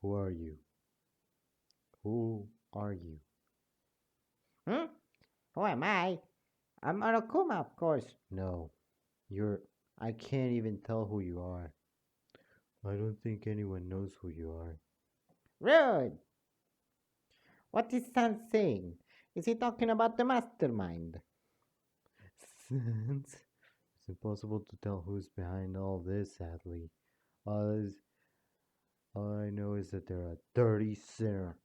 Who are you? Who are you? Hmm? Who am I? I'm Monokuma, of course. No, I can't even tell who you are. I don't think anyone knows who you are. Rude! What is Sans saying? Is he talking about the mastermind? Sans? It's impossible to tell who's behind all this, sadly. All I know is that they're a dirty sinner.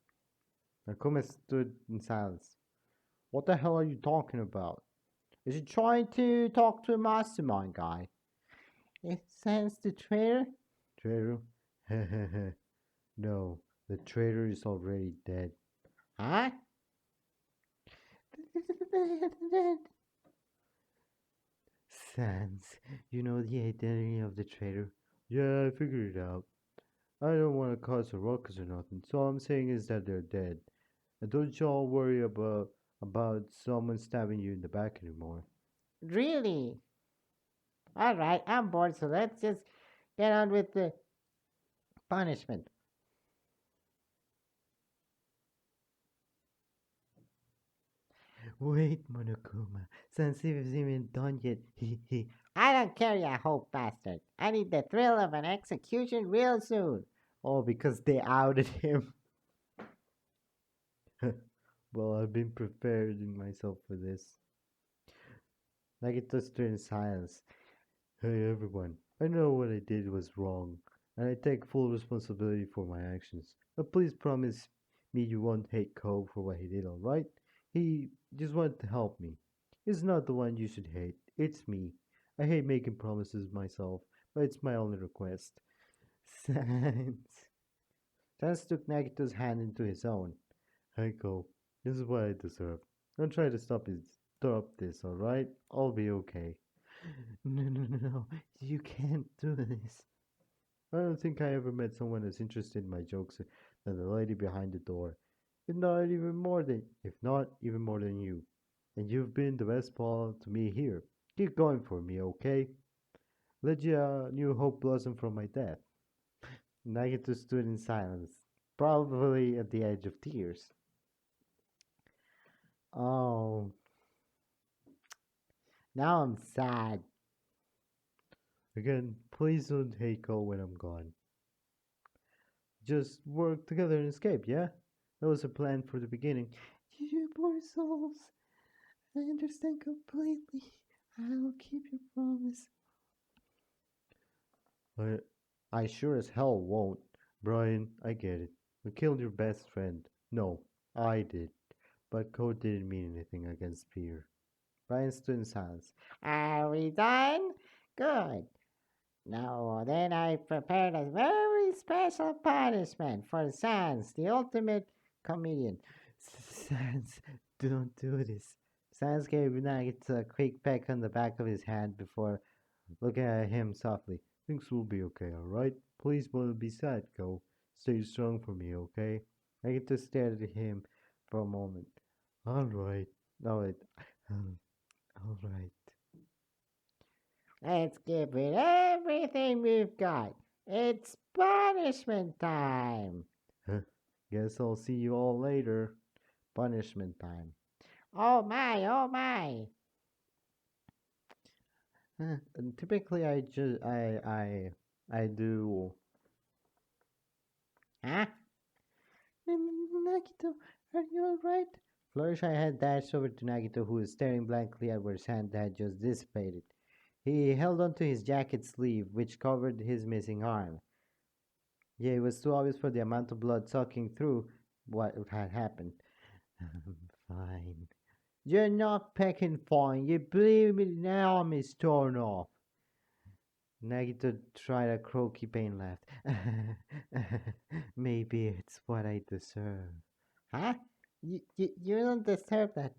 Nakuma stood in silence. What the hell are you talking about? Is he trying to talk to a mastermind guy? Is Sans the traitor? Traitor? No, the traitor is already dead. Huh? Sans, you know the identity of the traitor? Yeah, I figured it out. I don't want to cause a ruckus or nothing, so all I'm saying is that they're dead. And don't y'all worry about someone stabbing you in the back anymore. Really? Alright, I'm bored, so let's just get on with the punishment. Wait, Monokuma. Sans isn't even done yet. I don't care, you hope bastard. I need the thrill of an execution real soon. Oh, because they outed him. Well, I've been preparing myself for this. Nagito stood in silence. Hey everyone, I know what I did was wrong, and I take full responsibility for my actions. But please promise me you won't hate Ko for what he did, alright? He just wanted to help me. He's not the one you should hate, it's me. I hate making promises myself, but it's my only request. Sans. Sans took Nagito's hand into his own. Hey Ko, this is what I deserve. Don't try to stop this, alright? I'll be okay. No, you can't do this. I don't think I ever met someone as interested in my jokes than the lady behind the door. If not even more than you. And you've been the best pal to me here. Keep going for me, okay? Let your new hope blossom from my death. Nagito stood in silence, probably at the edge of tears. Oh, Now I'm sad. again, please don't hate Cole when I'm gone. Just work together and escape, yeah? That was a plan for the beginning. You poor souls. I understand completely. I'll keep your promise. I sure as hell won't. Brian, I get it. We killed your best friend. No, I did. But Code didn't mean anything against fear. Brian stood in silence. Are we done? Good. Now then, I prepared a very special punishment for Sans, the ultimate comedian. Sans, don't do this. Sans gave Nagito a quick peck on the back of his hand before looking at him softly. Things will be okay, alright? Please don't be sad, Go. Stay strong for me, okay? Nagito stared at him for a moment. Alright. Alright. Alright. Let's give it everything we've got. It's punishment time. Guess I'll see you all later. Punishment time. Oh my, oh my. And typically, I do. Huh? Nagito, are you alright? Fluttershy had dashed over to Nagito, who was staring blankly at where his hand had just dissipated. He held onto his jacket sleeve, which covered his missing arm. Yeah, it was too obvious for the amount of blood sucking through what had happened. I'm fine. You're not pecking fine. Your bleeding arm is torn off. Nagito tried a croaky pain laugh. Maybe it's what I deserve. Huh? You don't deserve that.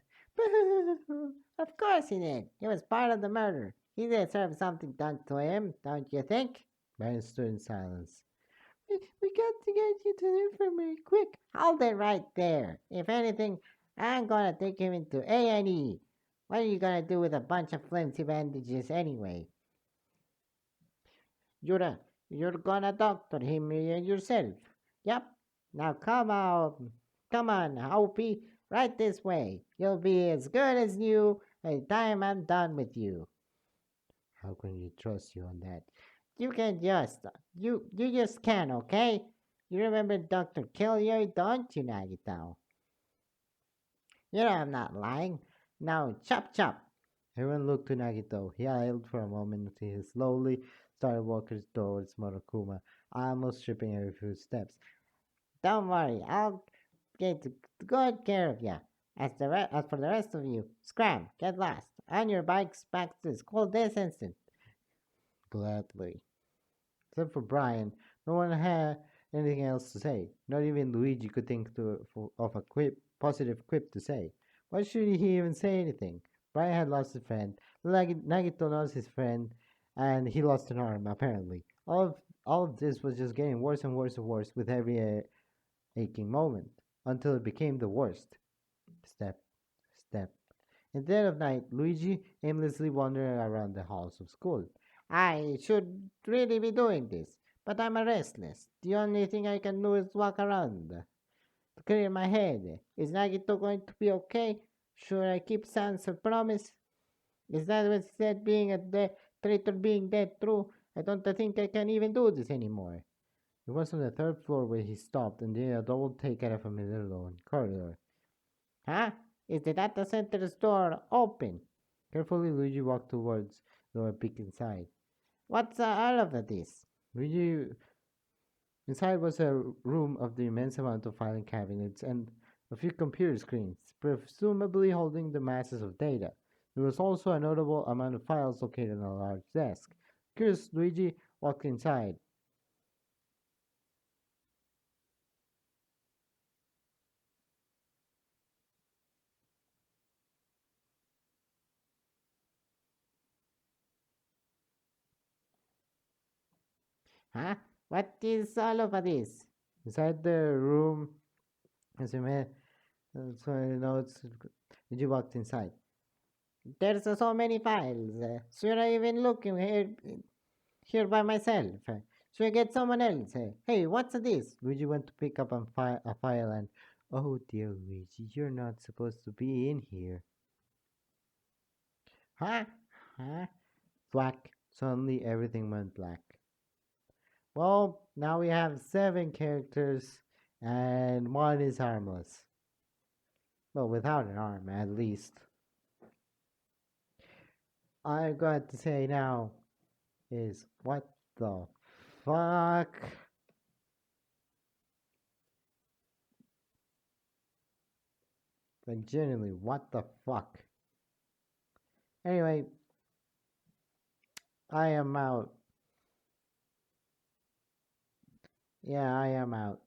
Of course he did. He was part of the murder. He deserves something done to him, don't you think? Brian stood in silence. We got to get you to the infirmary, quick. Hold it right there. If anything, I'm gonna take him into A&E. What are you gonna do with a bunch of flimsy bandages anyway? You're gonna doctor him yourself. Yep. Now come on, Hoppy, right this way. You'll be as good as new by the time I'm done with you. How can you trust you on that? You just can, okay? You remember Dr. Killier, don't you, Nagito? You know I'm not lying. Now, chop. Everyone looked to Nagito. He idled for a moment until he slowly started walking towards Monokuma, almost tripping every few steps. Don't worry, I'll get good care of you. As for the rest of you, scram, get lost. On your bikes back to school this instant. Gladly. Except for Brian, no one had anything else to say. Not even Luigi could think of a positive quip to say. Why should he even say anything? Brian had lost a friend. Nagito lost his friend, and he lost an arm, apparently. All of this was just getting worse and worse and worse with every aching moment, until it became the worst. Step. In the dead of night, Luigi aimlessly wandered around the halls of school. I should really be doing this, but I'm restless. The only thing I can do is walk around to clear my head. Is Nagito going to be okay? Should I keep Sans a promise? Is that what he said being a traitor being dead true, I don't think I can even do this anymore. It was on the third floor where he stopped and did a double take out of a middle corridor. Huh? Is the data center's door open? Carefully, Luigi walked towards the door and peeked inside. What's all of this? Luigi, inside was a room of the immense amount of filing cabinets and a few computer screens, presumably holding the masses of data. There was also a notable amount of files located on a large desk. Curious, Luigi walked inside. Huh? What is all of this? Inside the room, as you may, notes, Luigi walked inside. There's so many files. Should I even look here by myself? Should I get someone else? Hey, what's this? Luigi went to pick up a file and, oh dear Luigi, you're not supposed to be in here. Huh? Huh? Thwack. Suddenly everything went black. Well, now we have 7 characters and 1 is harmless. Well, without an arm, at least. I've got to say now is, what the fuck? Like, genuinely, what the fuck? Anyway, I am out. Yeah, I am out.